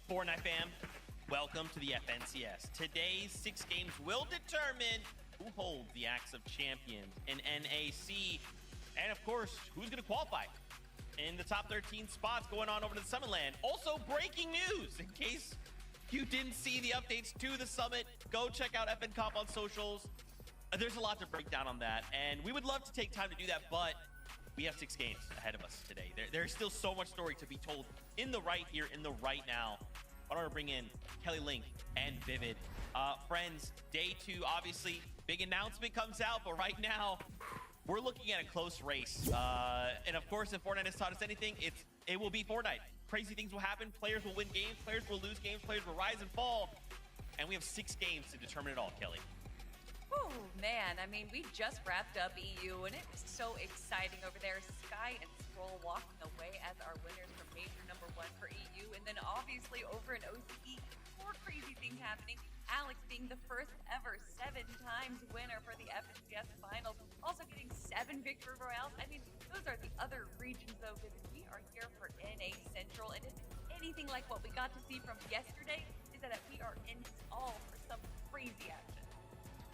Fortnite fam, welcome to the FNCS. Today's 6 games will determine who holds the axe of champions in NAC, and of course, who's going to qualify in the top 13 spots going on over to the Summit Land. Also, breaking news, in case you didn't see the updates to the Summit, go check out FNCOP on socials. There's a lot to break down on that, and we would love to take time to do that, but we have 6 games ahead of us today. There's still so much story to be told in the right here, in the right now. I want to bring in Kelly Link and Vivid. Friends, day 2, obviously, big announcement comes out, but right now, we're looking at a close race. And of course, if Fortnite has taught us anything, it will be Fortnite. Crazy things will happen. Players will win games. Players will lose games. Players will rise and fall. And we have 6 games to determine it all, Kelly. Oh man, I mean, we just wrapped up EU and it was so exciting over there. Sky and Scroll walking away as our winners for major number 1 for EU. And then obviously over in OCE, more crazy things happening. Alex being the first ever 7 times winner for the FNCS finals. Also getting 7 victory royales. I mean, those are the other regions though, because we are here for NA Central. And if anything like what we got to see from yesterday is that we are in all for some crazy action.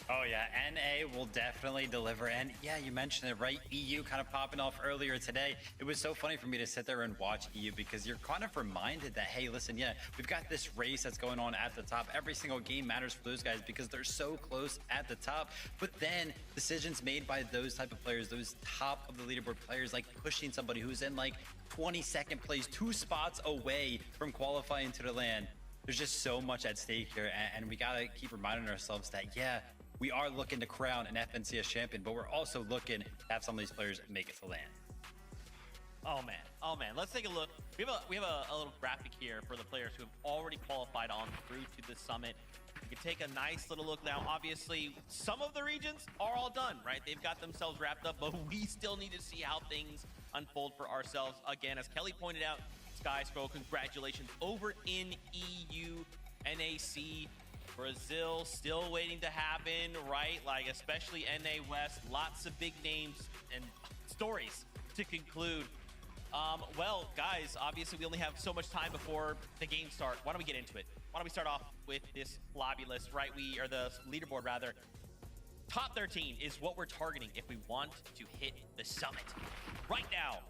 Oh yeah, NA will definitely deliver. And yeah, you mentioned it, right? EU kind of popping off earlier today. It was so funny for me to sit there and watch EU because you're kind of reminded that, hey, listen, yeah, we've got this race that's going on at the top. Every single game matters for those guys because they're so close at the top. But then decisions made by those type of players, those top of the leaderboard players, like pushing somebody who's in like 22nd place, 2 spots away from qualifying to the LAN. There's just so much at stake here. And we got to keep reminding ourselves that, yeah, we are looking to crown an FNCS champion, but we're also looking to have some of these players make it to LAN. Oh man, let's take a look. We have a little graphic here for the players who have already qualified on through to the Summit. You can take a nice little look now. Obviously, some of the regions are all done, right? They've got themselves wrapped up, but we still need to see how things unfold for ourselves. Again, as Kelly pointed out, Sky Scroll, congratulations over in EU, NAC. Brazil still waiting to happen, right? Like, especially NA West, lots of big names and stories to conclude. Well, guys, obviously we only have so much time before the game start. Why don't we get into it? Why don't we start off with this lobby list, right? Or the leaderboard rather. Top 13 is what we're targeting if we want to hit the Summit. Right now,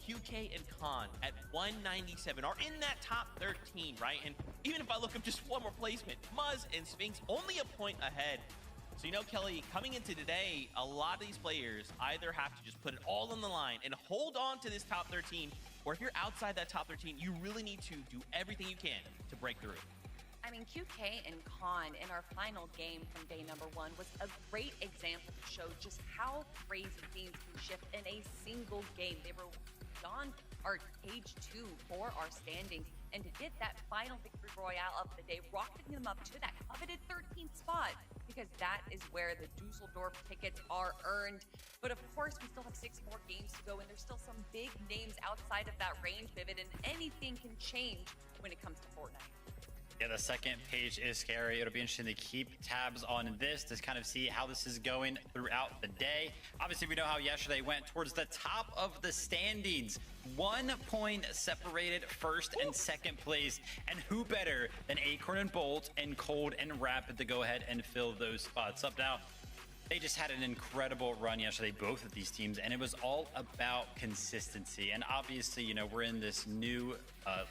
QK and Khan at 197 are in that top 13, right? And even if I look up just one more placement, Muzz and Sphinx only a point ahead. So, you know, Kelly, coming into today, a lot of these players either have to just put it all on the line and hold on to this top 13, or if you're outside that top 13, you really need to do everything you can to break through. I mean, QK and Khan in our final game from day number 1 was a great example to show just how crazy things can shift in a single game. They were on our page 2 for our standings, and to get that final victory royale of the day, rocketing them up to that coveted 13th spot, because that is where the Dusseldorf tickets are earned. But of course, we still have 6 more games to go, and there's still some big names outside of that range, Vivid, and anything can change when it comes to Fortnite. Yeah, the second page is scary. It'll be interesting to keep tabs on this to kind of see how this is going throughout the day. Obviously, we know how yesterday went towards the top of the standings. 1 point separated first and second place. And who better than Acorn and Bolt and Cold and Rapid to go ahead and fill those spots up. Now, they just had an incredible run yesterday, both of these teams, and it was all about consistency. And obviously, you know, we're in this new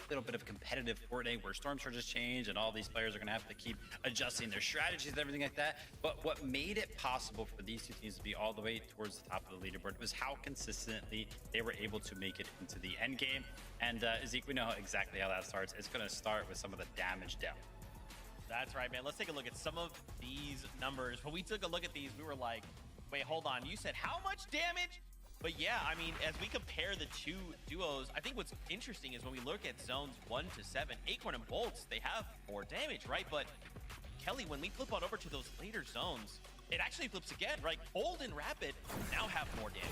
little bit of competitive Fortnite where storm surges change and all these players are going to have to keep adjusting their strategies and everything like that. But what made it possible for these 2 teams to be all the way towards the top of the leaderboard was how consistently they were able to make it into the end game. And Zeke, we know exactly how that starts. It's going to start with some of the damage depth. That's right, man. Let's take a look at some of these numbers. When we took a look at these, we were like, wait, hold on. You said how much damage? But yeah, I mean, as we compare the 2 duos, I think what's interesting is when we look at zones 1 to 7, Acorn and Bolts, they have more damage, right? But Kelly, when we flip on over to those later zones, it actually flips again, right? Bold and Rapid now have more damage.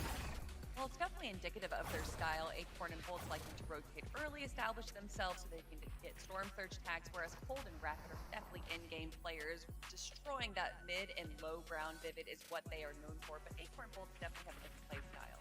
Well, it's definitely indicative of their style. Acorn and Bolts like them to rotate early, establish themselves so they can get Storm Surge tags, whereas Cold and Rapid are definitely in-game players. Destroying that mid and low ground Vivid is what they are known for, but Acorn and Bolts definitely have a different play style.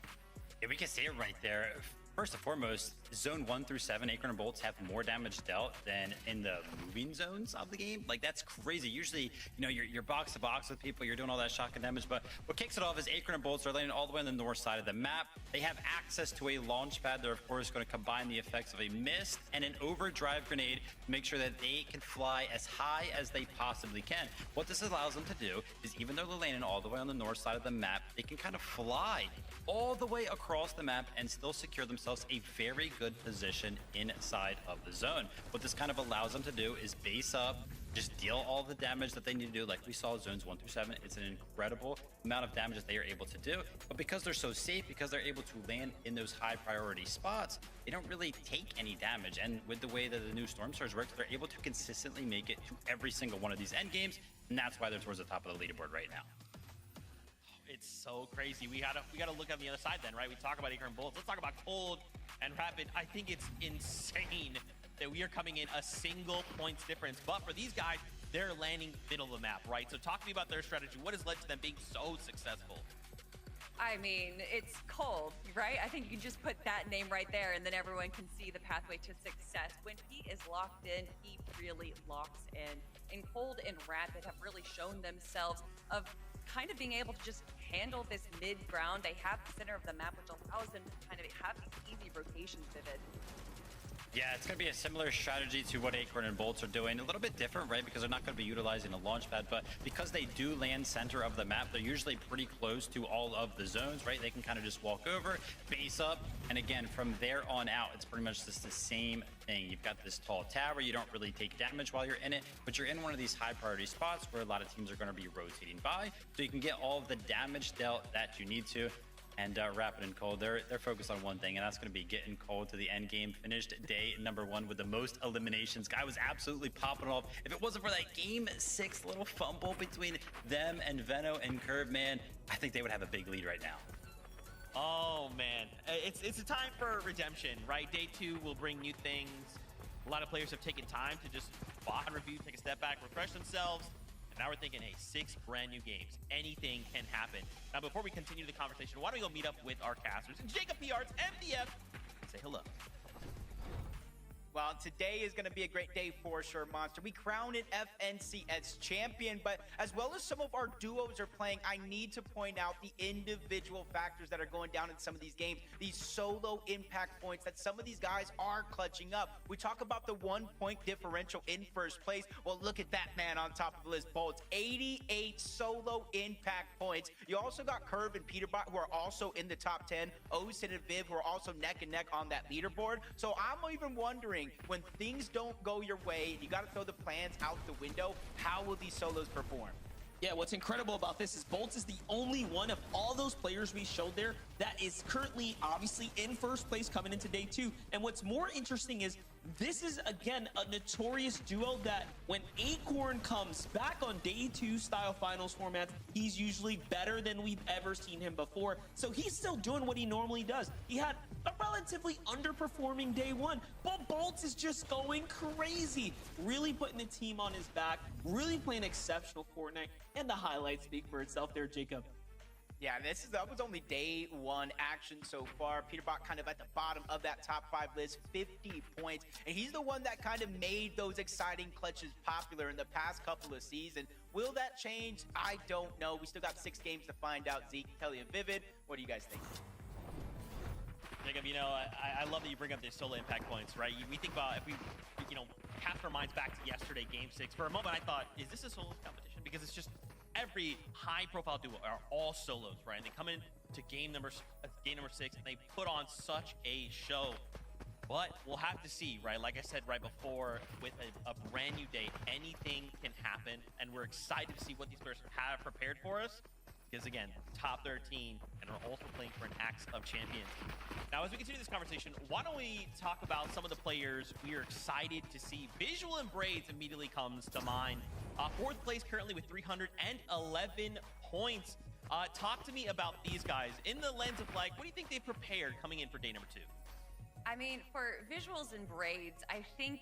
Yeah, we can see it right there. First and foremost, zone 1 through 7, Acorn and Bolts have more damage dealt than in the moving zones of the game. Like, that's crazy. Usually, you know, you're box to box with people, you're doing all that shotgun damage, but what kicks it off is Acorn and Bolts are landing all the way on the north side of the map. They have access to a launch pad. They're, of course, going to combine the effects of a mist and an overdrive grenade to make sure that they can fly as high as they possibly can. What this allows them to do is, even though they're landing all the way on the north side of the map, they can kind of fly all the way across the map and still secure themselves a very good position inside of the zone. What this kind of allows them to do is base up, just deal all the damage that they need to do. Like we saw zones 1 through 7, it's an incredible amount of damage that they are able to do. But because they're so safe, because they're able to land in those high priority spots, they don't really take any damage. And with the way that the new Storm Surge works, they're able to consistently make it to every single one of these end games, and that's why they're towards the top of the leaderboard right now. It's so crazy. We gotta look on the other side then, right? We talk about Acorn Bullets. Let's talk about Cold and Rapid. I think it's insane that we are coming in a single points difference. But for these guys, they're landing middle of the map, right? So talk to me about their strategy. What has led to them being so successful? I mean, it's Cold, right? I think you can just put that name right there and then everyone can see the pathway to success. When he is locked in, he really locks in. And Cold and Rapid have really shown themselves of kind of being able to just handle this mid ground. They have the center of the map, which allows them to kind of have these easy rotations vivid. Yeah, it's going to be a similar strategy to what Acorn and Bolts are doing. A little bit different, right? Because they're not going to be utilizing a launch pad, but because they do land center of the map, they're usually pretty close to all of the zones, right? They can kind of just walk over, base up, and again, from there on out, it's pretty much just the same thing. You've got this tall tower. You don't really take damage while you're in it, but you're in one of these high priority spots where a lot of teams are going to be rotating by, so you can get all of the damage dealt that you need to. And Rapid and Cold, they're focused on one thing, and that's going to be getting Cold to the end game. Finished day number 1 with the most eliminations. Guy was absolutely popping off. If it wasn't for that game 6 little fumble between them and Veno and Curve, man, I think they would have a big lead right now. Oh man, it's a time for redemption, right? Day 2 will bring new things. A lot of players have taken time to just bot review, take a step back, refresh themselves. And now we're thinking, hey, 6 brand new games. Anything can happen. Now, before we continue the conversation, why don't we go meet up with our casters? And Jacob P. Arts, MDF, say hello. Well, today is going to be a great day for sure, Monster. We crowned an FNC as champion, but as well as some of our duos are playing, I need to point out the individual factors that are going down in some of these games, these solo impact points that some of these guys are clutching up. We talk about the 1-point differential in first place. Well, look at that man on top of the list, Bolts. 88 solo impact points. You also got Curve and Peterbot, who are also in the top 10. Osin and Viv, who are also neck and neck on that leaderboard. So I'm even wondering, when things don't go your way and you got to throw the plans out the window, how will these solos perform? Yeah, what's incredible about this is Bolts is the only one of all those players we showed there that is currently obviously in first place coming into day 2. And what's more interesting is this is, again, a notorious duo that when Acorn comes back on day 2 style finals formats, he's usually better than we've ever seen him before. So he's still doing what he normally does. He had a relatively underperforming day 1, but Bolts is just going crazy, really putting the team on his back, really playing exceptional Fortnite, and the highlights speak for itself there, Jacob. Yeah, that was only day 1 action so far. Peterbot kind of at the bottom of that top 5 list, 50 points. And he's the one that kind of made those exciting clutches popular in the past couple of seasons. Will that change? I don't know. We still got 6 games to find out. Zeke, Kelly, and Vivid, what do you guys think? Jacob, you know, I love that you bring up these solo impact points, right? We think about, if we, you know, cast our minds back to yesterday, game 6. For a moment, I thought, is this a solo competition? Because it's just every high-profile duo are all solos, right? And they come in to game number 6, and they put on such a show. But we'll have to see, right? Like I said right before, with a brand new day, anything can happen, and we're excited to see what these players have prepared for us. Because again, top 13, and we're also playing for an Axe of Champions. Now, as we continue this conversation, why don't we talk about some of the players we are excited to see? Visual and Braids immediately comes to mind. 4th place currently with 311 points. Talk to me about these guys in the lens of, like, what do you think they've prepared coming in for day number 2? I mean, for Visuals and Braids, I think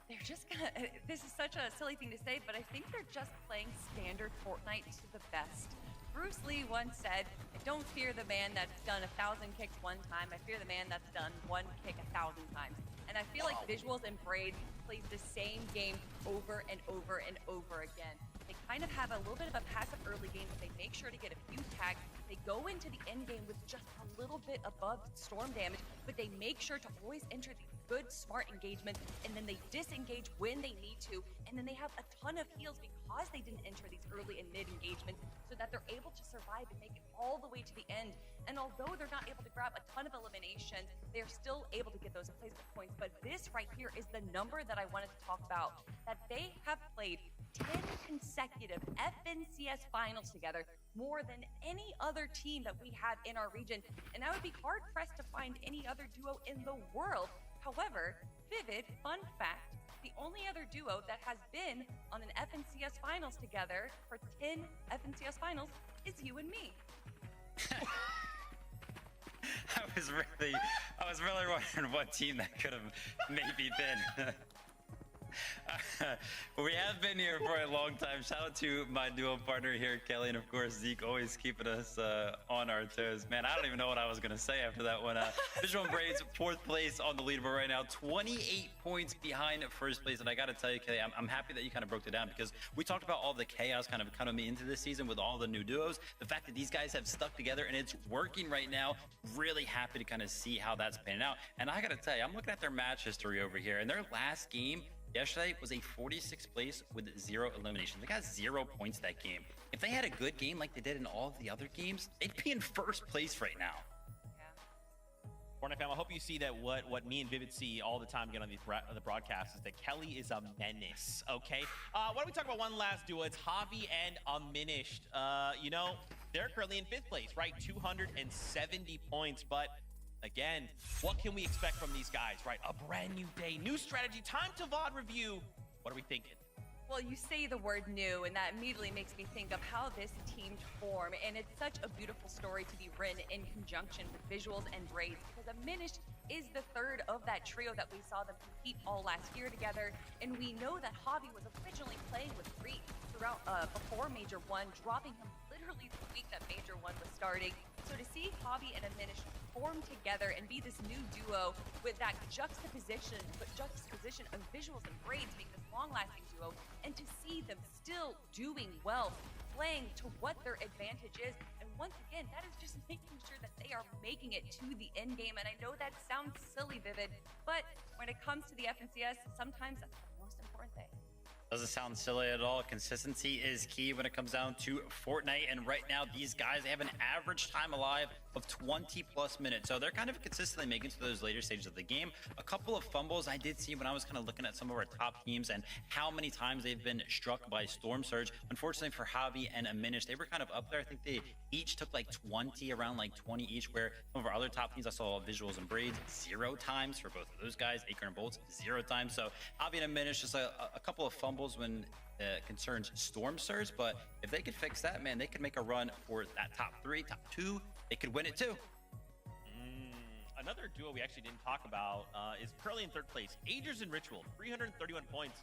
they're just gonna, this is such a silly thing to say, but I think they're just playing standard Fortnite to the best Bruce Lee once said, I don't fear the man that's done 1,000 kicks one time. I fear the man that's done one kick 1,000 times. And I feel like Visuals and Braids plays the same game over and over and over again. They kind of have a little bit of a passive early game, but they make sure to get a few tags. They go into the end game with just a little bit above storm damage, but they make sure to always enter the good, smart engagement, and then they disengage when they need to, and then they have a ton of heals because they didn't enter these early and mid engagements, so that they're able to survive and make it all the way to the end. And although they're not able to grab a ton of eliminations, they're still able to get those placement points. But this right here is the number that I wanted to talk about, that they have played 10 consecutive FNCS finals together, more than any other team that we have in our region. And I would be hard pressed to find any other duo in the world. However, Vivid, fun fact, the only other duo that has been on an FNCS finals together for 10 FNCS finals is you and me. I was really wondering what team that could have maybe been. We have been here for a long time. Shout out to my duo partner here, Kelly, and of course Zeke, always keeping us on our toes. Man, I don't even know what I was gonna say after that one. Visual and Braids, 4th place on the leaderboard right now, 28 points behind first place. And I gotta tell you, Kelly, I'm happy that you kind of broke it down, because we talked about all the chaos kind of coming into this season with all the new duos. The fact that these guys have stuck together and it's working right now, really happy to kind of see how that's panning out. And I gotta tell you, I'm looking at their match history over here, and their last game yesterday was a 46th place with 0 eliminations. They got 0 points that game. If they had a good game like they did in all of the other games, they'd be in first place right now. Fortnite fam, I hope you see that what me and Vivid see all the time again on these the broadcasts is that Kelly is a menace, okay? Why don't we talk about one last duo? It's Javi and Undiminished. You know, they're currently in 5th place, right? 270 points, but again, what can we expect from these guys, right? A brand new day, new strategy, time to VOD review. What are we thinking? Well, you say the word new, and that immediately makes me think of how this team formed, and it's such a beautiful story to be written in conjunction with Visuals and Braids, because Undiminished is the 3rd of that trio that we saw them compete all last year together, and we know that Javi was originally playing with Reek throughout before Major 1, dropping him literally the week that Major 1 was starting. So to see Javi and Undiminished form together and be this new duo with that juxtaposition of Visuals and Braids being this long-lasting duo, and to see them still doing well, playing to what their advantage is, and once again, that is just making sure that they are making it to the end game. And I know that sounds silly, Vivid, but when it comes to the FNCS, sometimes that's the most important thing. Doesn't sound silly at all. Consistency is key when it comes down to Fortnite. And right now, these guys, they have an average time alive of 20 plus minutes. So they're kind of consistently making it to those later stages of the game. A couple of fumbles I did see when I was kind of looking at some of our top teams and how many times they've been struck by Storm Surge. Unfortunately for Javi and Undiminished, they were kind of up there. I think they each took like 20, around like 20 each, where some of our other top teams, I saw Visuals and Braids 0 times for both of those guys. Acorn and Bolts 0 times. So Javi and Undiminished, just a couple of fumbles when it concerns Storm Surge, but if they could fix that, man, they could make a run for that top 3, top 2. They could win it too. Another duo we actually didn't talk about is currently in 3rd place, Agers and Ritual, 331 points.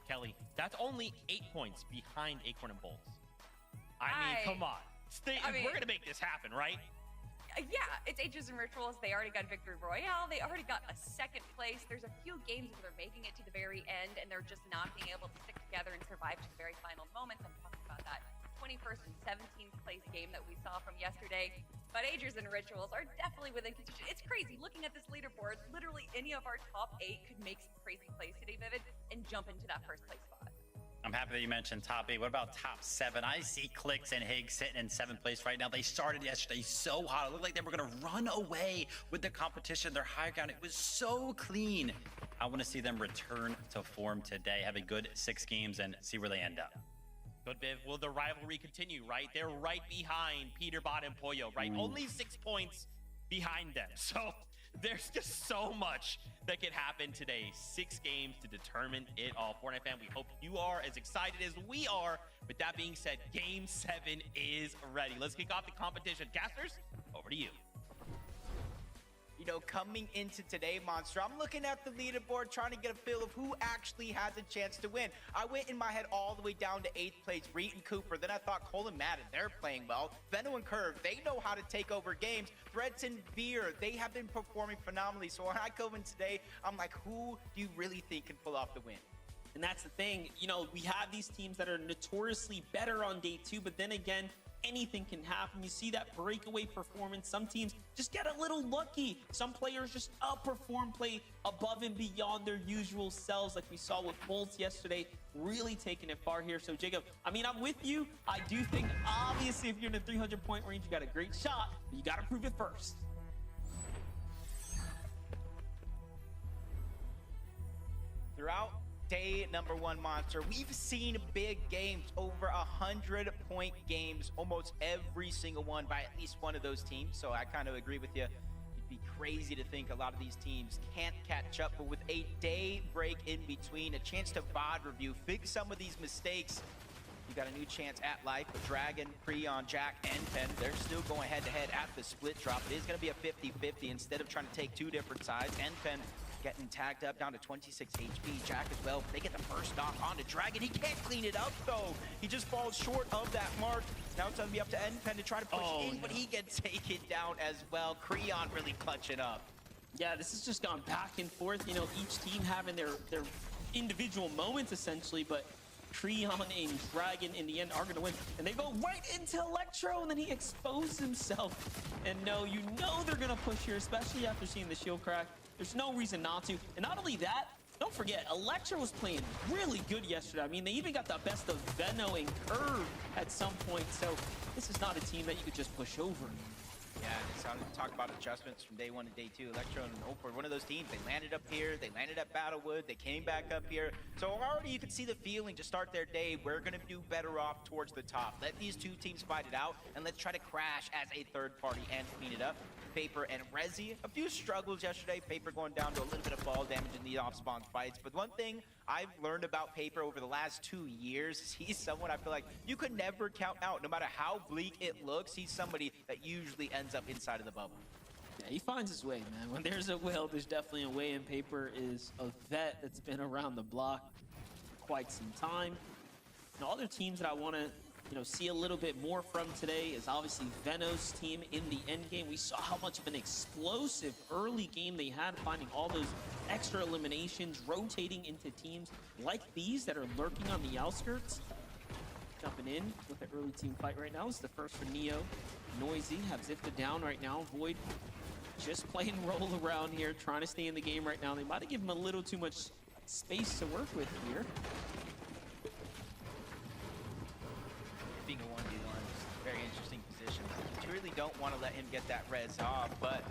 Kelly, that's only 8 points behind Acorn and Bolts. I mean, come on. We're gonna make this happen, right? Yeah, it's Ages and Rituals. They already got Victory Royale. They already got a 2nd place. There's a few games where they're making it to the very end, and they're just not being able to stick together and survive to the very final moments. I'm talking about that 21st and 17th place game that we saw from yesterday. But Agers and Rituals are definitely within contention. It's crazy. Looking at this leaderboard, literally any of our top 8 could make some crazy plays today, Vivid, and jump into that 1st place spot. I'm happy that you mentioned top 8. What about top 7? I see Clicks and Higgs sitting in 7th place right now. They started yesterday so hot. It looked like they were going to run away with the competition. Their high ground, it was so clean. I want to see them return to form today, have a good 6 games, and see where they end up. Good, Viv. Will the rivalry continue, right? They're right behind Peterbot and Pollo, right? Only 6 points behind them. So there's just so much that could happen today. 6 games to determine it all. Fortnite fan, we hope you are as excited as we are. With that being said, Game 7 is ready. Let's kick off the competition. Casters, over to you. coming into today, Monster, I'm looking at the leaderboard, trying to get a feel of who actually has a chance to win. I went in my head all the way down to 8th place, Reet and Cooper. Then I thought Cole and Madden, they're playing well. Veno and Curve, they know how to take over games. Threats and Veer, they have been performing phenomenally. So when I go in today, I'm like, who do you really think can pull off the win? And that's the thing, we have these teams that are notoriously better on day 2, but then again, anything can happen. You see that breakaway performance. Some teams just get a little lucky. Some players just outperform, play above and beyond their usual selves, like we saw with Bolts yesterday, really taking it far here. So Jacob, I'm with you. I do think, obviously, if you're in the 300-point range, you got a great shot, but you got to prove it first. Throughout day number 1, Monster, we've seen big games, over 100-point games, almost every single one by at least one of those teams. So I kind of agree with you. It'd be crazy to think a lot of these teams can't catch up, but with a day break in between, a chance to VOD review, fix some of these mistakes, you got a new chance at life. But Dragon, Creon, Jack, and Pen, they're still going head-to-head at the split drop. It is going to be a 50-50 instead of trying to take 2 different sides. And Pen getting tagged up down to 26 HP. Jack as well. They get the first knock onto Dragon. He can't clean it up, though. He just falls short of that mark. Now it's going to be up to Pen to try to push in, but he gets taken down as well. Creon really clutching up. Yeah, this has just gone back and forth. Each team having their individual moments, essentially, but Creon and Dragon in the end are going to win. And they go right into Electro, and then he exposed himself. And no, they're going to push here, especially after seeing the shield crack. There's no reason not to. And not only that, don't forget, Electra was playing really good yesterday. They even got the best of Veno and Curve at some point. So this is not a team that you could just push over. Yeah, it's time to talk about adjustments from day 1 to day 2. Electro and Opal, one of those teams. They landed up here. They landed at Battlewood. They came back up here. So already you can see the feeling to start their day. We're going to do better off towards the top. Let these 2 teams fight it out, and let's try to crash as a third party and clean it up. Paper and Rezi, a few struggles yesterday. Paper going down to a little bit of fall damage in the off-spawn fights. But one thing I've learned about Paper over the last 2 years is he's someone I feel like you could never count out. No matter how bleak it looks, he's somebody that usually ends up inside of the bubble. Yeah, he finds his way, man. When there's a will, there's definitely a way, and Paper is a vet that's been around the block for quite some time. And other teams that I want to see a little bit more from today is obviously Veno's team in the end game. We saw how much of an explosive early game they had, finding all those extra eliminations, rotating into teams like these that are lurking on the outskirts. Jumping in with an early team fight right now is the first for Neo. Noisy have Zifta down right now. Void just playing roll around here, trying to stay in the game right now. They might have given him a little too much space to work with here. Being a 1v1 is a very interesting position. You really don't want to let him get that res off, but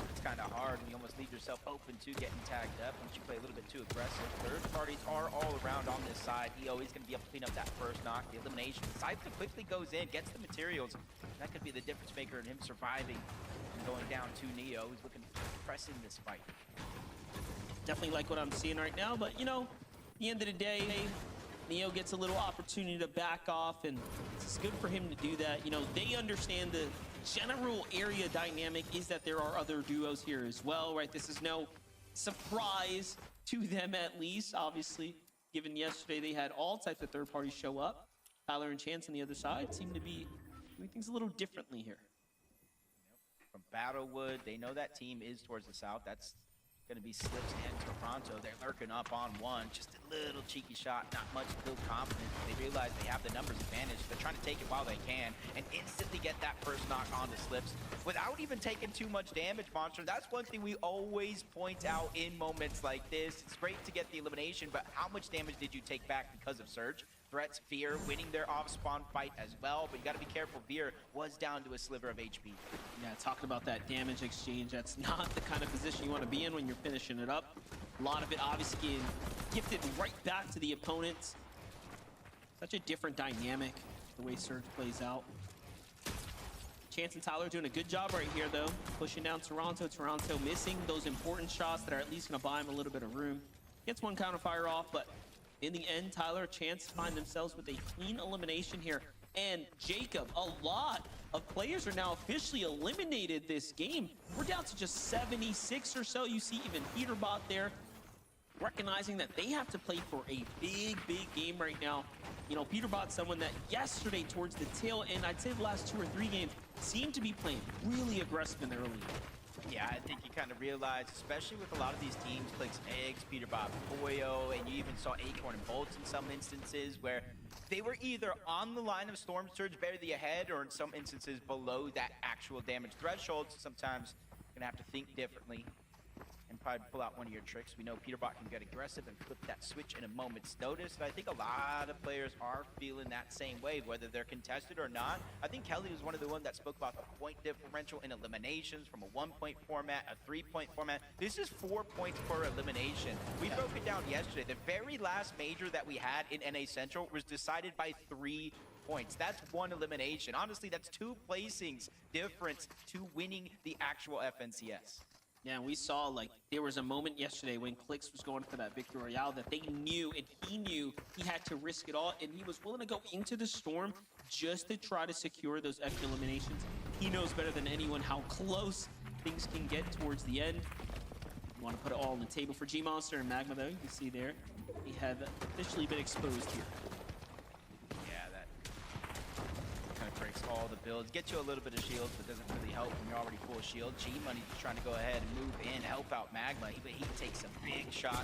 it's kind of hard when you almost leave yourself open to getting tagged up once you play a little bit too aggressive. Third parties are all around on this side. EO is going to be able to clean up that first knock, the elimination. Cypher quickly goes in, gets the materials. That could be the difference maker in him surviving and going down to Neo. He's looking to press in this fight. Definitely like what I'm seeing right now, but at the end of the day, Neo gets a little opportunity to back off, and it's good for him to do that. They understand the general area dynamic is that there are other duos here as well, right? This is no surprise to them, at least, obviously, given yesterday they had all types of third parties show up. Tyler and Chance on the other side seem to be doing things a little differently here. From Battlewood, they know that team is towards the south. That's going to be Slips and Toronto. They're lurking up on one. Just a little cheeky shot, not much to build confidence. They realize they have the numbers advantage. They're trying to take it while they can and instantly get that first knock onto Slips without even taking too much damage, Monster. That's one thing we always point out in moments like this. It's great to get the elimination, but how much damage did you take back because of Surge? Threats, Veer winning their off-spawn fight as well, but you got to be careful. Veer was down to a sliver of HP. Yeah, talking about that damage exchange, that's not the kind of position you want to be in when you're finishing it up. A lot of it obviously getting gifted right back to the opponents. Such a different dynamic, the way Surge plays out. Chance and Tyler doing a good job right here, though. Pushing down Toronto. Toronto missing those important shots that are at least going to buy him a little bit of room. Gets one counter fire off, but in the end, Tyler, Chance find themselves with a clean elimination here. and Jacob. A lot of players are now officially eliminated this game. We're down to just 76 or so. You see even Peterbot there, recognizing that they have to play for a big game right now. You know, Peterbot's someone that yesterday towards the tail end, I'd say the last 2 or 3 games, seemed to be playing really aggressive in the early game. Yeah, I think you kind of realize, especially with a lot of these teams, Clicks, Eggs, Peterbot, Poyo, and you even saw Acorn and Bolts in some instances where they were either on the line of Storm Surge barely ahead or in some instances below that actual damage threshold. So sometimes you're going to have to think differently and probably pull out one of your tricks. We know Peterbot can get aggressive and flip that switch in a moment's notice. And I think a lot of players are feeling that same way, whether they're contested or not. I think Kelly was one of the ones that spoke about the point differential in eliminations from a 1-point format, a 3-point format. This is 4 points per elimination. We broke it down yesterday. The very last major that we had in NA Central was decided by 3 points. That's 1 elimination. Honestly, that's 2 placings difference to winning the actual FNCS. Yeah, we saw, like, there was a moment yesterday when Clix was going for that Victory Royale that they knew, and he knew he had to risk it all, and he was willing to go into the storm just to try to secure those extra eliminations. He knows better than anyone how close things can get towards the end. You want to put it all on the table for G-Monster and Magma, though. You can see there, he had officially been exposed here. Breaks all the builds, get you a little bit of shields, but doesn't really help when you're already full shield. G-Money just trying to go ahead and move in, help out Magma. He takes a big shot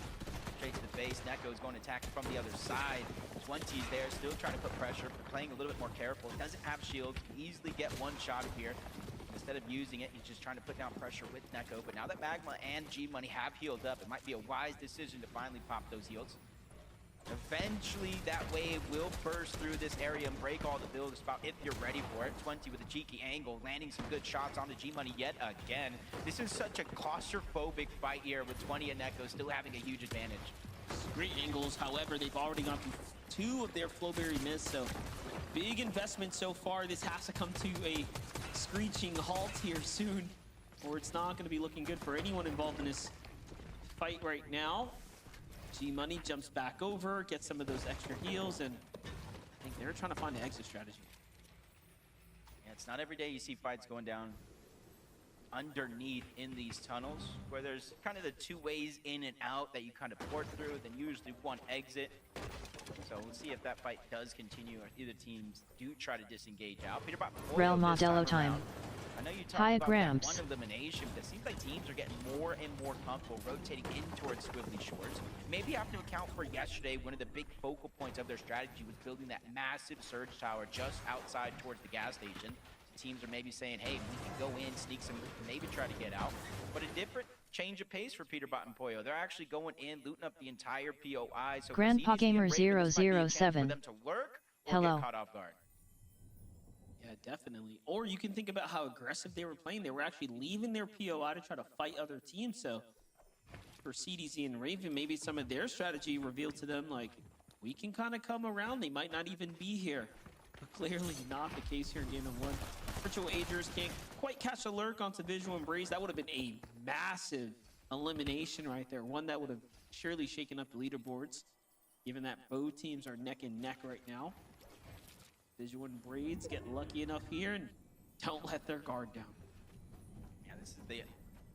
straight to the face. Neko's going to attack from the other side. 20's there, still trying to put pressure, but playing a little bit more careful. Doesn't have shields, can easily get one shot here. Instead of using it, he's just trying to put down pressure with Neko. But now that Magma and G-Money have healed up, it might be a wise decision to finally pop those heals. Eventually, that wave will burst through this area and break all the build spot if you're ready for it. 20 with a cheeky angle, landing some good shots onto G-Money yet again. This is such a claustrophobic fight here with 20 and Neko still having a huge advantage. Great angles, however, they've already gone through 2 of their Flowberry miss, so big investment so far. This has to come to a screeching halt here soon, or it's not going to be looking good for anyone involved in this fight right now. G-Money jumps back over, gets some of those extra heals, and I think they're trying to find an exit strategy. Yeah, it's not every day you see fights going down underneath in these tunnels, where there's kind of the 2 ways in and out that you kind of port through, then usually 1 exit. So we'll see if that fight does continue, or either teams do try to disengage out. Peterbot Real Modelo time. I know you talked Hi, about Gramps. that 1 elimination, but it seems like teams are getting more and more comfortable rotating in towards Squibbly Shores. Maybe you have to account for yesterday, one of the big focal points of their strategy was building that massive surge tower just outside towards the gas station. Teams are maybe saying, hey, we can go in, sneak some, maybe try to get out. But a different change of pace for Peterbot and Poyo. They're actually going in, looting up the entire POI. So Grandpa Gamer for them 007. to lurk or Hello. get caught off guard. Yeah, definitely. Or you can think about how aggressive they were playing. They were actually leaving their POI to try to fight other teams. So for CDZ and Raven, maybe some of their strategy revealed to them, like, we can kind of come around. They might not even be here. But clearly not the case here in game of 1. Virtual Agers can't quite catch a lurk onto Visual Embrace. That would have been a massive elimination right there. One that would have surely shaken up the leaderboards, given that both teams are neck and neck right now. Visual and Braids get lucky enough here and don't let their guard down. Yeah, this is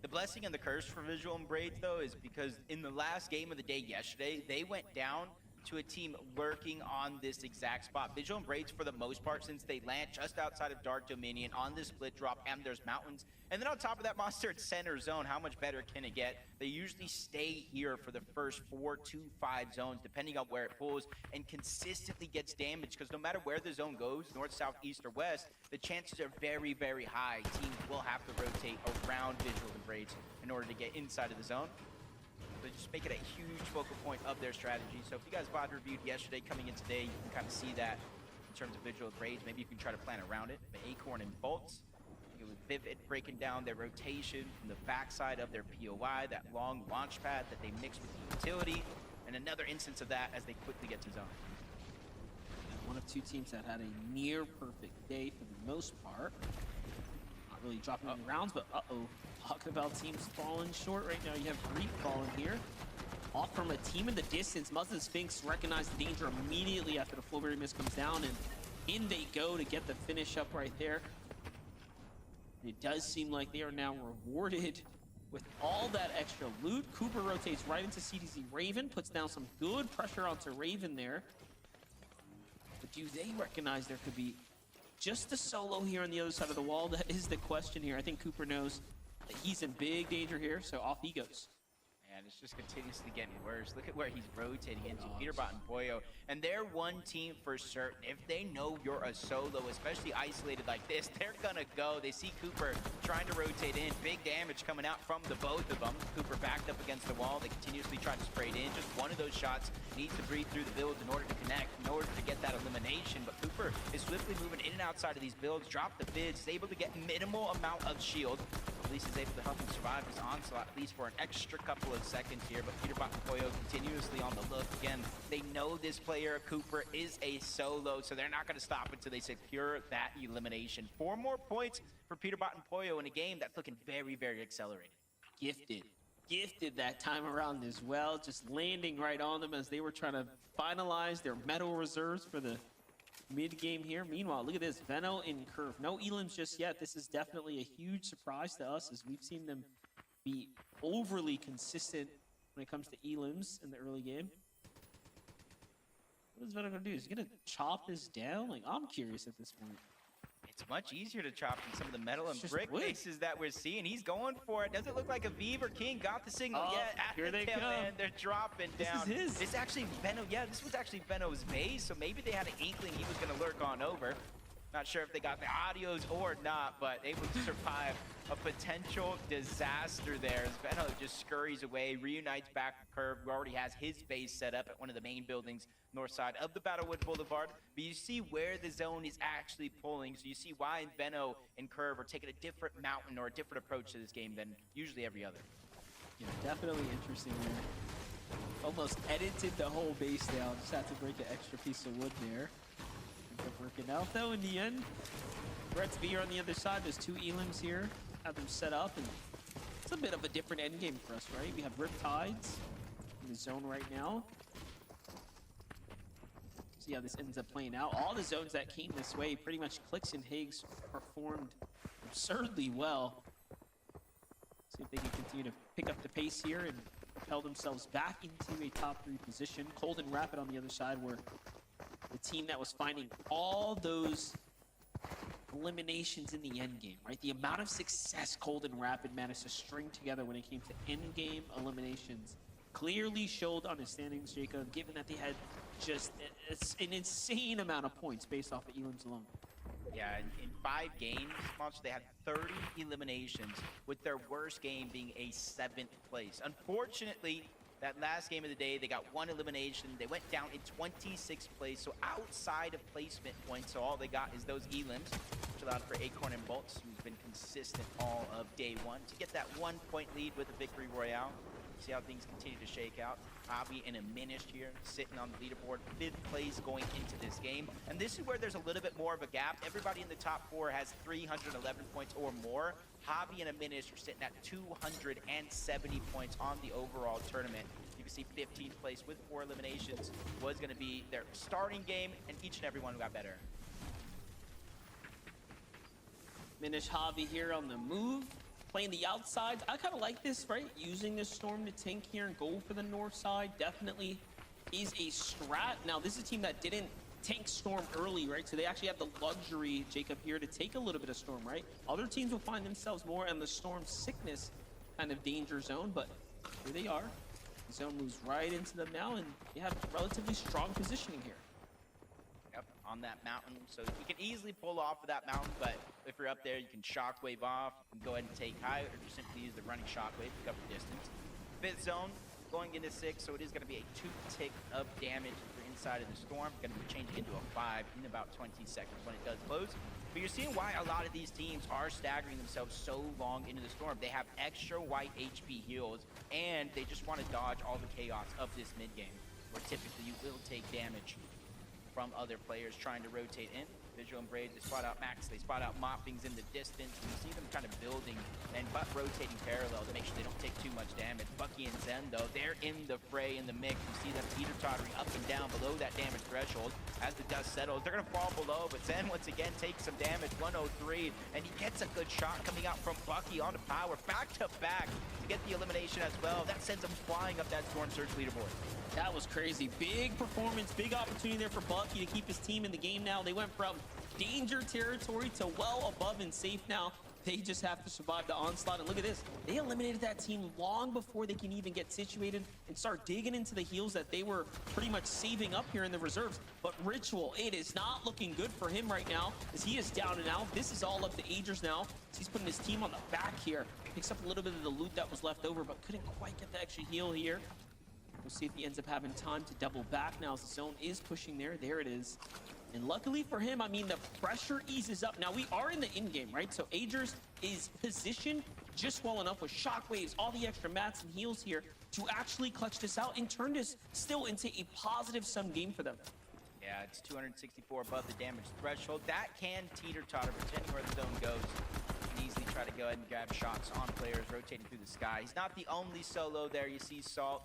the blessing and the curse for Visual and Braids, though, is because in the last game of the day yesterday, they went down to a team lurking on this exact spot. Visual and Braids, for the most part, since they land just outside of Dark Dominion on this split drop, and there's mountains. And then on top of that, Monster at center zone, how much better can it get? They usually stay here for the first 4 to 5 zones, depending on where it pulls, and consistently gets damaged, because no matter where the zone goes, north, south, east, or west, the chances are very, very high. Teams will have to rotate around Visual and Braids in order to get inside of the zone. So just make it a huge focal point of their strategy. So if you guys VOD reviewed yesterday, coming in today, you can kind of see that in terms of Visual Braids. Maybe you can try to plan around it. The Acorn and Bolts, with Vivid breaking down their rotation from the backside of their POI, that long launch pad that they mix with the utility, and another instance of that as they quickly get to zone. One of 2 teams that had a near perfect day for the most part. Not really dropping any rounds, but talking about teams falling short right now. You have Greek falling here. Off from a team in the distance. Muzzin Sphinx recognized the danger immediately after the Flowberry miss comes down, and In they go to get the finish up right there. It does seem like they are now rewarded with all that extra loot. Cooper rotates right into CDZ. Raven puts down some good pressure onto Raven there. But do they recognize there could be just a solo here on the other side of the wall? That is the question here. I think Cooper knows that he's in big danger here, so off he goes. And it's just continuously getting worse. Look at where he's rotating into. Peterbot and Boyo. And they're one team for certain. If they know you're a solo, especially isolated like this, they're gonna go. They see Cooper trying to rotate in. Big damage coming out from the both of them. Cooper backed up against the wall. They continuously try to spray it in. Just one of those shots needs to breathe through the builds in order to connect, in order to get that elimination. But Cooper is swiftly moving in and outside of these builds. Drop the vids. Is able to get minimal amount of shield. At least is able to help him survive his onslaught, at least for an extra couple of seconds here. But Peterbot and Koyo continuously on the look. Again, they know this player, Cooper, is a solo, so they're not going to stop until they secure that elimination. 4 more points for Peterbot and Poyo in a game that's looking very, very accelerated. Gifted that time around as well, just landing right on them as they were trying to finalize their metal reserves for the mid game here. Meanwhile, look at this, Veno in curve. No elims just yet. This is definitely a huge surprise to us as we've seen them be overly consistent when it comes to elims in the early game. What is Veno gonna do? Is he gonna chop this down? Like, I'm curious at this point. It's much easier to chop than some of the metal and It's just brick wood. bases that we're seeing. He's going for it. Doesn't look like Aviv or King got the signal Oh, yet. At here the they tail come. end, they're dropping This down. is his. It's actually Veno. Yeah, this was actually Veno's base, so maybe they had an inkling he was going to lurk on over. Not sure if they got the audios or not, but able to survive a potential disaster there as Veno just scurries away, reunites back with Curve, who already has his base set up at one of the main buildings north side of the Battlewood Boulevard. But you see where the zone is actually pulling, so you see why Veno and Curve are taking a different mountain or a different approach to this game than usually every other. Yeah, definitely interesting there. Almost edited the whole base down. Just had to break an extra piece of wood there. End up working out though in the end. Brett's V on the other side. There's 2 elims here. Have them set up, and it's a bit of a different end game for us, right? We have Riptides in the zone right now. See how this ends up playing out. All the zones that came this way, pretty much Clicks and Higgs performed absurdly well. See if they can continue to pick up the pace here and propel themselves back into a top 3 position. Cold and Rapid on the other side were the team that was finding all those eliminations in the end game, right? The amount of success Cold and Rapid managed to string together when it came to end game eliminations clearly showed on his standings, Jacob, given that they had just an insane amount of points based off the elims alone. Yeah, in 5 games, Monster, they had 30 eliminations, with their worst game being a 7th place. Unfortunately, that last game of the day, they got 1 elimination. They went down in 26th place, so outside of placement points, so all they got is those elims, which allowed for Acorn and Bolts, who's been consistent all of day 1, to get that 1-point lead with a victory royale. See how things continue to shake out. Javi and Aminish here sitting on the leaderboard, 5th place going into this game. And this is where there's a little bit more of a gap. Everybody in the top 4 has 311 points or more. Javi and Aminish are sitting at 270 points on the overall tournament. You can see 15th place with 4 eliminations was going to be their starting game, and each and every one got better. Minish Javi here on the move. Playing the outsides. I kind of like this, right? Using this Storm to tank here and go for the north side definitely is a strat. Now, this is a team that didn't tank Storm early, right? So they actually have the luxury, Jacob, here to take a little bit of Storm, right? Other teams will find themselves more in the Storm sickness kind of danger zone, but here they are. The zone moves right into them now, and they have relatively strong positioning here. Yep, on that mountain. So you can easily pull off of that mountain, but if you're up there, you can shockwave off, you can go ahead and take high, or just simply use the running shockwave to cover the distance. 5th zone, going into 6, so it is going to be a 2 tick of damage if you're inside of the storm. Going to be changing into a 5 in about 20 seconds when it does close. But you're seeing why a lot of these teams are staggering themselves so long into the storm. They have extra white HP heals, and they just want to dodge all the chaos of this mid game, where typically you will take damage from other players trying to rotate in. Visual and Braids, they spot out Max, they spot out Moppings in the distance, and you see them kind of building and but rotating parallel to make sure they don't take too much damage. Bucky and Zen, though, they're in the fray, in the mix. You see them teeter-tottering up and down below that damage threshold. As the dust settles, they're going to fall below, but Zen once again takes some damage, 103, and he gets a good shot coming out from Bucky onto Power, back-to-back to get the elimination as well. That sends him flying up that Storm Surge leaderboard. That was crazy. Big performance, big opportunity there for Bucky to keep his team in the game now. They went from danger territory to well above and safe now. They just have to survive the onslaught. And look at this. They eliminated that team long before they can even get situated and start digging into the heals that they were pretty much saving up here in the reserves. But Ritual, it is not looking good for him right now as he is down and out. This is all up to Agers now. He's putting his team on the back here. Picks up a little bit of the loot that was left over, but couldn't quite get the extra heal here. We'll see if he ends up having time to double back now as the zone is pushing there. There it is. And luckily for him, I mean, the pressure eases up. Now, we are in the in-game, right? So Agers is positioned just well enough with shockwaves, all the extra mats and heals here to actually clutch this out and turn this still into a positive-sum game for them. Yeah, it's 264 above the damage threshold. That can teeter-totter, pretending where the zone goes. You can easily try to go ahead and grab shots on players rotating through the sky. He's not the only solo there. You see Salt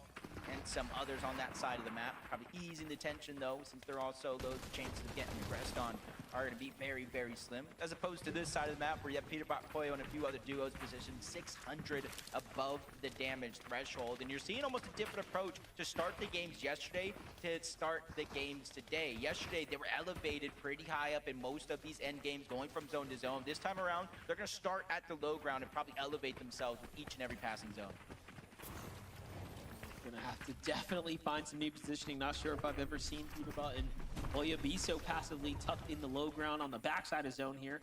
and some others on that side of the map. Probably easing the tension, though, since they're all solos. The chances of getting aggressed on are going to be very, very slim. As opposed to this side of the map, where you have Peterbot, Koyo, and a few other duos positioned 600 above the damage threshold. And you're seeing almost a different approach to start the games yesterday to start the games today. Yesterday, they were elevated pretty high up in most of these end games, going from zone to zone. This time around, they're going to start at the low ground and probably elevate themselves with each and every passing zone. Gonna have to definitely find some new positioning. Not sure if I've ever seen Peterbot and Koyo be so passively tucked in the low ground on the backside of zone here.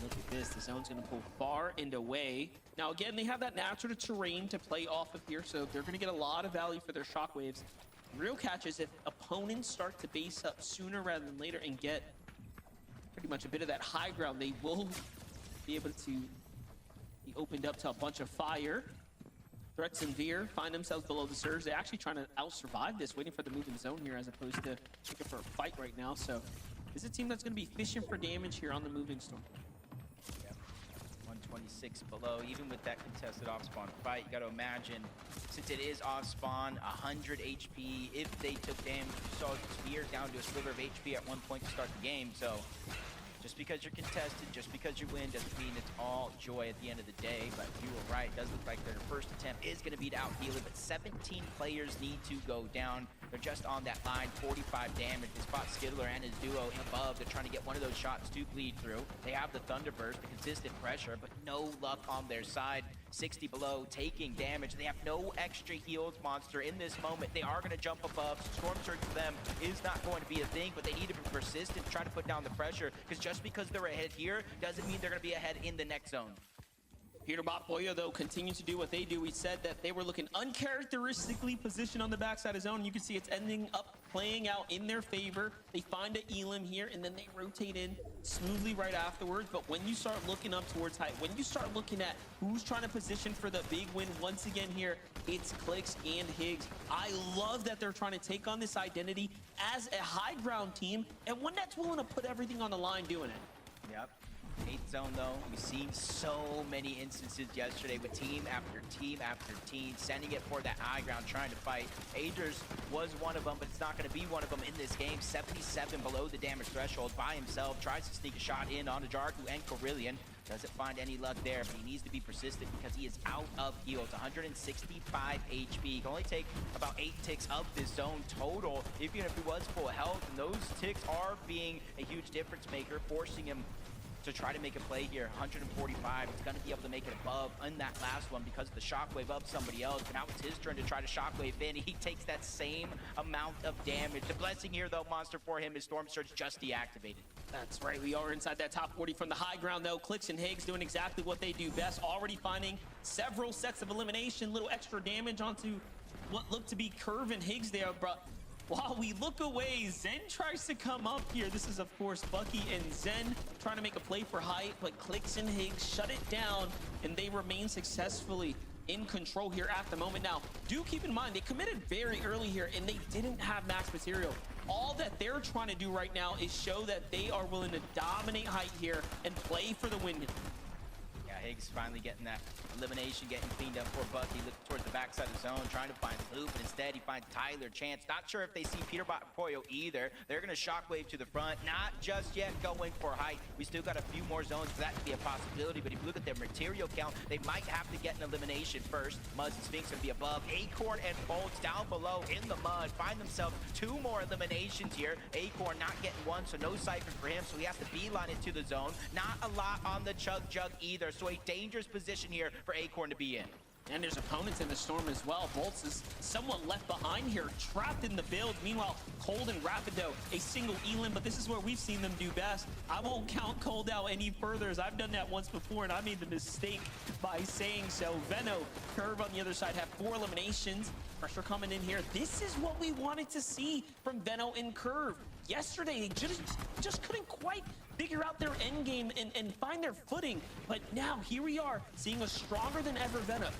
Look at this, the zone's gonna pull far and away. Now again, they have that natural terrain to play off of here, so they're gonna get a lot of value for their shockwaves. Real catch is if opponents start to base up sooner rather than later and get pretty much a bit of that high ground, they will be able to be opened up to a bunch of fire. Threats and Veer find themselves below the surge. They're actually trying to out-survive this, waiting for the moving zone here as opposed to looking for a fight right now. So this is a team that's going to be fishing for damage here on the moving storm. Yep. 126 below, even with that contested off-spawn fight. You got to imagine, since it is off-spawn, 100 HP. If they took damage, you saw Veer down to a sliver of HP at one point to start the game. So just because you're contested, just because you win, doesn't mean it's all joy at the end of the day. But you were right. It does look like their first attempt is going to be to out-heal it, but 17 players need to go down. They're just on that line, 45 damage. They spot Skiddler and his duo above. They're trying to get one of those shots to bleed through. They have the Thunderburst, the consistent pressure, but no luck on their side. 60 below, taking damage. They have no extra heals, Monster. In this moment, they are going to jump above. Storm Surge for them is not going to be a thing, but they need to be persistent, try to put down the pressure, because just because they're ahead here doesn't mean they're going to be ahead in the next zone. Peterbot Koyo, though, continues to do what they do. We said that they were looking uncharacteristically positioned on the backside of zone. You can see it's ending up playing out in their favor. They find an Elim here, and then they rotate in smoothly right afterwards. But when you start looking up towards height, when you start looking at who's trying to position for the big win once again here, it's Clix and Higgs. I love that they're trying to take on this identity as a high ground team, and one that's willing to put everything on the line doing it. Yep. 8th zone, though, we've seen so many instances yesterday with team after team after team sending it for that high ground, trying to fight. Agers was one of them, but it's not going to be one of them in this game. 77 below the damage threshold by himself, tries to sneak a shot in on Jarku and Corillion. Doesn't find any luck there, but he needs to be persistent because he is out of heals. 165 HP. He can only take about 8 ticks of this zone total, even if he was full health. And those ticks are being a huge difference maker, forcing him to try to make a play here. 145. He's going to be able to make it above in that last one because of the shockwave of somebody else. But now it's his turn to try to shockwave in. He takes that same amount of damage. The blessing here, though, Monster, for him is Storm Surge just deactivated. That's right. We are inside that top 40 from the high ground, though. Clix and Higgs doing exactly what they do best. Already finding several sets of elimination. Little extra damage onto what looked to be Curve and Higgs there, but while we look away, Zen tries to come up here. This is, of course, Bucky and Zen trying to make a play for height, but Clix and Higgs shut it down, and they remain successfully in control here at the moment. Now, do keep in mind, they committed very early here, and they didn't have max material. All that they're trying to do right now is show that they are willing to dominate height here and play for the win. Yeah, Higgs finally getting that elimination, getting cleaned up for Bucky, looking towards the backside of the zone, trying to find Loop, and instead he finds Tyler Chance. Not sure if they see Peterbot and Poyo either. They're going to shockwave to the front, not just yet going for height. We still got a few more zones for that to be a possibility, but if you look at their material count, they might have to get an elimination first. Muzz and Sphinx going to be above. Acorn and Bolts down below in the mud, find themselves 2 more eliminations here. Acorn not getting one, so no siphon for him, so he has to beeline it to the zone. Not a lot on the Chug Jug either, so a dangerous position here for Acorn to be in. And there's opponents in the storm as well. Bolts is somewhat left behind here, trapped in the build. Meanwhile, Cold and Rapido, a single Elim, but this is where we've seen them do best. I won't count Cold out any further, as I've done that once before, and I made the mistake by saying so. Veno, Curve on the other side, have 4 eliminations. Pressure coming in here. This is what we wanted to see from Veno and Curve. Yesterday, they just couldn't quite figure out their end game and find their footing. But now, here we are, seeing a stronger than ever Veno.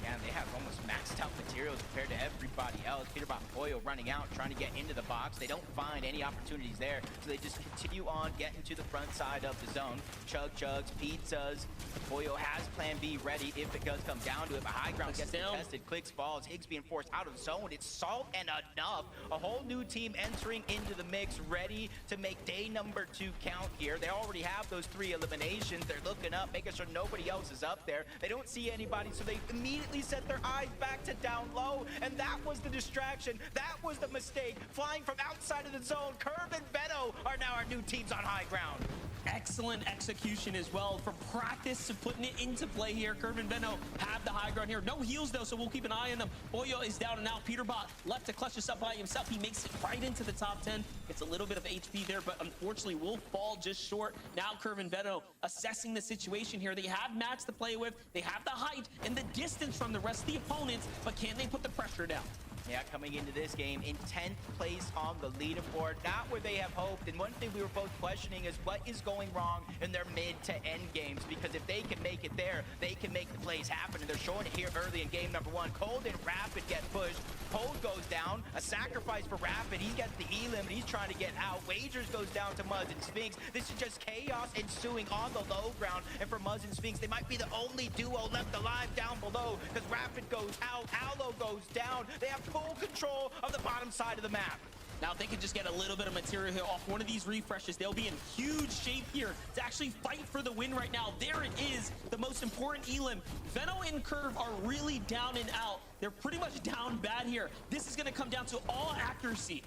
Yeah, and they have almost maxed out materials compared to everybody else. Peterbot and Poyo running out, trying to get into the box. They don't find any opportunities there, so they just continue on getting to the front side of the zone. Chug Chugs, pizzas. Poyo has plan B ready if it does come down to it, but high ground gets contested. Clicks falls. Higgs being forced out of the zone. It's Salt and enough. A whole new team entering into the mix, ready to make day number 2 count here. They already have those 3 eliminations. They're looking up, making sure nobody else is up there. They don't see anybody, so they immediately set their eyes back to down low, and that was the distraction. That was the mistake. Flying from outside of the zone, Curve and Veno are now our new teams on high ground. Excellent execution as well, from practice to putting it into play here. Curve and Veno have the high ground here. No heals though, so we'll keep an eye on them. Poyo is down and out. Peterbot left to clutch this up by himself. He makes it right into the top 10. Gets a little bit of HP there, but unfortunately will fall just short. Now Curve and Veno assessing the situation here. They have mats to play with. They have the height and the distance from the rest of the opponents, but can they put the pressure down? Yeah, coming into this game in 10th place on the leaderboard, not where they have hoped. And one thing we were both questioning is what is going wrong in their mid to end games, because if they can make it there, they can make the plays happen. And they're showing it here early in game number 1. Cold and Rapid get pushed. Cold goes down, a sacrifice for Rapid. He gets the Elim and he's trying to get out. Wagers goes down to Muzz and Sphinx. This is just chaos ensuing on the low ground. And for Muzz and Sphinx, they might be the only duo left alive down below, because Rapid goes out, Aloe goes down. They have full control of the bottom side of the map. Now, if they can just get a little bit of material here off one of these refreshes, they'll be in huge shape here to actually fight for the win right now. There it is, the most important Elim. Veno and Curve are really down and out. They're pretty much down bad here. This is going to come down to all accuracy.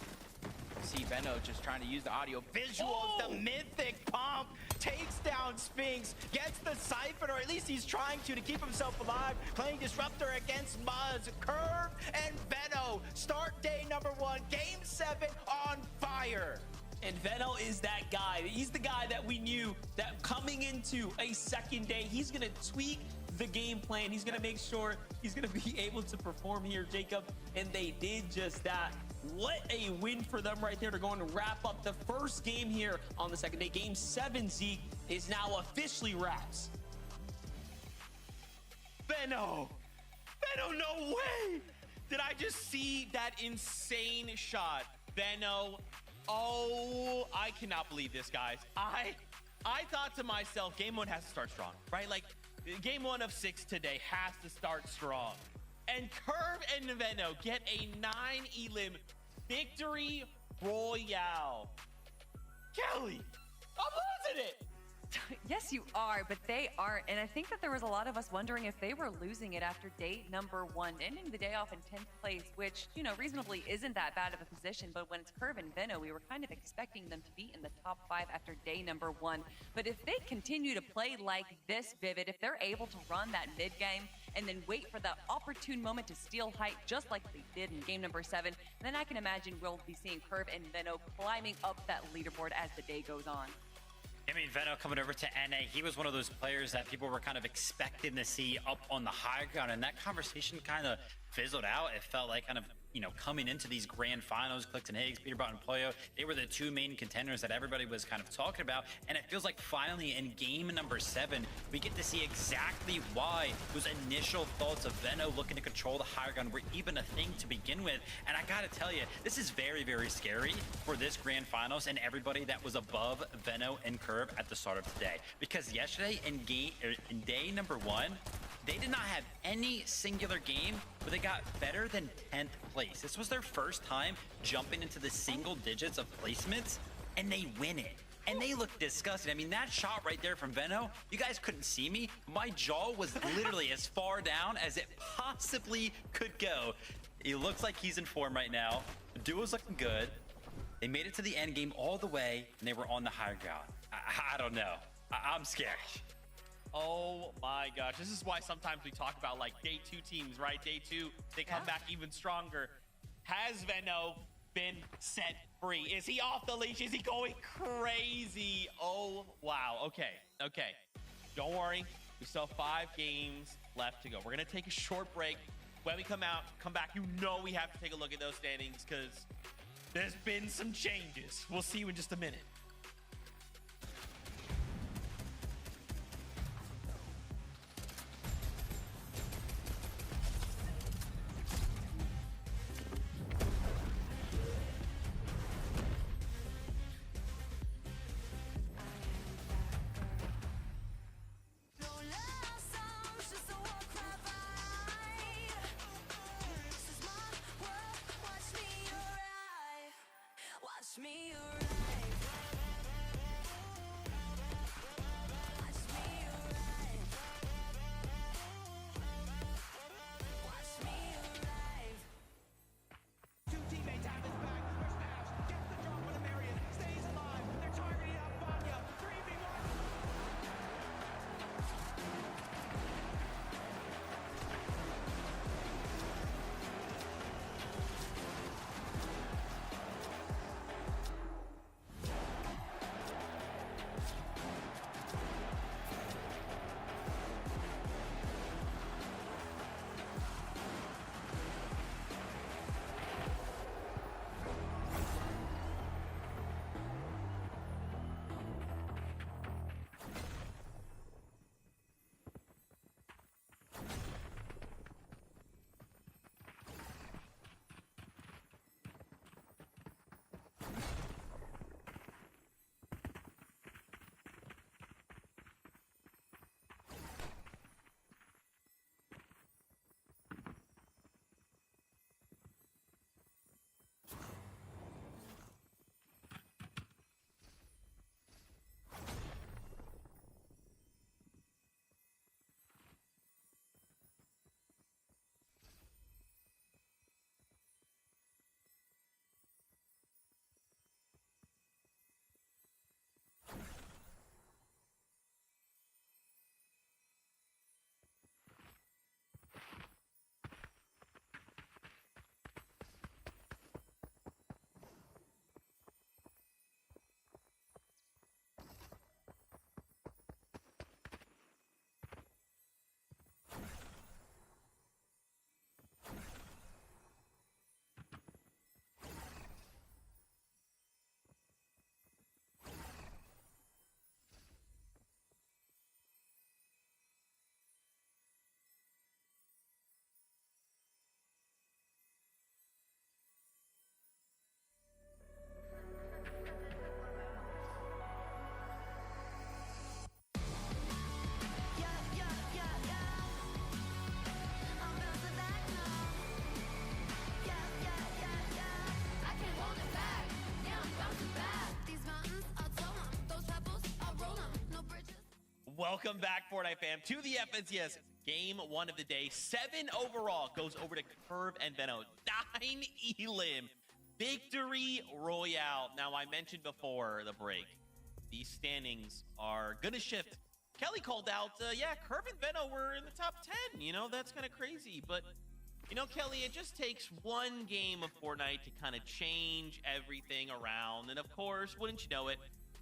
See Veno just trying to use the audio visuals. The mythic pump takes down Sphinx, gets the siphon, or at least he's trying to keep himself alive, playing Disruptor against Muzz. Curve and Veno start day number 1, game 7 on fire. And Veno is that guy. He's the guy that we knew that coming into a second day, he's going to tweak the game plan. He's going to make sure he's going to be able to perform here, Jacob. And they did just that. What a win for them right there. They're going to wrap up the first game here on the second day. Game 7, Zeke, is now officially wraps. Veno, no way! Did I just see that insane shot? Veno, oh, I cannot believe this, guys. I thought to myself, game 1 has to start strong, right? Like, game 1 of 6 today has to start strong. And Curve and Veno get a 9 Elim victory royale. Kelly, I'm losing it. Yes, you are, but they aren't. And I think that there was a lot of us wondering if they were losing it after day number 1, ending the day off in 10th place, which, you know, reasonably isn't that bad of a position. But when it's Curve and Veno, we were kind of expecting them to be in the top 5 after day number 1. But if they continue to play like this, Vivid, if they're able to run that mid game and then wait for the opportune moment to steal height, just like they did in game number 7, then I can imagine we'll be seeing Curve and Veno climbing up that leaderboard as the day goes on. I mean, Veno coming over to NA, he was one of those players that people were kind of expecting to see up on the high ground, and that conversation kind of fizzled out. It felt like kind of, coming into these grand finals, Clifton Higgs, Peterbot, and Pollo, they were the two main contenders that everybody was kind of talking about. And it feels like finally in game number 7, we get to see exactly why those initial thoughts of Veno looking to control the higher ground were even a thing to begin with. And I gotta tell you, this is very, very scary for this grand finals and everybody that was above Veno and Curve at the start of today. Because yesterday in day number 1, they did not have any singular game where they got better than 10th place. This was their first time jumping into the single digits of placements, and they win it. And they look disgusting. I mean, that shot right there from Veno, you guys couldn't see me. My jaw was literally as far down as it possibly could go. It looks like he's in form right now. The duo's looking good. They made it to the end game all the way, and they were on the higher ground. I don't know. I'm scared. Oh my gosh, this is why sometimes we talk about like day 2 teams, right? Day 2, they come back even stronger. Has Veno been set free? Is he off the leash? Is he going crazy? Oh, wow. Okay. Don't worry. We still have 5 games left to go. We're going to take a short break. When we come back, we have to take a look at those standings because there's been some changes. We'll see you in just a minute. Welcome back, Fortnite fam, to the FNCS game 1 of the day. 7 overall goes over to Curve and Veno. 9 elim. Victory Royale. Now, I mentioned before the break, these standings are going to shift. Kelly called out, Curve and Veno were in the top 10. That's kind of crazy. But, Kelly, it just takes one game of Fortnite to kind of change everything around. And, of course, wouldn't you know it,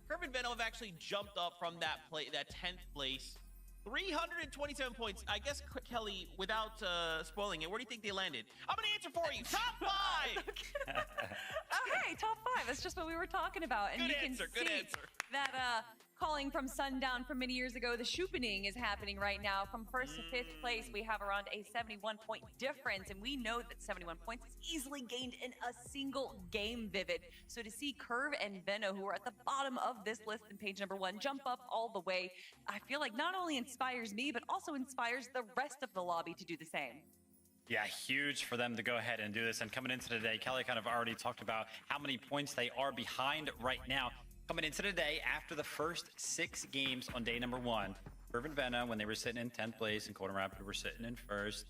Curve and Veno have actually jumped up from that 10th place 327 points. I guess, Kelly, without spoiling it, where do you think they landed? I'm going to answer for you. Top 5! Okay, top 5. That's just what we were talking about. And Good you answer, can good see answer. that calling from Sundown from many years ago, the Shoopening is happening right now. From 1st to 5th place, we have around a 71-point difference. And we know that 71 points is easily gained in a single game, Vivid. So to see Curve and Venno, who are at the bottom of this list in page number 1, jump up all the way, I feel like not only inspires me, but also inspires the rest of the lobby to do the same. Yeah, huge for them to go ahead and do this. And coming into today, Kelly kind of already talked about how many points they are behind right now. Coming into today, after the first 6 games on day number 1, Curve and Venna, when they were sitting in 10th place, and Golden Rapid were sitting in 1st.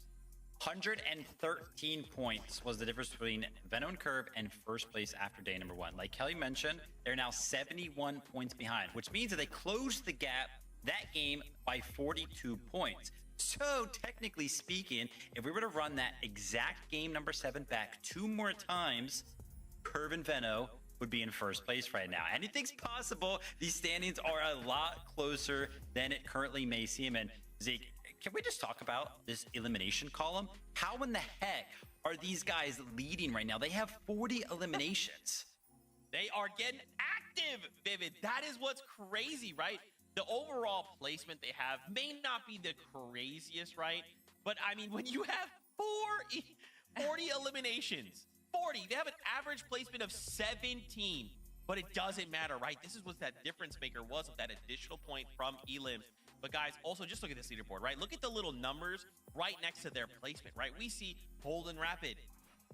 113 points was the difference between Venno and Curve and 1st place after day number 1. Like Kelly mentioned, they're now 71 points behind, which means that they closed the gap that game by 42 points. So technically speaking, if we were to run that exact game number 7 back 2 more times, Curve and Venno would be in 1st place right now. Anything's possible. These standings are a lot closer than it currently may seem. And Zeke, can we just talk about this elimination column? How in the heck are these guys leading right now? They have 40 eliminations. They are getting active, Vivid. That is what's crazy, right? The overall placement they have may not be the craziest, right? But I mean, when you have 40 eliminations, 40, they have an average placement of 17, but it doesn't matter, right? This is what that difference maker was with that additional point from Elim. But guys, also just look at this leaderboard, right? Look at the little numbers right next to their placement, right? We see Golden Rapid,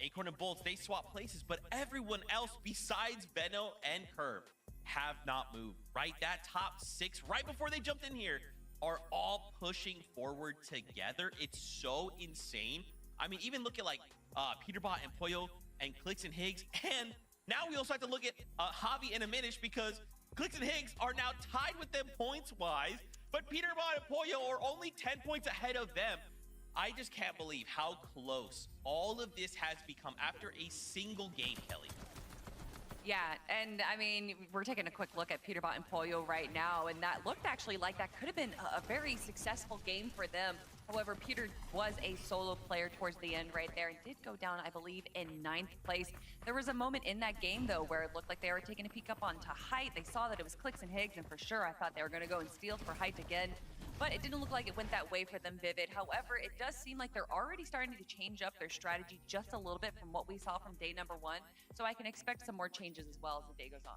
Acorn and Bolts, they swap places, but everyone else besides Venno and Curve have not moved, right? That top 6 right before they jumped in here are all pushing forward together. It's so insane. I mean, even look at like Peterbot and Poyo and Clicks and Higgs, and now we also have to look at Javi and Aminish, because Clicks and Higgs are now tied with them points wise, but Peterbot and Poyo are only 10 points ahead of them. I just can't believe how close all of this has become after a single game, Kelly. Yeah, and I mean, we're taking a quick look at Peterbot and Pollo right now, and that looked actually like that could have been a very successful game for them. However, Peter was a solo player towards the end right there and did go down, I believe, in 9th place. There was a moment in that game, though, where it looked like they were taking a peek up onto Height. They saw that it was Clicks and Higgs, and for sure I thought they were going to go and steal for Height again. But it didn't look like it went that way for them, Vivid. However, it does seem like they're already starting to change up their strategy just a little bit from what we saw from day number 1. So I can expect some more changes as well as the day goes on.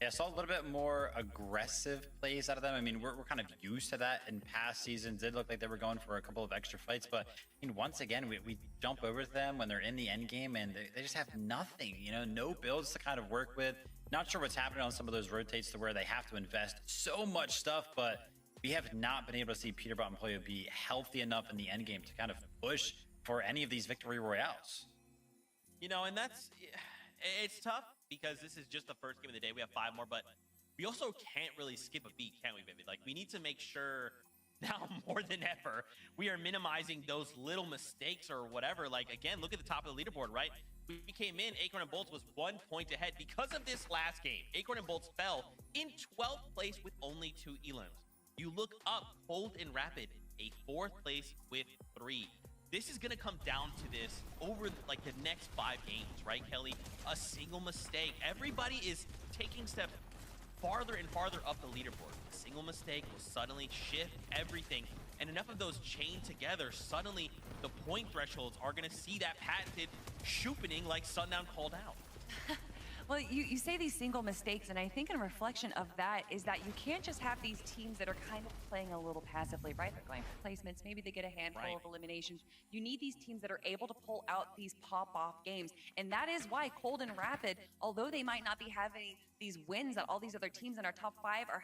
Yeah, I saw a little bit more aggressive plays out of them. I mean, we're kind of used to that in past seasons. It looked like they were going for a couple of extra fights, but I mean, once again, we jump over to them when they're in the end game, and they just have nothing, you know, no builds to kind of work with. Not sure what's happening on some of those rotates to where they have to invest so much stuff, but we have not been able to see Peterbot and Pollo be healthy enough in the end game to kind of push for any of these victory royales. You know, and it's tough because this is just the first game of the day. We have 5 more, but we also can't really skip a beat, can we, Vivid? Like, we need to make sure now more than ever we are minimizing those little mistakes or whatever. Like, again, look at the top of the leaderboard, right? We came in, Acorn and Bolts was 1 point ahead because of this last game. Acorn and Bolts fell in 12th place with only 2 elims. You look up, Cold and Rapid, a 4th place with 3. This is going to come down to this over like the next 5 games, right, Kelly? A single mistake. Everybody is taking steps farther and farther up the leaderboard. A single mistake will suddenly shift everything. And enough of those chained together, suddenly the point thresholds are going to see that patented shoopening like Sundown called out. Well, you say these single mistakes, and I think in reflection of that is that you can't just have these teams that are kind of playing a little passively, right? They're going for placements, maybe they get a handful of eliminations. You need these teams that are able to pull out these pop-off games, and that is why Cold and Rapid, although they might not be having these wins that all these other teams in our top 5 are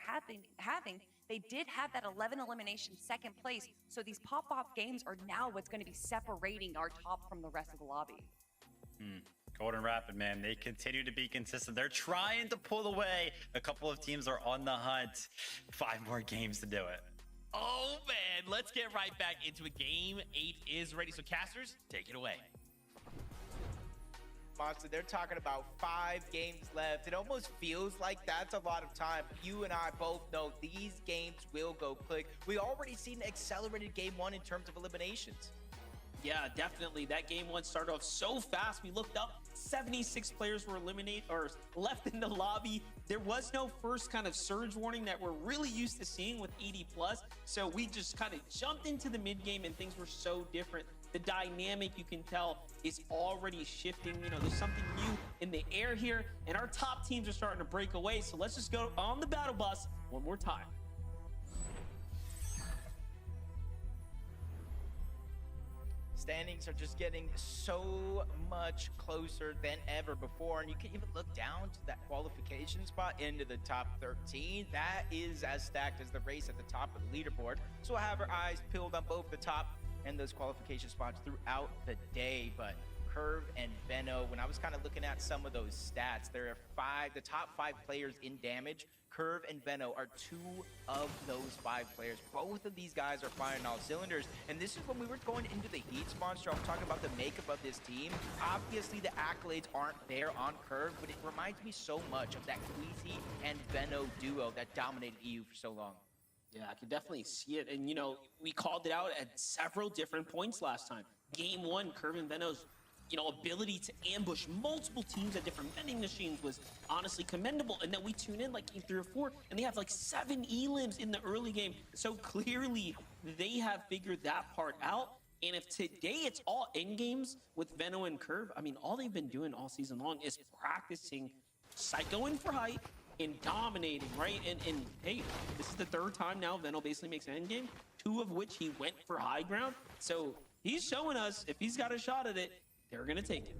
having, they did have that 11 elimination 2nd place, so these pop-off games are now what's going to be separating our top from the rest of the lobby. Golden Rapid, man, they continue to be consistent. They're trying to pull away. A couple of teams are on the hunt. 5 more games to do it. Oh, man. Let's get right back into it. Game 8 is ready. So, casters, take it away. Monster. They're talking about 5 games left. It almost feels like that's a lot of time. You and I both know these games will go quick. We already seen an accelerated game 1 in terms of eliminations. Yeah, definitely. That game 1 started off so fast. We looked up, 76 players were eliminated or left in the lobby. There was no first kind of surge warning that we're really used to seeing with ED+. So we just kind of jumped into the mid game and things were so different. The dynamic, you can tell, is already shifting. You know, there's something new in the air here, and our top teams are starting to break away. So let's just go on the battle bus one more time. Standings are just getting so much closer than ever before, and you can even look down to that qualification spot into the top 13. That is as stacked as the race at the top of the leaderboard. So we'll have our eyes peeled on both the top and those qualification spots throughout the day. But Curve and Veno, when I was kind of looking at some of those stats, there are the top 5 players in damage. Curve and Veno are 2 of those 5 players. Both of these guys are firing all cylinders. And this is when we were going into the heats, Monster. I was talking about the makeup of this team. Obviously, the accolades aren't there on Curve, but it reminds me so much of that Queasy and Veno duo that dominated EU for so long. Yeah, I can definitely see it. And, you know, we called it out at several different points last time. Game 1, Curve and Veno's, you know, ability to ambush multiple teams at different vending machines was honestly commendable. And then we tune in like game 3 or 4, and they have like 7 elims in the early game. So clearly they have figured that part out. And if today it's all end games with Veno and Curve, I mean, all they've been doing all season long is practicing psychoing for height and dominating, right? And hey, this is the 3rd time now Veno basically makes an end game, 2 of which he went for high ground. So he's showing us if he's got a shot at it, they're gonna take it.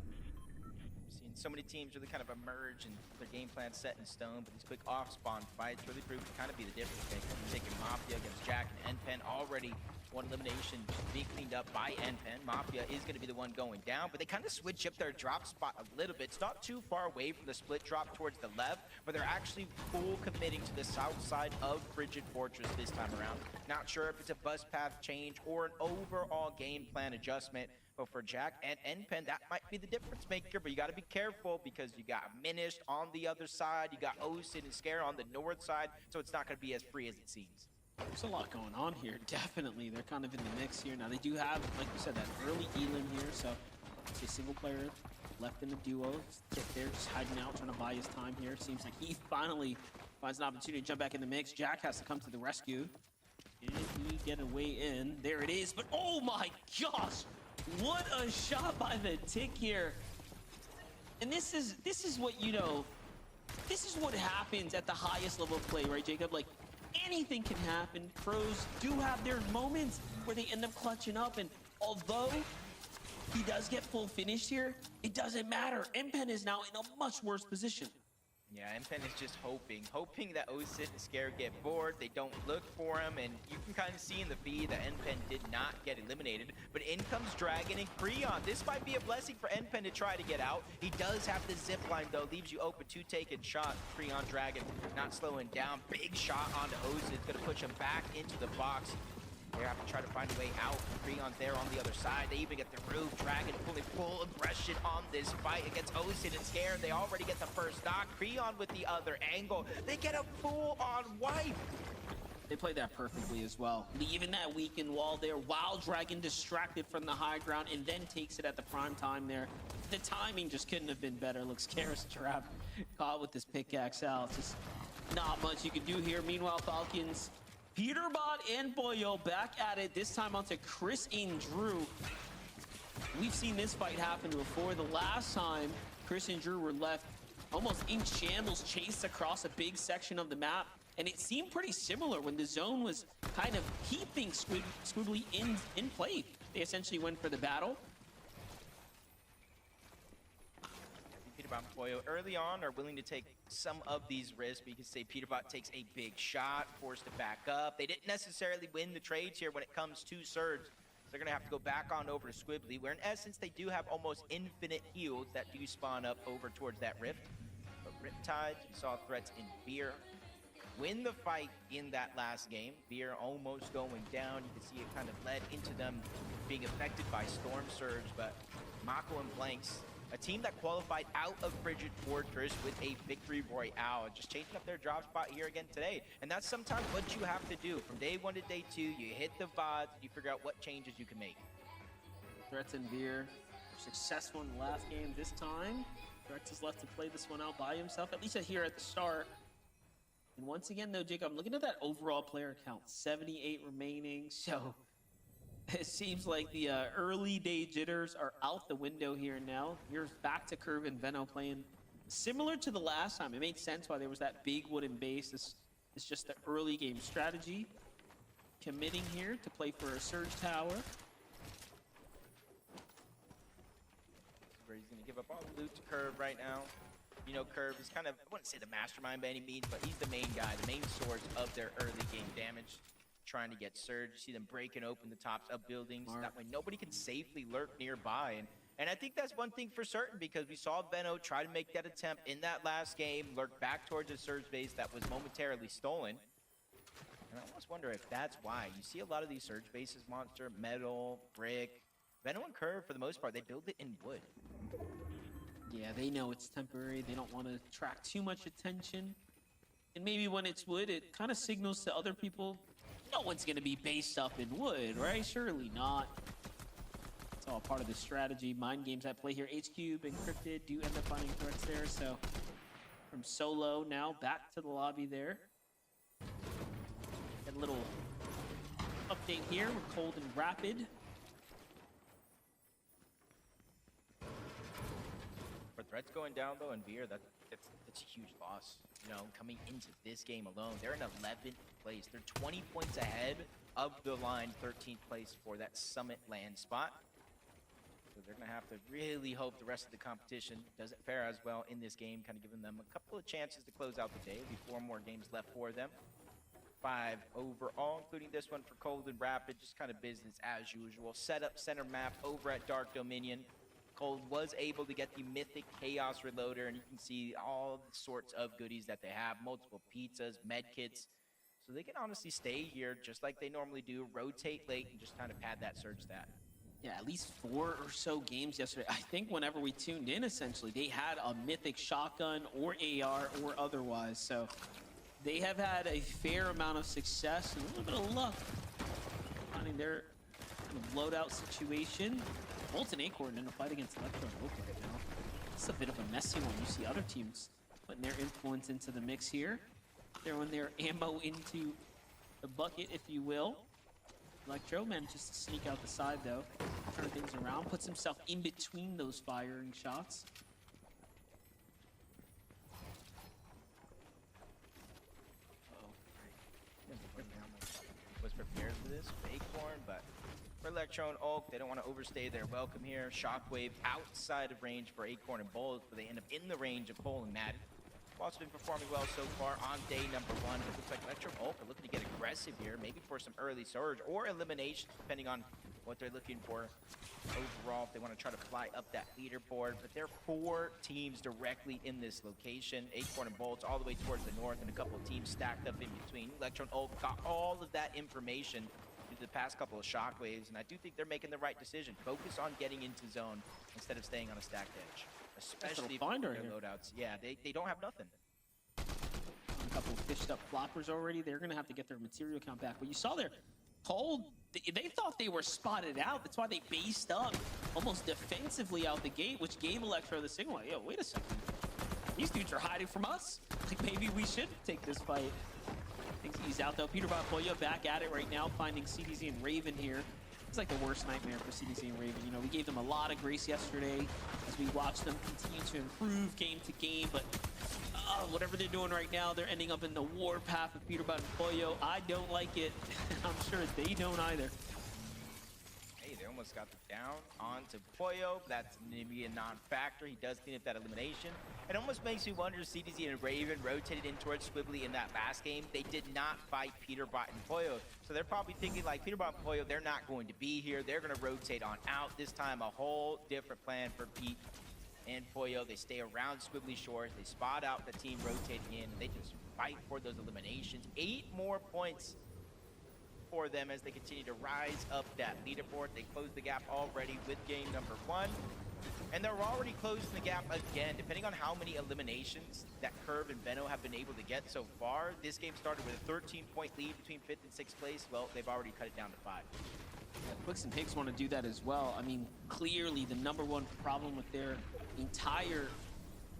Seen so many teams really kind of emerge and their game plan set in stone, but these quick off-spawn fights really prove to kind of be the difference maker. Taking Mafia against Jack and NPen, already one elimination being cleaned up by NPen. Mafia is going to be the one going down, but they kind of switch up their drop spot a little bit. It's not too far away from the split drop towards the left, but they're actually full committing to the south side of Frigid Fortress this time around. Not sure if it's a bus path change or an overall game plan adjustment, but for Jack and NPen, that might be the difference maker. But you got to be careful because you got Minished on the other side, you got Osin and Scare on the north side, so it's not going to be as free as it seems. There's a lot going on here. Definitely, they're kind of in the mix here. Now they do have, like you said, that early elim here, so it's a single player left in the duo. They're just hiding out, trying to buy his time here. Seems like he finally finds an opportunity to jump back in the mix. Jack has to come to the rescue. Did he get a way in? There it is, but oh my gosh! What a shot by the Tick here. And this is what, you know, this is what happens at the highest level of play, right, Jacob? Like, anything can happen. Pros do have their moments where they end up clutching up, and although he does get full finished here, it doesn't matter. NPen is now in a much worse position. Yeah, NPen is just hoping that Osit and Scare get bored. They don't look for him, and you can kind of see in the feed that NPen did not get eliminated. But in comes Dragon and Creon. This might be a blessing for NPen to try to get out. He does have the zip line, though, leaves you open to take a shot. Creon Dragon not slowing down. Big shot onto Osit. It's going to push him back into the box. They have to try to find a way out. Creon's there on the other side. They even get the roof. Dragon pulling full aggression on this fight against Osin and Scare. They already get the first knock. Creon with the other angle. They get a full-on wipe. They played that perfectly as well. Leaving that weakened wall there while Dragon distracted from the high ground and then takes it at the prime time there. The timing just couldn't have been better. Looks Scare's trapped, caught with this pickaxe out. Just not much you can do here. Meanwhile, Falcons, Peterbot and Boyo back at it, this time onto Chris and Drew. We've seen this fight happen before. The last time Chris and Drew were left almost in shambles, chased across a big section of the map. And it seemed pretty similar when the zone was kind of keeping Squibbly in play. They essentially went for the battle. Peterbot and Boyo early on are willing to take some of these risks, but you can say Peterbot takes a big shot, forced to back up. They didn't necessarily win the trades here when it comes to Surge. So they're going to have to go back on over to Squibbly, where in essence they do have almost infinite heals that do spawn up over towards that rift. But Riptides, we saw threats in Beer win the fight in that last game. Beer almost going down. You can see it kind of led into them being affected by Storm Surge, but Mako and Blanks, a team that qualified out of Frigid Fortress with a victory royale, just changing up their drop spot here again today. And that's sometimes what you have to do. From day 1 to day 2, you hit the VODs, you figure out what changes you can make. Threats and Veer were successful in the last game. This time, Threats is left to play this one out by himself, at least here at the start. And once again, though, Jake, I'm looking at that overall player count, 78 remaining. So it seems like the early day jitters are out the window here now. Here's back to Curve and Veno playing similar to the last time. It made sense why there was that big wooden base. This is just the early game strategy. Committing here to play for a Surge Tower. Where he's going to give up all the loot to Curve right now. You know, Curve is kind of, I wouldn't say the mastermind by any means, but he's the main guy, the main source of their early game damage. Trying to get Surge. You see them breaking open the tops of buildings. That way nobody can safely lurk nearby. And I think that's one thing for certain, because we saw Veno try to make that attempt in that last game, lurk back towards a Surge base that was momentarily stolen. And I almost wonder if that's why. You see a lot of these Surge bases, Monster, metal, brick. Veno and Curve, for the most part, they build it in wood. Yeah, they know it's temporary. They don't want to attract too much attention. And maybe when it's wood, it kind of signals to other people, no one's going to be based up in wood, right? Surely not. It's all part of the strategy. Mind games at play here. H-Cube and Cryptid do end up finding threats there. So from Solo now back to the lobby there. Got a little update here with Cold and Rapid. For Threats going down, though, and Veer, that's a huge loss. You know, coming into this game alone, they're in 11th place. They're 20 points ahead of the line, 13th place for that Summit land spot. So they're going to have to really hope the rest of the competition doesn't fare as well in this game, kind of giving them a couple of chances to close out the day. There'll be 4 more games left for them. 5 overall, including this one for Cold and Rapid, just kind of business as usual. Set up center map over at Dark Dominion. Cold was able to get the Mythic Chaos Reloader, and you can see all the sorts of goodies that they have. Multiple pizzas, med kits. So they can honestly stay here just like they normally do, rotate late, and just kind of pad that surge stat. Yeah, at least 4 or so games yesterday. I think whenever we tuned in, essentially, they had a Mythic Shotgun or AR or otherwise. So they have had a fair amount of success and a little bit of luck finding their kind of loadout situation. Bolt and Acorn in a fight against Electro and Oak right now. It's a bit of a messy one. You see other teams putting their influence into the mix here. Throwing their ammo into the bucket, if you will. Electro manages to sneak out the side, though. Turn things around, puts himself in between those firing shots. Was prepared for this, Acorn, but for Electro and Oak, they don't want to overstay their welcome here. Shockwave outside of range for Acorn and Bold, but they end up in the range of Cole and Madden. Also been performing well so far on day number 1. It looks like Electro and Oak are looking to get aggressive here, maybe for some early surge or elimination, depending on what they're looking for overall, if they want to try to fly up that leaderboard. But there are 4 teams directly in this location. Acorn and Bolts all the way towards the north, and a couple of teams stacked up in between. Electro and Oak got all of that information through the past couple of shockwaves, and I do think they're making the right decision. Focus on getting into zone instead of staying on a stacked edge. Especially for their loadouts. Yeah, they don't have nothing. A couple of fished up floppers already. They're going to have to get their material count back. But you saw there, Cold, they thought they were spotted out. That's why they based up almost defensively out the gate, which gave Electro the signal. Like, yo, wait a second. These dudes are hiding from us. Like, maybe we should take this fight. Things ease out, though. Peter Boya back at it right now, finding CDZ and Raven here. It's like the worst nightmare for CDC and Raven. You know, we gave them a lot of grace yesterday as we watched them continue to improve game to game, but whatever they're doing right now, they're ending up in the war path of Peter and Pollo. I don't like it. I'm sure they don't either. Hey, they almost got the down onto Pollo. That's maybe a non-factor. He does clean up that elimination. It almost makes me wonder, CDZ and Raven rotated in towards Squibbly in that last game. They did not fight Peterbot and Pollo. So they're probably thinking like Peterbot and Pollo, they're not going to be here. They're going to rotate on out. This time a whole different plan for Pete and Pollo. They stay around Squibbly Shores. They spot out the team rotating in. And they just fight for those eliminations. 8 more points for them as they continue to rise up that leaderboard. They close the gap already with game number 1. And they're already closing the gap again. Depending on how many eliminations that Curve and Benno have been able to get so far, this game started with a 13-point lead between 5th and 6th place. Well, they've already cut it down to 5. Quicks and Higgs want to do that as well. I mean, clearly the #1 problem with their entire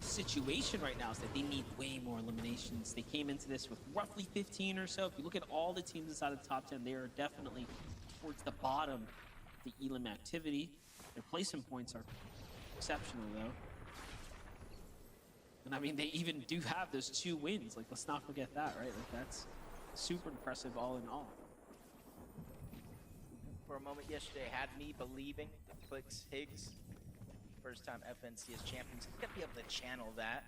situation right now is that they need way more eliminations. They came into this with roughly 15 or so. If you look at all the teams inside of the top 10, they are definitely towards the bottom of the elim activity. Their placement points are exceptional though. And I mean, they even do have those 2 wins. Like, let's not forget that, right? Like, that's super impressive all in all. For a moment yesterday, had me believing that Clicks Higgs, first time FNC as champions, they're gonna be able to channel that.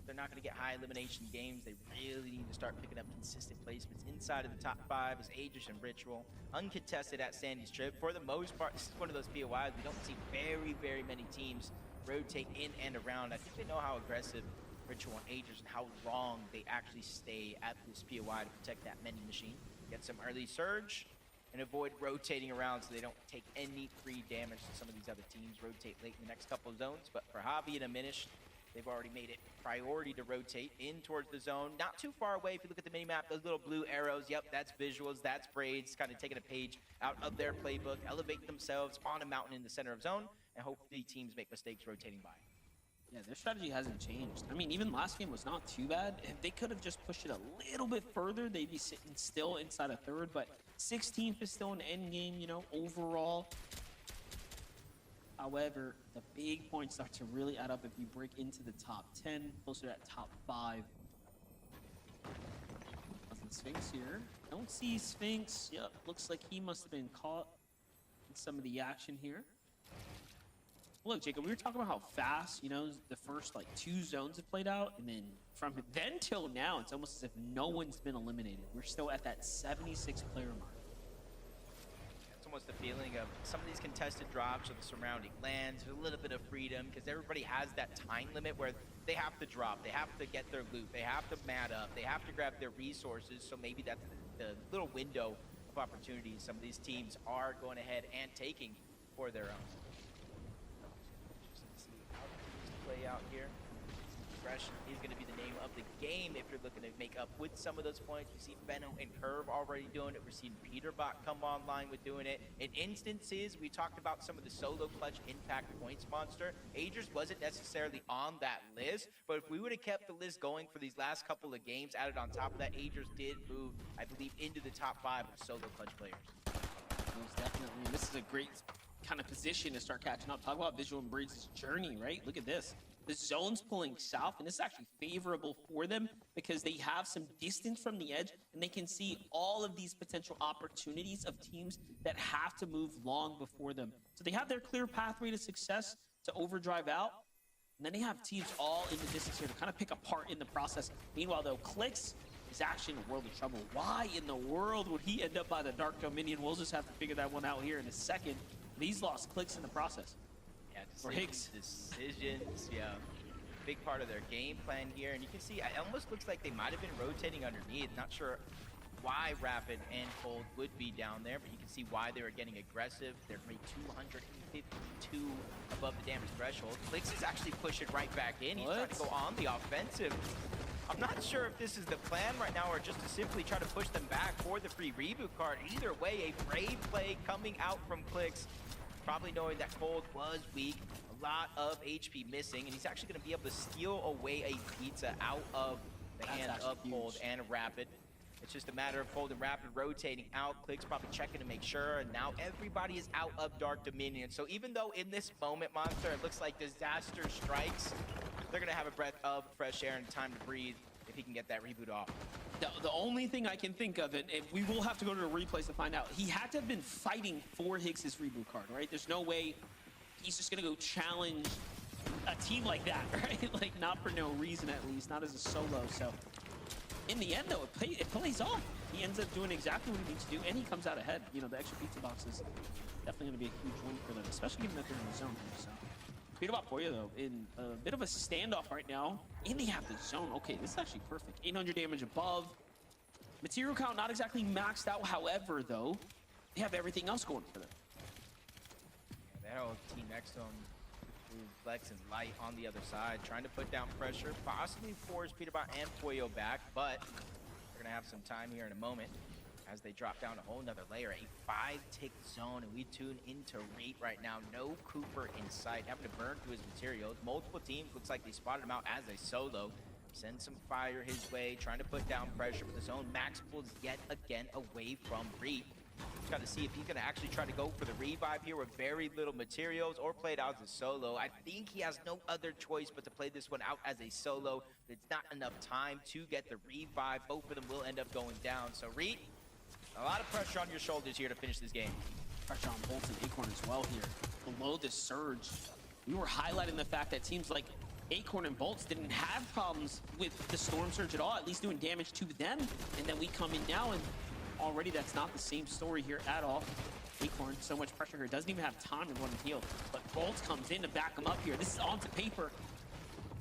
They're not gonna get high elimination games. They really need to start picking up consistent placements inside of the top 5 as Aegis and Ritual. Uncontested at Sandy's Trip. For the most part, this is one of those POIs we don't see very many teams rotate in and around. I think they know how aggressive Ritual and Aegis and how long they actually stay at this POI to protect that mini machine. Get some early surge and avoid rotating around so they don't take any free damage to some of these other teams. Rotate late in the next couple of zones, but for Hobby and Aminish, they've already made it priority to rotate in towards the zone. Not too far away if you look at the minimap, those little blue arrows, yep, that's visuals, that's Braids, kind of taking a page out of their playbook, elevate themselves on a mountain in the center of zone, and hopefully teams make mistakes rotating by. Yeah, their strategy hasn't changed. I mean, even last game was not too bad. If they could have just pushed it a little bit further, they'd be sitting still inside a 3rd, but 16th is still an end game, you know, overall. However, the big points start to really add up if you break into the top 10, closer to that top 5. Nothing Sphinx here. Don't see Sphinx. Yep, looks like he must have been caught in some of the action here. Look, Jacob, we were talking about how fast, you know, the first like 2 zones have played out, and then from then till now, it's almost as if no one's been eliminated. We're still at that 76 player mark. It's almost the feeling of some of these contested drops of the surrounding lands, a little bit of freedom, because everybody has that time limit where they have to drop, they have to get their loot, they have to mat up, they have to grab their resources, so maybe that's the little window of opportunities some of these teams are going ahead and taking for their own. Play out here. Aggression is going to be the name of the game if you're looking to make up with some of those points. We see Benno and Curve already doing it. We're seeing Peterbot come online with doing it. In instances, we talked about some of the solo clutch impact points monster. Aegis wasn't necessarily on that list, but if we would have kept the list going for these last couple of games, added on top of that, Aegis did move, I believe, into the top 5 of solo clutch players. Most definitely. This is a great kind of position to start catching up. Talk about Visual and Braids' journey, right? Look at this. The zone's pulling south, and it's actually favorable for them because they have some distance from the edge, and they can see all of these potential opportunities of teams that have to move long before them. So they have their clear pathway to success to overdrive out, and then they have teams all in the distance here to kind of pick apart in the process. Meanwhile, though, Clicks is actually in a world of trouble. Why in the world would he end up by the Dark Dominion? We'll just have to figure that one out here in a second. But he's lost Clicks in the process. Yeah, Or Higgs. Decisions, yeah. Big part of their game plan here. And you can see, it almost looks like they might have been rotating underneath. Not sure why Rapid and Cold would be down there, but you can see why they were getting aggressive. They're rate 252 above the damage threshold. Clicks is actually pushing right back in. He's trying to go on the offensive. I'm not sure if this is the plan right now or just to simply try to push them back for the free reboot card. Either way, a brave play coming out from Clicks. Probably knowing that Cold was weak, a lot of HP missing, and he's actually going to be able to steal away a pizza out of the hands of Cold and Rapid. It's just a matter of Cold and Rapid rotating out. Clicks probably checking to make sure, and now everybody is out of Dark Dominion. So even though in this moment, Monster, it looks like disaster strikes, they're going to have a breath of fresh air and time to breathe if he can get that reboot off. The only thing I can think of, and we will have to go to the replays to find out, he had to have been fighting for Higgs' reboot card, right? There's no way he's just going to go challenge a team like that, right? Like, not for no reason, at least, not as a solo. So, in the end, though, it plays off. He ends up doing exactly what he needs to do, and he comes out ahead. You know, the extra pizza box is definitely going to be a huge win for them, especially given that they're in the zone here, so. Peterbot for you, though, in a bit of a standoff right now. And they have the zone. Okay, this is actually perfect. 800 damage above. Material count not exactly maxed out. However, though, they have everything else going for them. Yeah, that whole team next to him Ooh, Flex and Light on the other side, trying to put down pressure, possibly force Peterbot and Pollo back, but we're gonna have some time here in a moment as they drop down a whole nother layer. A 5-tick zone, and we tune into Reet right now. No Cooper in sight, having to burn through his materials. Multiple teams, looks like they spotted him out as a solo. Send some fire his way, trying to put down pressure, but the zone max pulls yet again away from Reet. Just got to see if he's going to actually try to go for the revive here with very little materials or play it out as a solo. I think he has no other choice but to play this one out as a solo. It's not enough time to get the revive. Both of them will end up going down. So Reet, a lot of pressure on your shoulders here to finish this game. Pressure on Bolts and Acorn as well here. Below the surge, we were highlighting the fact that teams like Acorn and Bolts didn't have problems with the Storm Surge at all, at least doing damage to them. And then we come in now, and already that's not the same story here at all. Acorn, so much pressure here, doesn't even have time to run and heal. But Bolts comes in to back him up here. This is onto paper.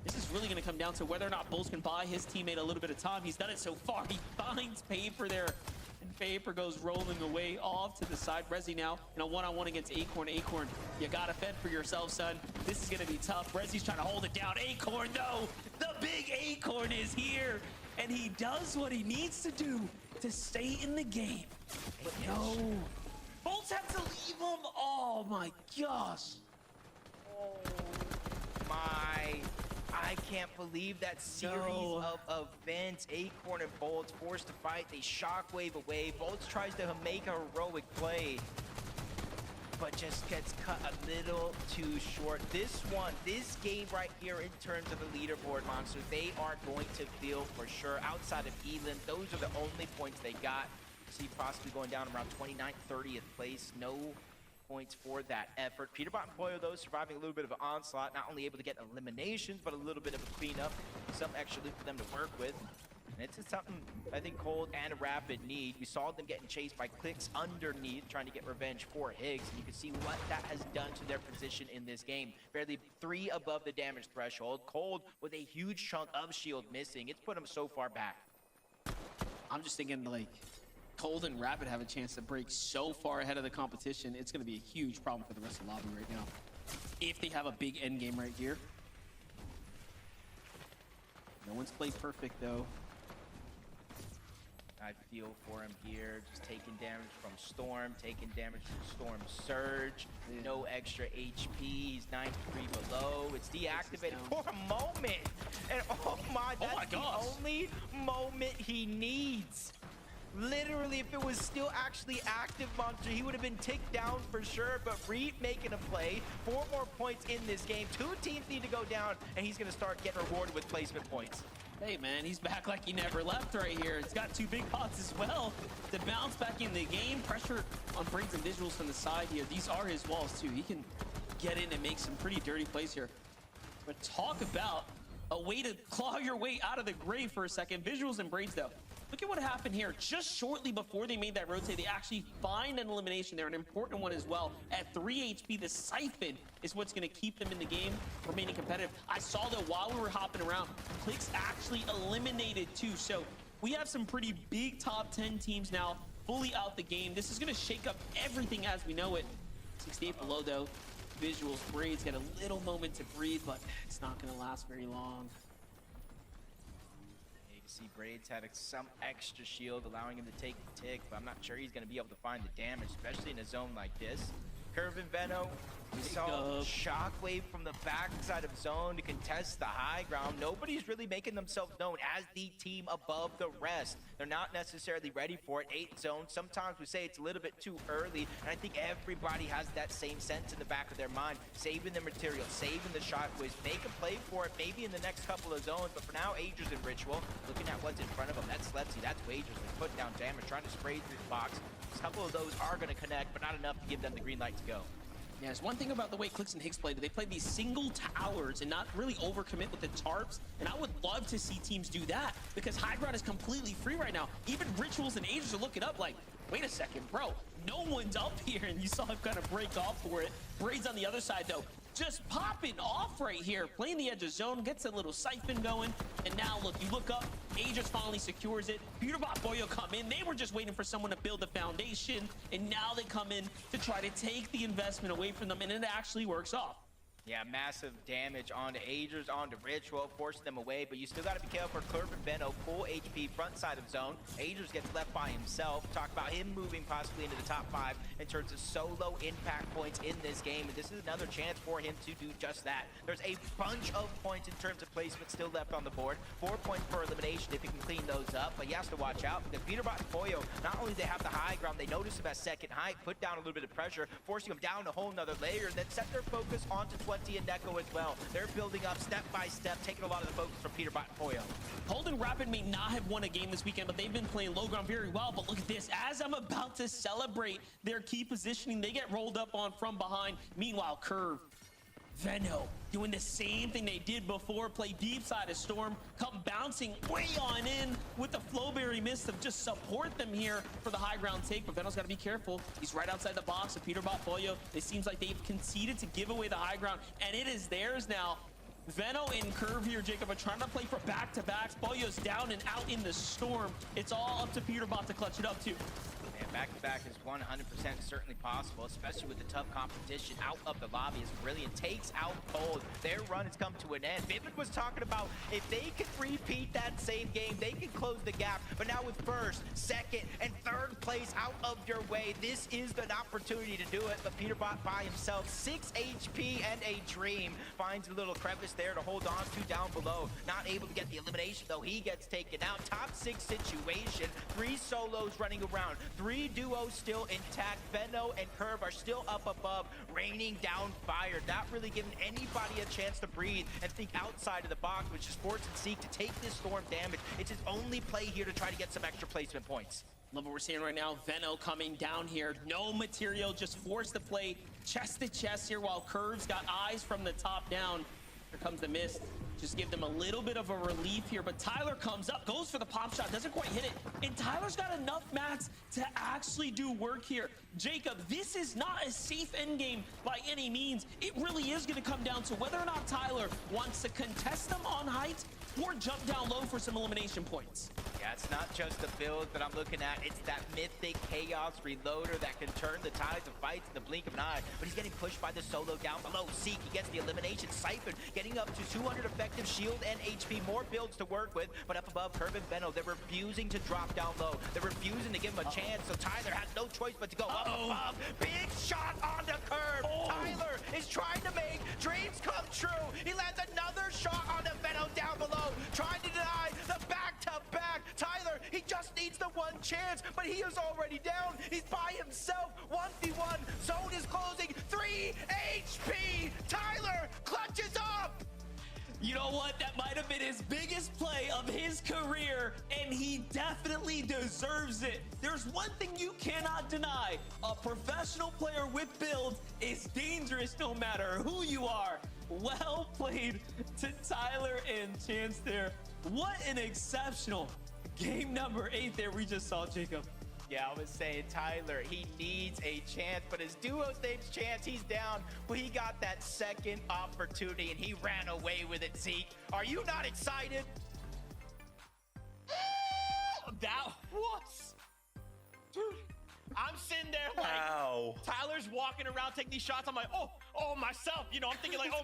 This is really going to come down to whether or not Bolts can buy his teammate a little bit of time. He's done it so far. He finds Paper there. And Paper goes rolling away off to the side. Rezi now in a one-on-one against Acorn. Acorn, you got to fend for yourself, son. This is going to be tough. Rezi's trying to hold it down. Acorn, no! The big Acorn is here. And he does what he needs to do to stay in the game. But no. Bolts have to leave him. Oh, my gosh. Oh, my. I can't believe that series of events. Acorn and Bolts forced to fight. They shockwave away. Bolts tries to make a heroic play, but just gets cut a little too short. This game right here in terms of the leaderboard, Monster, they are going to feel for sure. Outside of Elam, those are the only points they got. See possibly going down around 29th, 30th place. No points for that effort. Peterbot and Pollo, though, surviving a little bit of an onslaught, not only able to get eliminations, but a little bit of a cleanup, some extra loot for them to work with. And it's just something I think Cold and Rapid need. We saw them getting chased by Clicks underneath, trying to get revenge for Higgs, and you can see what that has done to their position in this game. Barely 3 above the damage threshold. Cold with a huge chunk of shield missing. It's put them so far back. I'm just thinking, like, Cold and Rapid have a chance to break so far ahead of the competition. It's going to be a huge problem for the rest of the lobby right now. If they have a big end game right here. No one's played perfect, though. I feel for him here, just taking damage from Storm, taking damage from Storm Surge. No extra HP. He's 93 below. It's deactivated for a moment. And oh my, that's the only moment he needs. Literally, if it was still actually active, Monster, he would have been ticked down for sure. But Reed making a play, 4 more points in this game. 2 teams need to go down, and he's going to start getting rewarded with placement points. Hey, man, he's back like he never left right here. He's got 2 big pots as well to bounce back in the game. Pressure on Briggs and Visuals from the side here. These are his walls, too. He can get in and make some pretty dirty plays here. But talk about a way to claw your way out of the grave for a second. Visuals and Braids, though. Look at what happened here. Just shortly before they made that rotate, they actually find an elimination there, an important one as well. At 3 HP, the Siphon is what's going to keep them in the game, remaining competitive. I saw that while we were hopping around, Clicks actually eliminated too. So we have some pretty big top 10 teams now, fully out the game. This is going to shake up everything as we know it. 68 below, though. Visuals, Braids get a little moment to breathe, but it's not going to last very long. See, Braids had some extra shield, allowing him to take the tick, but I'm not sure he's going to be able to find the damage, especially in a zone like this. Curve and Veno, we saw Shockwave from the backside of zone to contest the high ground. Nobody's really making themselves known as the team above the rest. They're not necessarily ready for it. 8 zone, sometimes we say it's a little bit too early, and I think everybody has that same sense in the back of their mind. Saving the material, saving the Shockwaves, make a play for it maybe in the next couple of zones, but for now, Aegis and Ritual, looking at what's in front of them. That's Slepsy, that's Wagers, they're putting down damage, trying to spray through the box. A couple of those are going to connect, but not enough to give them the green light to go. Yeah, there's one thing about the way Clicks and Higgs played. They played these single towers and not really overcommit with the tarps. And I would love to see teams do that because high ground is completely free right now. Even Rituals and Ages are looking up like, wait a second, bro. No one's up here, and you saw him kind of break off for it. Braids on the other side, though, just popping off right here. Playing the edge of zone, gets a little Siphon going. And now, look, you look up, Aegis finally secures it. Peterbot Boyo come in. They were just waiting for someone to build the foundation. And now they come in to try to take the investment away from them, and it actually works off. Yeah, massive damage onto Agers, onto Ritual, forcing them away, but you still got to be careful for Curve and Benno, full HP, front side of zone. Agers gets left by himself. Talk about him moving possibly into the top 5 in terms of solo impact points in this game, and this is another chance for him to do just that. There's a bunch of points in terms of placement still left on the board. 4 points per elimination if he can clean those up, but he has to watch out because Peterbot and Poyo, not only they have the high ground, they notice him at second height, put down a little bit of pressure, forcing him down a whole nother layer, and then set their focus onto 20 and Neko as well. They're building up step by step, taking a lot of the focus from Peterbot and Poyo. Golden Rapid may not have won a game this weekend, but they've been playing low ground very well. But look at this. As I'm about to celebrate their key positioning, they get rolled up on from behind. Meanwhile, Curve, Venno doing the same thing they did before, play deep side of Storm, come bouncing way on in with the Flowberry Mist to just support them here for the high ground take. But Venno's got to be careful. He's right outside the box of Peterbot Poyo. It seems like they've conceded to give away the high ground, and it is theirs now. Venno and Curve here, Jacob, are trying to play for back-to-backs. Polyo's down and out in the Storm. It's all up to Peterbot to clutch it up, too. And back-to-back is 100% certainly possible, especially with the tough competition out of the lobby as Brilliant takes out Cold. Their run has come to an end. Vivid was talking about if they could repeat that same game, they could close the gap. But now with first, second, and third place out of your way, this is an opportunity to do it. But Peterbot by himself, 6 HP and a dream, finds a little crevice there to hold on to down below. Not able to get the elimination, though. He gets taken out. Top 6 situation, 3 solos running around, 3 duos still intact. Venno and Curve are still up above, raining down fire, not really giving anybody a chance to breathe and think outside of the box, which is Force and Seek to take this Storm damage. It's his only play here to try to get some extra placement points. Love what we're seeing right now. Venno coming down here. No material, just forced to play chest to chest here while Curve's got eyes from the top down. Here comes the mist. Just give them a little bit of a relief here, but Tyler comes up, goes for the pop shot, doesn't quite hit it, and Tyler's got enough mats to actually do work here. Jacob, this is not a safe endgame by any means. It really is going to come down to whether or not Tyler wants to contest them on height or jump down low for some elimination points. Yeah, it's not just the build that I'm looking at. It's that mythic Chaos Reloader that can turn the tides of fights in the blink of an eye. But he's getting pushed by the solo down below. Seek, he gets the elimination. Siphon getting up to 200 effective shield and HP. More builds to work with. But up above, Curve and Venno, they're refusing to drop down low. They're refusing to give him a chance. So Tyler has no choice but to go up above. Big shot on the Curve. Tyler is trying to make dreams come true. He lands another shot on the Venno down below, trying to deny the back-to-back. Tyler, he just needs the one chance, but he is already down. He's by himself. 1v1. Zone is closing. 3 HP. Tyler clutches up. You know what? That might have been his biggest play of his career, and he definitely deserves it. There's one thing you cannot deny. A professional player with build is dangerous no matter who you are. Well played to Tyler and Chance there. What an exceptional game number 8 there we just saw, Jacob. Yeah, I was saying Tyler, he needs a chance, but his duo's name's Chance. He's down. Well, he got that second opportunity, and he ran away with it, Zeke. Are you not excited? That was... Dude, I'm sitting there like... Wow. Tyler's walking around taking these shots. I'm like, oh, myself. You know, I'm thinking like, oh,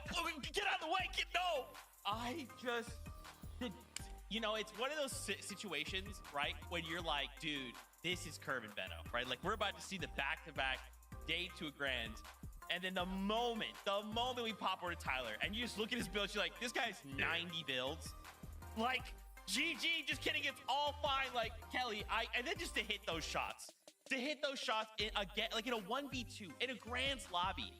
get out of the way. No. I just... You know, it's one of those situations, right, when you're like, dude, this is Curve and Venno, right? Like, we're about to see the back-to-back day to a grand, and then the moment we pop over to Tyler, and you just look at his builds, you're like, this guy's 90 builds. Like, GG, just kidding, it's all fine. Like, Kelly, and then just to hit those shots. To hit those shots again, like in a 1v2, in a grand's lobby.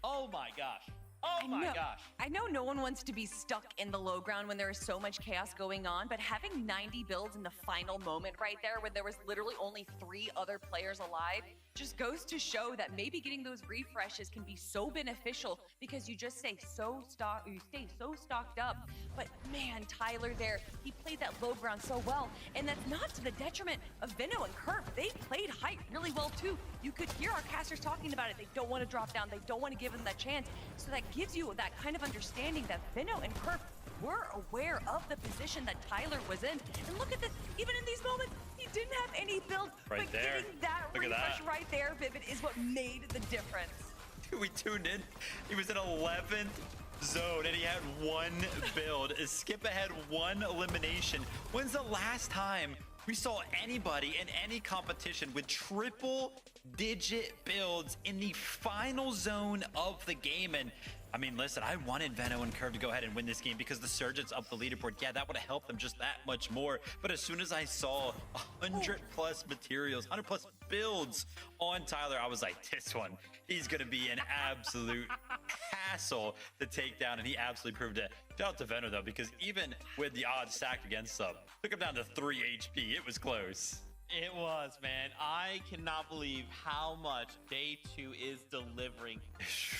Oh my gosh. Oh my gosh. I know no one wants to be stuck in the low ground when there is so much chaos going on, but having 90 builds in the final moment right there when there was literally only 3 other players alive just goes to show that maybe getting those refreshes can be so beneficial because you just stay so stocked up. But man, Tyler there, he played that low ground so well, and that's not to the detriment of Venno and Curve. They played height really well too. You could hear our casters talking about it. They don't want to drop down. They don't want to give them that chance. So that gives you that kind of understanding that Venno and Curve were aware of the position that Tyler was in. And look at this, even in these moments, he didn't have any build, Right but there. getting that Look at refresh that. right there, Vivid, is what made the difference. We tuned in. He was in 11th zone and he had one build. Skip ahead one elimination. When's the last time we saw anybody in any competition with triple digit builds in the final zone of the game? And I mean, listen, I wanted Veno and Curve to go ahead and win this game because the Surgeons up the leaderboard. Yeah, that would have helped them just that much more. But as soon as I saw 100 plus materials, 100 plus builds on Tyler, I was like, this one, he's going to be an absolute hassle to take down. And he absolutely proved it. Shout out to Veno, though, because even with the odds stacked against him, took him down to 3 HP. It was close. It was, man. I cannot believe how much day 2 is delivering.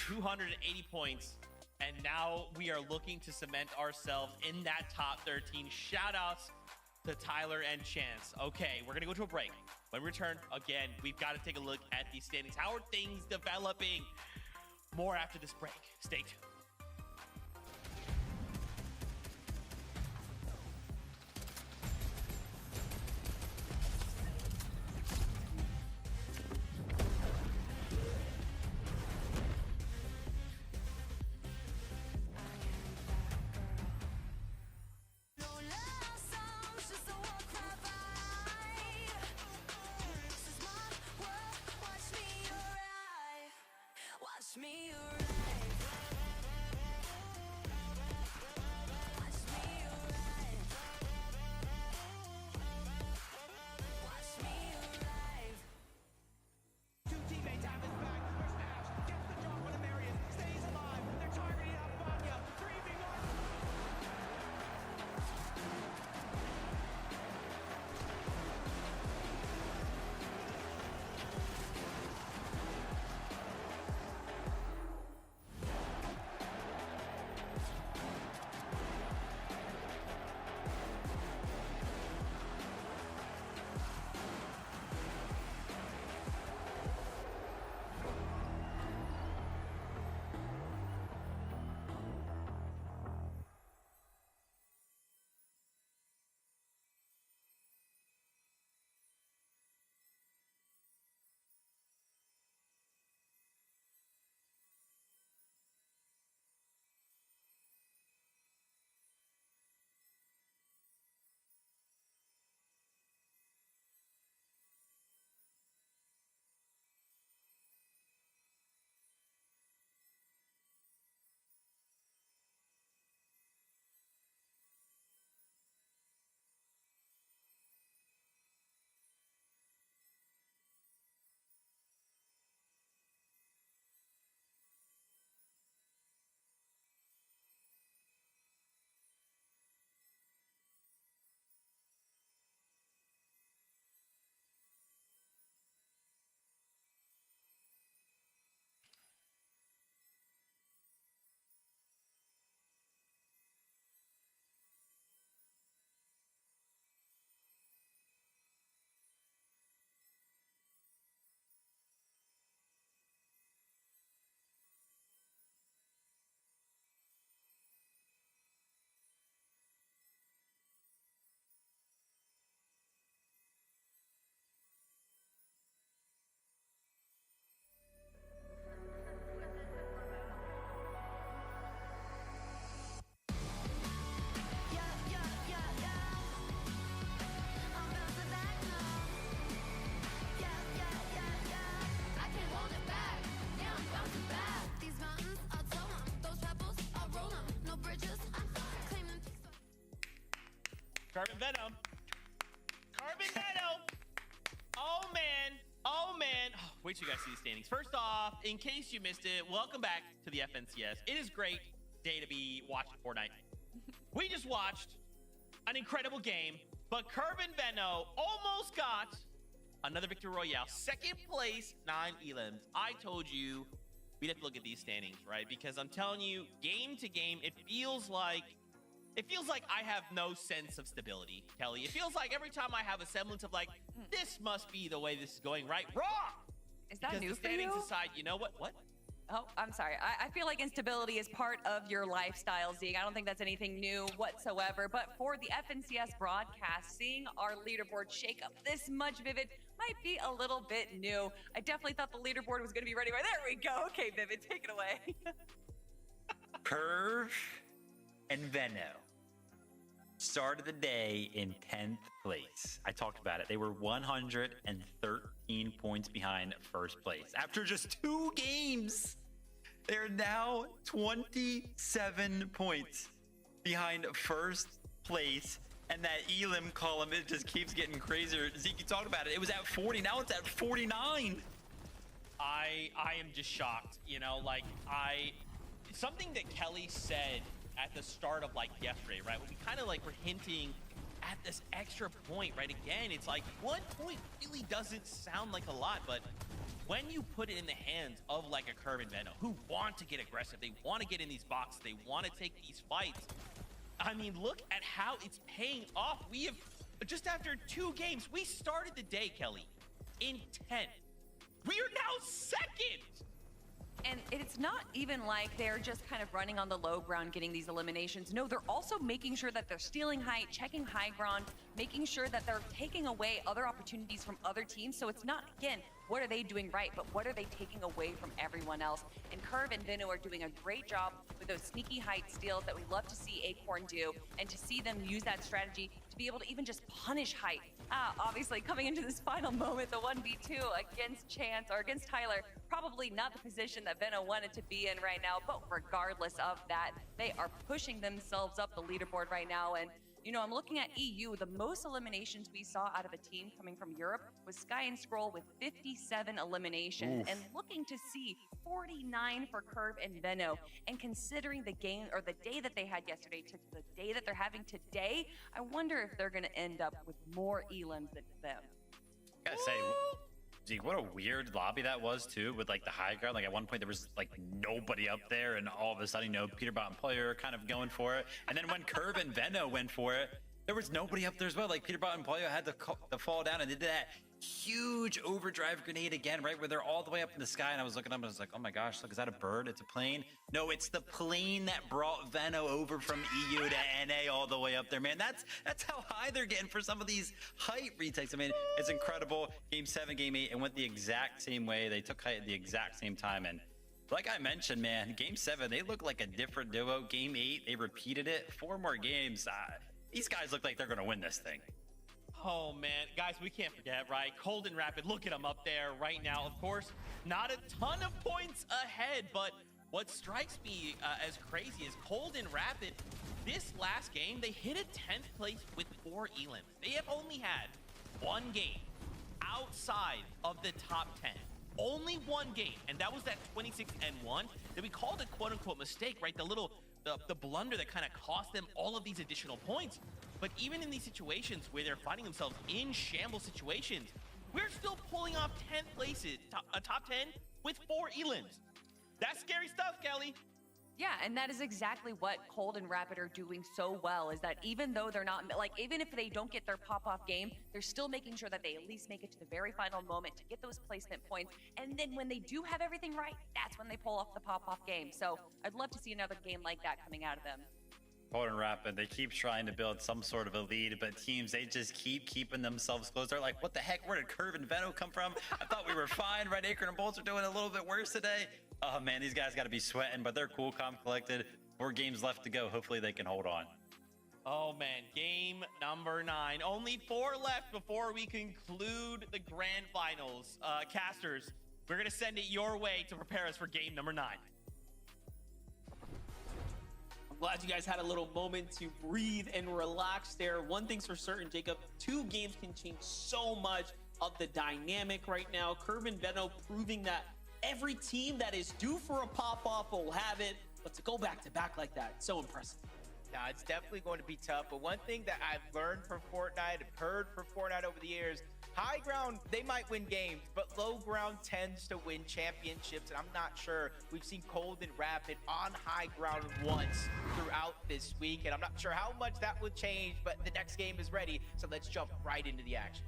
280 points. And now we are looking to cement ourselves in that top 13. Shout outs to Tyler and Chance. Okay, we're going to go to a break. When we return, again, we've got to take a look at these standings. How are things developing? More after this break. Stay tuned. Me arrive. Watch me arrive. Watch me arrive. Two teammates have his back. Where's Smash? Gets the drop on Amarius. Stays alive. They're targeting up Vanya. 3v1. Carbon Venom. Carbon Venom. Oh, man. Oh, man. Oh, wait till you guys see the standings. First off, in case you missed it, welcome back to the FNCS. It is a great day to be watching Fortnite. We just watched an incredible game, but Carbon Venom almost got another Victory Royale. Second place, 9 elims. I told you we'd have to look at these standings, right? Because I'm telling you, game to game, it feels like I have no sense of stability, Kelly. It feels like every time I have a semblance of like, this must be the way this is going, right? Wrong! Is that Because new the for you? standings decide, you know what? What? Oh, I'm sorry. I feel like instability is part of your lifestyle, Zeke. I don't think that's anything new whatsoever. But for the FNCS broadcast, seeing our leaderboard shake up this much, Vivid, might be a little bit new. I definitely thought the leaderboard was going to be ready. Right there we go. Okay, Vivid, take it away. Curve and Venno started the day in 10th place. I talked about it. They were 113 points behind first place. After just 2 games, they're now 27 points behind first place. And that Elim column, it just keeps getting crazier. Zeke, you talked about it. It was at 40. Now it's at 49. I am just shocked. You know, like something that Kelly said at the start of like yesterday, right? When we kind of like were hinting at this extra point, right? Again, it's like 1 point really doesn't sound like a lot, but when you put it in the hands of like a Curve and Venno who want to get aggressive, they want to get in these boxes, they want to take these fights. I mean, look at how it's paying off. We have just after 2 games, we started the day, Kelly, in 10th. We are now 2nd. And it's not even like they're just kind of running on the low ground getting these eliminations. No, they're also making sure that they're stealing height, checking high ground, making sure that they're taking away other opportunities from other teams. So it's not, again, what are they doing right, but what are they taking away from everyone else? And Curve and Venno are doing a great job with those sneaky height steals that we love to see Acorn do, and to see them use that strategy to be able to even just punish height. Obviously, coming into this final moment, the 1v2 against Chance or against Tyler, probably not the position that Venno wanted to be in right now, but regardless of that, they are pushing themselves up the leaderboard right now. And you know, I'm looking at EU. The most eliminations we saw out of a team coming from Europe was Sky and Scroll with 57 eliminations. Oof. And looking to see 49 for Curve and Venno. And considering the game or the day that they had yesterday to the day that they're having today, I wonder if they're going to end up with more elims than them. Gotta say, Zeke, what a weird lobby that was too, with like the high ground. Like at one point there was like nobody up there, and all of a sudden, you know, Peterbot and Player kind of going for it. And then when Curve and Venno went for it, there was nobody up there as well. Like Peterbot and Player had to fall down, and they did that huge overdrive grenade again, right where they're all the way up in the sky. And I was looking up and I was like, oh my gosh, look, is that a bird? It's a plane? No, it's the plane that brought Venno over from EU to NA all the way up there, man. That's how high they're getting for some of these height retakes. I mean, it's incredible. Game 7, Game 8, and went the exact same way. They took height at the exact same time. And like I mentioned, man, Game 7, they look like a different duo. Game 8, they repeated it. 4 more games. These guys look like they're going to win this thing. Oh man, guys, we can't forget, right? Cold and Rapid, look at them up there right now. Of course, not a ton of points ahead, but what strikes me as crazy is Cold and Rapid, this last game, they hit a 10th place with 4 elims. They have only had 1 game outside of the top 10. Only 1 game, and that was that 26-1 that we called a quote-unquote mistake, right? The blunder that kind of cost them all of these additional points. But even in these situations where they're finding themselves in shambles situations, we're still pulling off 10th places, top 10 with 4 elims. That's scary stuff, Kelly. Yeah, and that is exactly what Cold and Rapid are doing so well, is that even though they're not, like, even if they don't get their pop-off game, they're still making sure that they at least make it to the very final moment to get those placement points. And then when they do have everything right, that's when they pull off the pop-off game. So I'd love to see another game like that coming out of them. Cold and Rapid, they keep trying to build some sort of a lead, but teams, they just keep keeping themselves close. They're like, what the heck? Where did Curve and Venno come from? I thought we were fine. Red Acorn and Bolts are doing a little bit worse today. Oh man, these guys got to be sweating, but they're cool, calm, collected. 4 games left to go. Hopefully they can hold on. Oh man, game number 9. Only 4 left before we conclude the grand finals. Casters, we're going to send it your way to prepare us for game number 9. I'm glad you guys had a little moment to breathe and relax there. One thing's for certain, Jacob, 2 games can change so much of the dynamic right now. Curve and Venno proving that every team that is due for a pop-off will have it, but to go back-to-back like that, so impressive. Nah, it's definitely going to be tough, but one thing that I've learned from Fortnite, I've heard from Fortnite over the years, high ground, they might win games, but low ground tends to win championships, and I'm not sure we've seen Cold and Rapid on high ground once throughout this week, and I'm not sure how much that will change, but the next game is ready, so let's jump right into the action.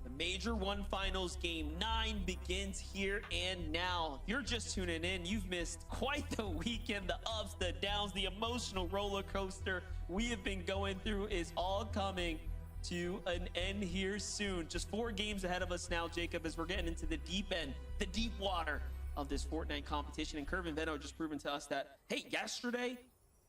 The Major 1 Finals Game 9 begins here and now. If you're just tuning in, you've missed quite the weekend. The ups, the downs, the emotional roller coaster we have been going through is all coming to an end here soon. Just 4 games ahead of us now, Jacob, as we're getting into the deep end, the deep water of this Fortnite competition. And Curve and Veno just proven to us that, hey, yesterday,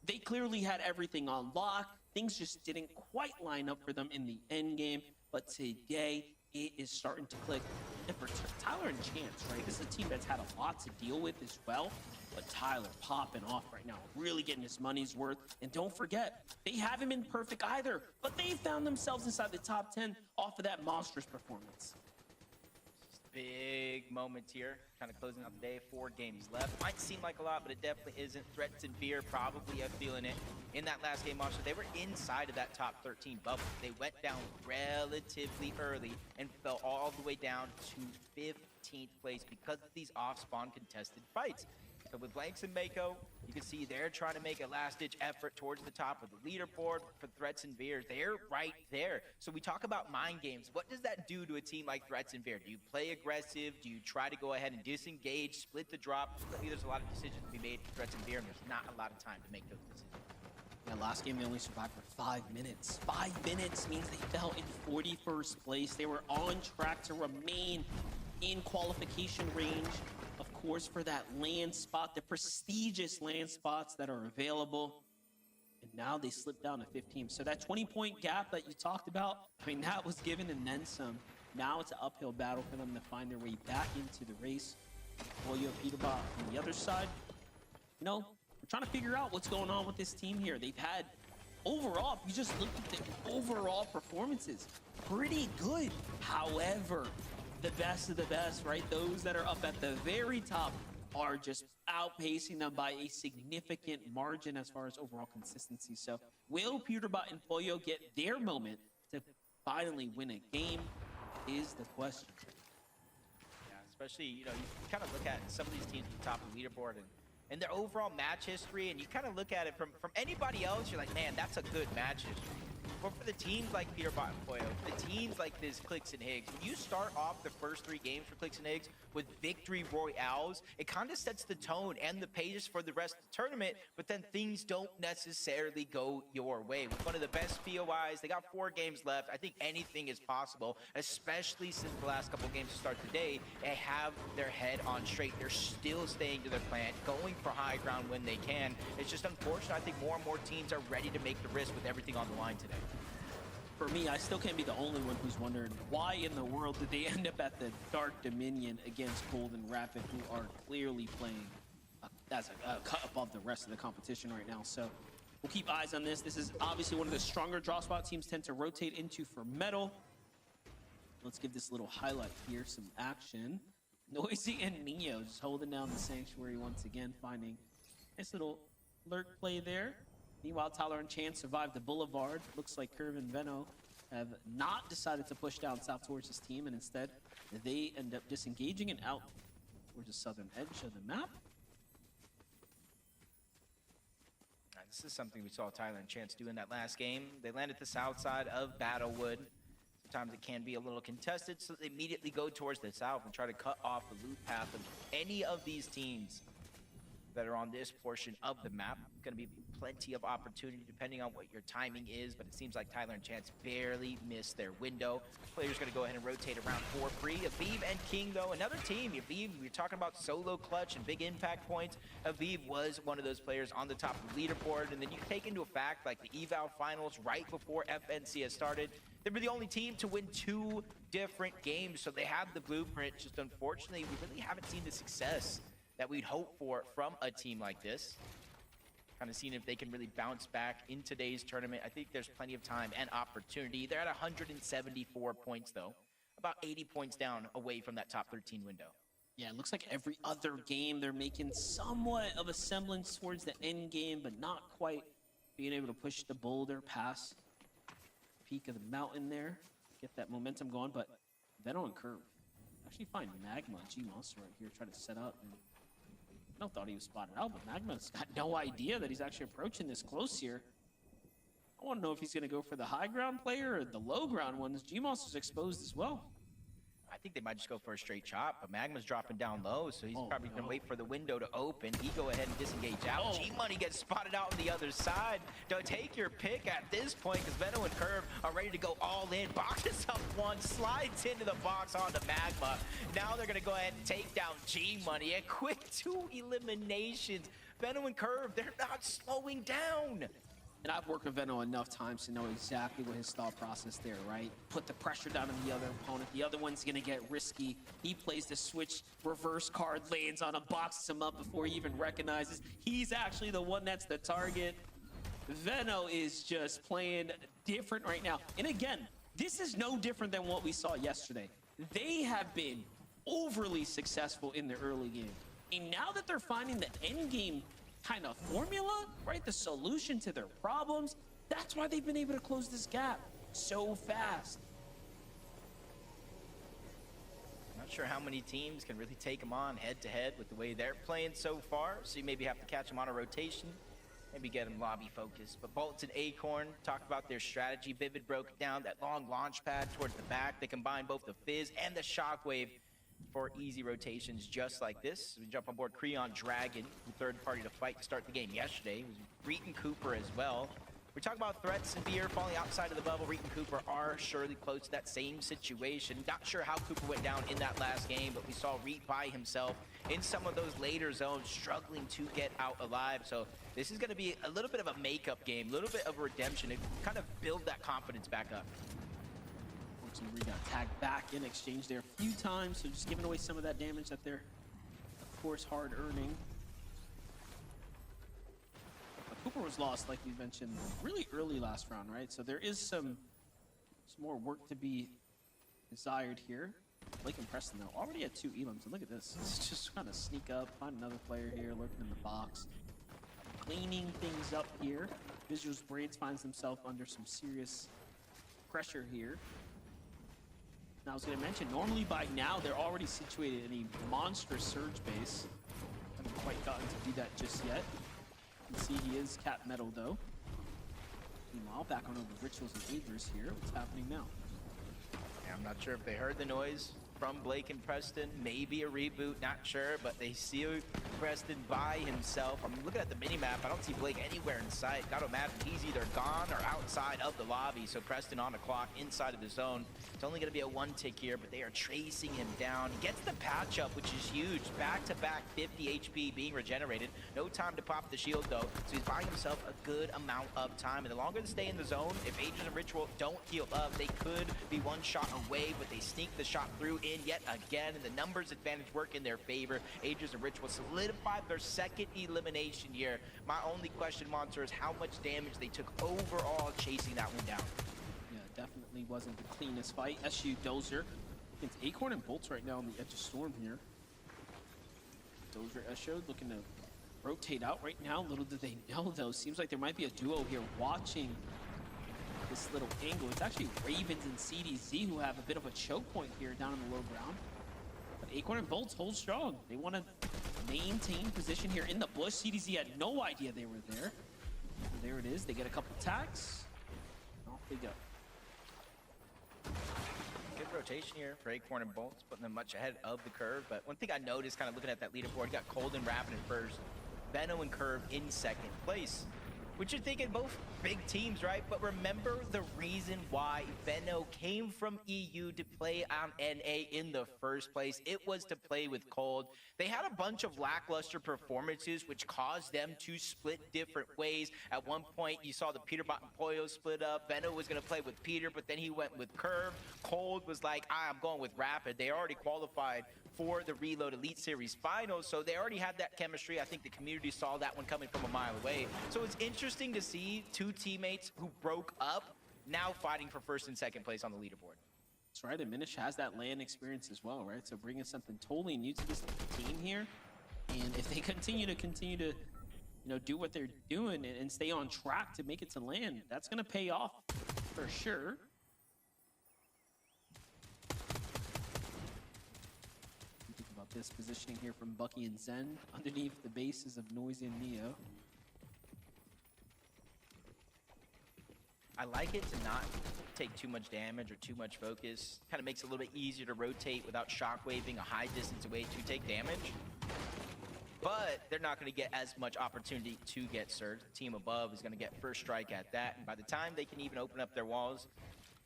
they clearly had everything on lock. Things just didn't quite line up for them in the end game. But today, it is starting to click. And for Tyler and Chance, right? This is a team that's had a lot to deal with as well. But Tyler popping off right now, really getting his money's worth. And don't forget, they haven't been perfect either, but they found themselves inside the top 10 off of that monstrous performance. Big moments here, kind of closing out the day. 4 games left. Might seem like a lot, but it definitely isn't. Threats and Fear probably are feeling it. In that last game, Monster, they were inside of that top 13 bubble. They went down relatively early and fell all the way down to 15th place because of these off-spawn contested fights. So with Blanks and Mako, you can see they're trying to make a last-ditch effort towards the top of the leaderboard. For Threats and Veer, they're right there. So we talk about mind games. What does that do to a team like Threats and Veer? Do you play aggressive? Do you try to go ahead and disengage, split the drop? I think there's a lot of decisions to be made for Threats and Veer, and there's not a lot of time to make those decisions. Yeah, last game they only survived for 5 minutes. 5 minutes means they fell in 41st place. They were on track to remain in qualification range, of course, for that land spot, the prestigious land spots that are available. And now they slipped down to 15. So that 20-point gap that you talked about, I mean, that was given and then some. Now it's an uphill battle for them to find their way back into the race. Well, you have Peterbot on the other side. You know, we're trying to figure out what's going on with this team here. They've had, overall, if you just look at the overall performances, pretty good. However, the best of the best, right? Those that are up at the very top are just outpacing them by a significant margin as far as overall consistency. So will Peterbot and Pollo get their moment to finally win a game is the question. Yeah, especially, you know, you kind of look at some of these teams at the top of the leaderboard and their overall match history, and you kind of look at it from anybody else, you're like, man, that's a good match history. But for the teams like Peterbot and Pollo, the teams like this Clicks and Higgs, when you start off the first 3 games for Clicks and Higgs with victory royales, it kind of sets the tone and the pace for the rest of the tournament, but then things don't necessarily go your way. With one of the best POIs, they got 4 games left. I think anything is possible, especially since the last couple games to start today. They have their head on straight. They're still staying to their plan, going for high ground when they can. It's just unfortunate. I think more and more teams are ready to make the risk with everything on the line today. For me, I still can't be the only one who's wondering why in the world did they end up at the Dark Dominion against Golden Rapid, who are clearly playing as a cut above the rest of the competition right now. So we'll keep eyes on this. This is obviously one of the stronger draw spot teams tend to rotate into for Metal. Let's give this little highlight here, some action. Noisy and Neo just holding down the Sanctuary once again, finding a nice little lurk play there. Meanwhile, Tyler and Chance survived the Boulevard. Looks like Curve and Veno have not decided to push down south towards this team, and instead they end up disengaging and out towards the southern edge of the map. This is something we saw Tyler and Chance do in that last game. They landed the south side of Battlewood. Sometimes it can be a little contested, so they immediately go towards the south and try to cut off the loot path of any of these teams that are on this portion of the map. Going to be plenty of opportunity depending on what your timing is, but it seems like Tyler and Chance barely missed their window. Players going to go ahead and rotate around for free. Aviv and King, though, another team. Aviv, we're talking about solo clutch and big impact points. Aviv was one of those players on the top of the leaderboard, and then you take into a fact like the eval finals right before FNCS started. They were the only team to win 2 different games, so they have the blueprint. Just unfortunately, we really haven't seen the success that we'd hope for from a team like this. Kind of seeing if they can really bounce back in today's tournament. I think there's plenty of time and opportunity. They're at 174 points, though. About 80 points down away from that top 13 window. Yeah, it looks like every other game they're making somewhat of a semblance towards the end game, but not quite being able to push the boulder past the peak of the mountain there. Get that momentum going, but Veno and Curve actually find Magma, G-Monster right here, try to set up. And I don't thought he was spotted out, but Magma's got no idea that he's actually approaching this close here. I want to know if he's going to go for the high ground player or the low ground ones. G-Monster's exposed as well. think they might just go for a straight chop, but Magma's dropping down low, so he's Oh, probably gonna no. wait for the window to open. He go ahead and disengage out. Oh. G-Money gets spotted out on the other side. Don't take your pick at this point, because Venom and Curve are ready to go all in. Boxes up one, slides into the box onto Magma. Now they're gonna go ahead and take down G-Money. A quick 2 eliminations. Venom and Curve, they're not slowing down. And I've worked with Veno enough times to know exactly what his thought process there, right? Put the pressure down on the other opponent. The other one's gonna get risky. He plays the switch reverse card, lands on him, boxes him up before he even recognizes he's actually the one that's the target. Veno is just playing different right now. And again, this is no different than what we saw yesterday. They have been overly successful in the early game. And now that they're finding the end game kind of formula, right? The solution to their problems, that's why they've been able to close this gap so fast. Not sure how many teams can really take them on head-to-head with the way they're playing so far, so you maybe have to catch them on a rotation, maybe get them lobby focused. But Bolts and Acorn talked about their strategy. Vivid broke it down, that long launch pad towards the back. They combine both the Fizz and the Shockwave for easy rotations just like this. We jump on board Creon Dragon, the third party to fight to start the game yesterday. It was Reet and Cooper as well. We talk about threats and beer falling outside of the bubble. Reet and Cooper are surely close to that same situation. Not sure how Cooper went down in that last game, but we saw Reet by himself in some of those later zones, struggling to get out alive. So this is going to be a little bit of a makeup game, a little bit of redemption to kind of build that confidence back up. Unfortunately, we got tagged back in exchange there a few times, so just giving away some of that damage that they're, of course, hard earning. But Cooper was lost, like we mentioned, really early last round, right? So there is some more work to be desired here. Blake and Preston, though, already at 2 elims. And look at this. It's just trying to sneak up, find another player here, lurking in the box. Cleaning things up here. Visual's Braids finds himself under some serious pressure here. Now, I was going to mention, normally by now, they're already situated in a monstrous surge base. Haven't quite gotten to do that just yet. You can see he is cap metal, though. Meanwhile, back on over Rituals and Agers here. What's happening now? Yeah, I'm not sure if they heard the noise from Blake and Preston. Maybe a reboot, not sure, but they see Preston by himself. I'm looking at the mini-map. I don't see Blake anywhere in sight. Gotta imagine he's either gone or outside of the lobby. So Preston on the clock, inside of the zone. It's only gonna be a 1 tick here, but they are tracing him down. He gets the patch up, which is huge. Back-to-back 50 HP being regenerated. No time to pop the shield, though. So he's buying himself a good amount of time. And the longer they stay in the zone, if Aegis and Ritual don't heal up, they could be 1 shot away, but they sneak the shot through in yet again, and the numbers advantage work in their favor. Aegis and Ritual solidify their 2nd elimination here. My only question, Monster, is how much damage they took overall chasing that one down. Yeah, definitely wasn't the cleanest fight. SU Dozer against Acorn and Bolts right now on the edge of Storm here. Dozer SU looking to rotate out right now. Little do they know, though. Seems like there might be a duo here watching this little angle. It's actually Ravens and CDZ who have a bit of a choke point here down in the low ground. But Acorn and Bolts hold strong. They want to maintain position here in the bush. CDZ had no idea they were there. And there it is. They get a couple attacks. Off they go. Good rotation here for Acorn and Bolts, putting them much ahead of the curve. But one thing I noticed kind of looking at that leaderboard, you got Cold and Rapid in first, Veno and Curve in 2nd place. Which you're thinking both big teams, right? But remember the reason why Veno came from EU to play on NA in the first place. It was to play with Cold. They had a bunch of lackluster performances, which caused them to split different ways. At one point, you saw the Peterbot and Poyo split up. Veno was going to play with Peter, but then he went with Curve. Cold was like, I'm going with Rapid. They already qualified for the Reload Elite Series finals, so they already had that chemistry. I think the community saw that one coming from a mile away. So it's interesting to see 2 teammates who broke up now fighting for 1st and 2nd place on the leaderboard. That's right. And Minish has that LAN experience as well, right? So bringing something totally new to this team here. And if they continue to do what they're doing and stay on track to make it to LAN, that's going to pay off for sure. Think about this positioning here from Bucky and Zen underneath the bases of Noisy and Neo. I like it to not take too much damage or too much focus. Kind of makes it a little bit easier to rotate without shockwaving a high distance away to take damage. But they're not going to get as much opportunity to get surge. The team above is going to get first strike at that. And by the time they can even open up their walls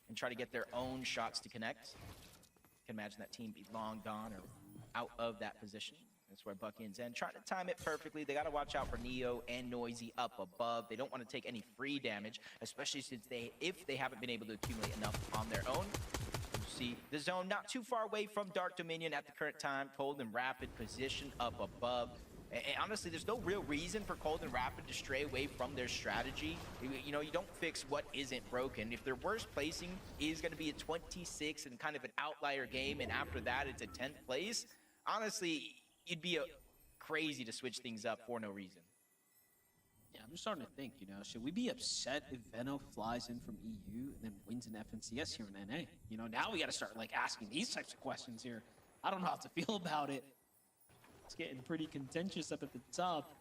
and try to get their own shots to connect, you can imagine that team be long gone or out of that position. That's where Bucky and Zen trying to time it perfectly. They got to watch out for Neo and Noisy up above. They don't want to take any free damage, especially since if they haven't been able to accumulate enough on their own. You see the zone not too far away from Dark Dominion at the current time. Cold and Rapid position up above. And honestly, there's no real reason for Cold and Rapid to stray away from their strategy. You know, you don't fix what isn't broken. If their worst placing is going to be a 26 and kind of an outlier game, and after that it's a 10th place, honestly, you'd be crazy to switch things up for no reason. Yeah, I'm just starting to think, you know, should we be upset if Veno flies in from EU and then wins an FNCS here in NA? You know, now we got to start like asking these types of questions here. I don't know how to feel about it. It's getting pretty contentious up at the top.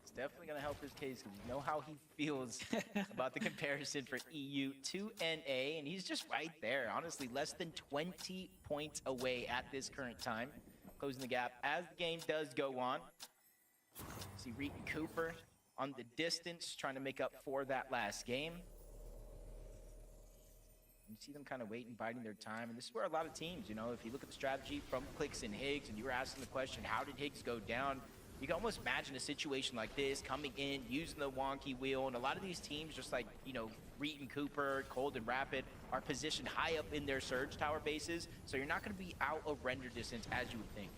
It's definitely going to help his case because you know how he feels about the comparison for EU to NA, and he's just right there. Honestly, less than 20 points away at this current time, closing the gap as the game does go on. See Reed and Cooper on the distance, trying to make up for that last game. You see them kind of waiting, biding their time, and this is where a lot of teams, you know, if you look at the strategy from Clicks and Higgs, and you were asking the question, how did Higgs go down? You can almost imagine a situation like this, coming in, using the wonky wheel, and a lot of these teams, just like, you know, Reed and Cooper, Cold and Rapid, are positioned high up in their surge tower bases, so you're not going to be out of render distance as you would think.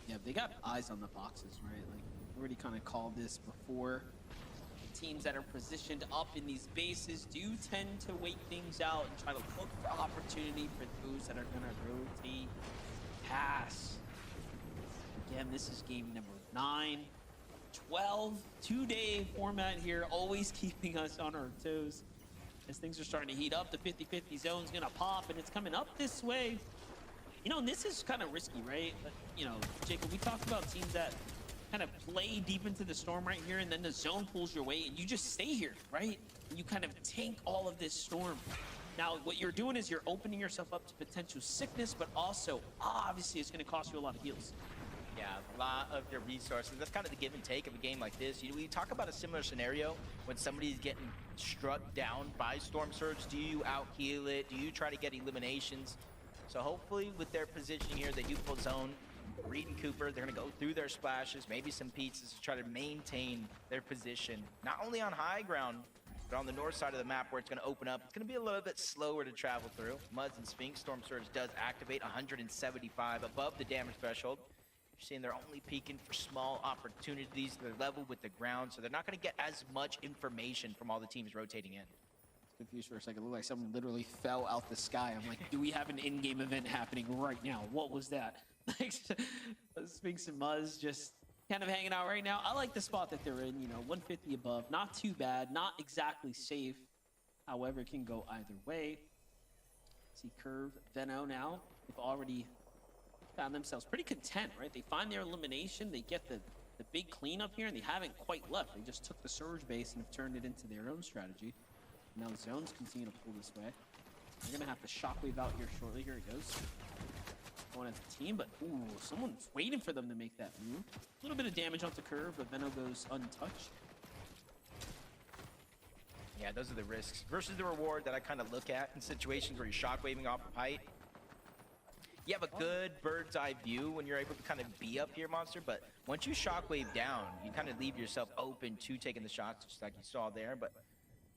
Yeah, they got eyes on the boxes, right? Like, we already kind of called this before. Teams that are positioned up in these bases do tend to wait things out and try to look for opportunity for those that are going to rotate, pass. Again, this is game number 9, 12, 2-day format here, always keeping us on our toes. As things are starting to heat up, the 50-50 zone's going to pop, and it's coming up this way. You know, and this is kind of risky, right? But, you know, Jacob, we talked about teams that kind of play deep into the storm right here, and then the zone pulls your way, and you just stay here, right? And you kind of tank all of this storm. Now, what you're doing is you're opening yourself up to potential sickness, but also, obviously, it's going to cost you a lot of heals. Yeah, a lot of their resources. That's kind of the give and take of a game like this. We talk about a similar scenario when somebody's getting struck down by Storm Surge. Do you out-heal it? Do you try to get eliminations? So hopefully with their position here, the youthful zone, Reed and Cooper, they're going to go through their splashes, maybe some pizzas to try to maintain their position, not only on high ground, but on the north side of the map where it's going to open up. It's going to be a little bit slower to travel through. Muds and Sphinx, Storm Surge does activate 175 above the damage threshold. You're seeing they're only peeking for small opportunities. They're level with the ground, so they're not going to get as much information from all the teams rotating in. Confused for a second. It looked like someone literally fell out the sky. I'm like, do we have an in-game event happening right now? What was that? Like, Sphinx and Muzz just kind of hanging out right now. I like the spot that they're in, you know, 150 above. Not too bad, not exactly safe. However, it can go either way. See Curve, Veno now. They've already found themselves pretty content, right? They find their elimination. They get the big cleanup here, and they haven't quite left. They just took the Surge base and have turned it into their own strategy. Now the zones continue to pull this way. They're gonna have to shockwave out here shortly. Here it goes. Going as a team, but ooh, someone's waiting for them to make that move. A little bit of damage onto Curve, but Veno goes untouched. Yeah, those are the risks versus the reward that I kind of look at in situations where you're shockwaving off of height. You have a good bird's eye view when you're able to kind of be up here, Monster, but once you shockwave down, you kind of leave yourself open to taking the shots, just like you saw there. But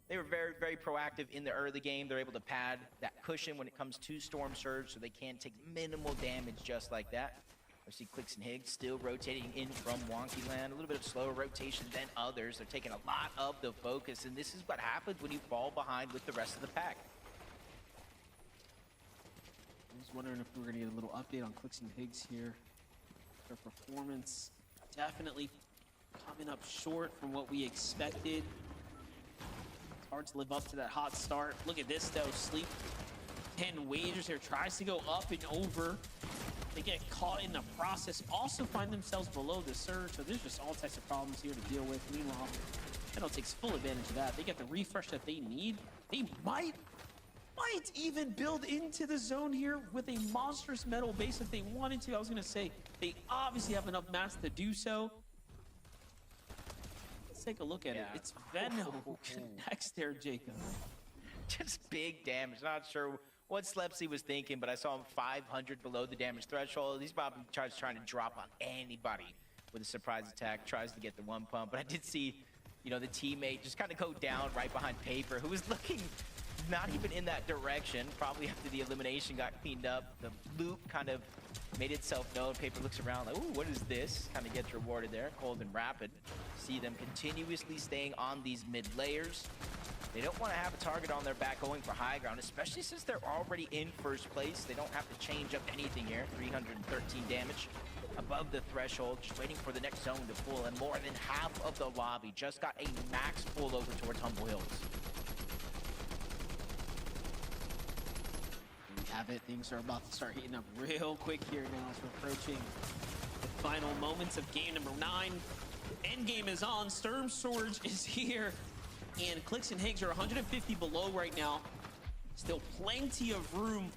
they were very, very proactive in the early game. They're able to pad that cushion when it comes to Storm Surge, so they can take minimal damage just like that. I see Clicks and Higgs still rotating in from Wonky Land. A little bit of slower rotation than others. They're taking a lot of the focus, and this is what happens when you fall behind with the rest of the pack. I was wondering if we were going to get a little update on Clicks and Higgs here. Their performance definitely coming up short from what we expected. Hard to live up to that hot start. Look at this though, Sleep 10 wagers here, tries to go up and over. They get caught in the process, also find themselves below the surge. So there's just all types of problems here to deal with. Meanwhile, Metal takes full advantage of that. They get the refresh that they need. They might even build into the zone here with a monstrous Metal base if they wanted to. I was gonna say, they obviously have enough mass to do so. Let's take a look at it. Yeah. It's Venom who connects there, Jacob. Just big damage. Not sure what Slepsy was thinking, but I saw him 500 below the damage threshold. He's probably trying to drop on anybody with a surprise attack, tries to get the one pump. But I did see, the teammate just kind of go down right behind Paper, who was looking not even in that direction. Probably after the elimination got cleaned up, the loop kind of made itself known. Paper looks around like, ooh, what is this? Kind of gets rewarded there. Cold and Rapid. See them continuously staying on these mid layers. They don't want to have a target on their back going for high ground, especially since they're already in first place. They don't have to change up anything here. 313 damage above the threshold, just waiting for the next zone to pull, and more than half of the lobby just got a max pull over towards Humble Hills. We have it. Things are about to start heating up real quick here now as we're approaching the final moments of game number 9. Endgame is on. Sturm Surge is here. And Clicks and Higgs are 150 below right now. Still plenty of room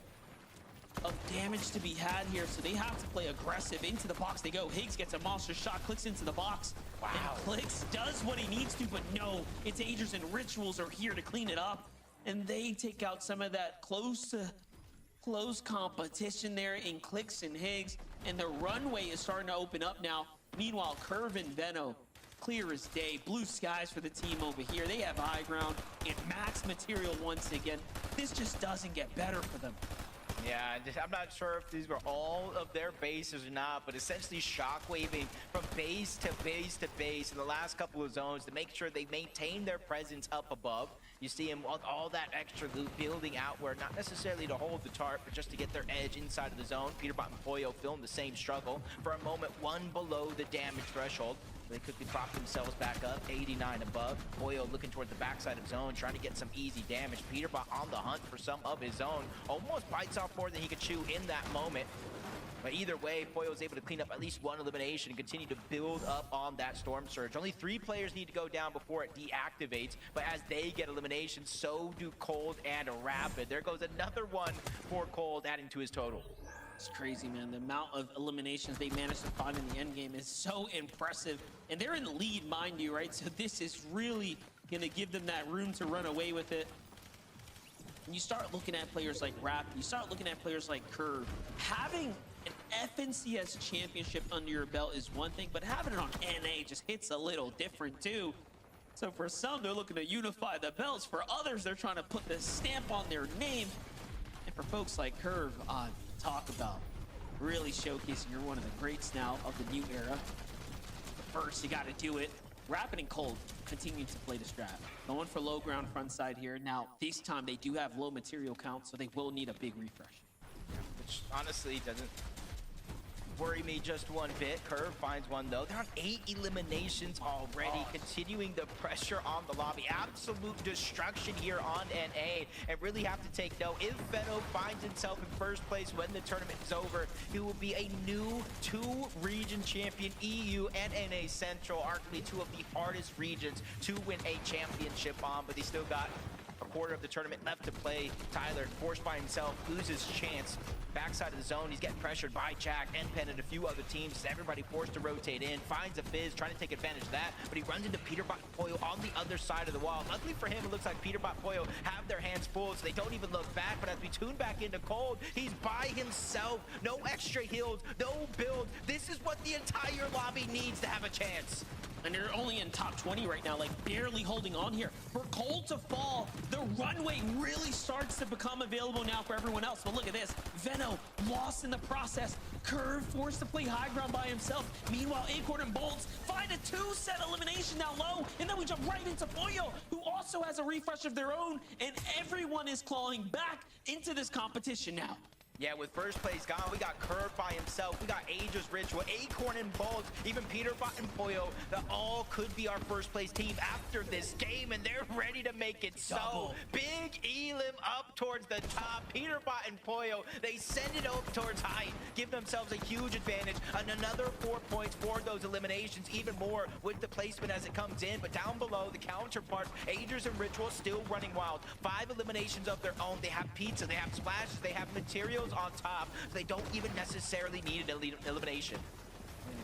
of damage to be had here, so they have to play aggressive. Into the box they go. Higgs gets a monster shot, Clicks into the box. Wow. And Clicks does what he needs to, but no, its Agers and Rituals are here to clean it up. And they take out some of that close competition there in Clicks and Higgs. And the runway is starting to open up now. Meanwhile, Curve and Veno, clear as day. Blue skies for the team over here. They have high ground and max material once again. This just doesn't get better for them. Yeah, I'm not sure if these were all of their bases or not, but essentially shockwaving from base to base to base in the last couple of zones to make sure they maintain their presence up above. You see them all that extra loot building outward, not necessarily to hold the tarp, but just to get their edge inside of the zone. Peterbot and Poyo film the same struggle. For a moment, one below the damage threshold. They quickly prop themselves back up, 89 above. Poyo looking toward the backside of zone, trying to get some easy damage. Peterbot on the hunt for some of his own. Almost bites off more than he could chew in that moment. But either way, Poyo was able to clean up at least one elimination and continue to build up on that Storm Surge. Only 3 players need to go down before it deactivates, but as they get eliminations, so do Cold and Rapid. There goes another one for Cold, adding to his total. It's crazy, man. The amount of eliminations they managed to find in the end game is so impressive. And they're in the lead, mind you, right? So this is really going to give them that room to run away with it. And you start looking at players like Rap, you start looking at players like Curve. Having an FNCS championship under your belt is one thing, but having it on NA just hits a little different too. So for some, they're looking to unify the belts. For others, they're trying to put the stamp on their name. And for folks like Curve, talk about really showcasing you're one of the greats now of the new era. But first, you got to do it. Rapid and Cold continue to play the strat. Going for low ground front side here. Now, this time they do have low material count, so they will need a big refresh. Which honestly doesn't worry me just one bit. Curve finds one though. They're on 8 eliminations already, continuing the pressure on the lobby. Absolute destruction here on NA, and really have to take note. If Veno finds himself in first place when the tournament is over, he will be a new 2-region champion. EU and NA Central, arguably 2 of the hardest regions to win a championship on, but they still got a quarter of the tournament left to play. Tyler, forced by himself, loses chance. Backside of the zone, he's getting pressured by Jack, N-Pen, and a few other teams. Everybody forced to rotate in, finds a Fizz, trying to take advantage of that, but he runs into Peterbot and Poyo on the other side of the wall. Luckily for him, it looks like Peterbot and Poyo have their hands full, so they don't even look back, but as we tune back into Cold, he's by himself. No extra heals, no build. This is what the entire lobby needs to have a chance. And they're only in top 20 right now, like barely holding on here. For Cold to fall, the runway really starts to become available now for everyone else. But look at this, Veno lost in the process. Curve forced to play high ground by himself. Meanwhile, Acorn and Bolts find a 2-set elimination down low. And then we jump right into Poyo, who also has a refresh of their own. And everyone is clawing back into this competition now. Yeah, with first place gone, we got Curve by himself. We got Aegis Ritual, Acorn and Bolts, even Peterbot and Pollo. That all could be our first place team after this game, and they're ready to make it so. Double. Big Elim up towards the top. Peterbot and Pollo, they send it up towards height, give themselves a huge advantage, and another 4 points for those eliminations, even more with the placement as it comes in. But down below, the counterparts, Aegis and Ritual still running wild. 5 eliminations of their own. They have pizza, they have splashes, they have materials on top, so they don't even necessarily need an elimination.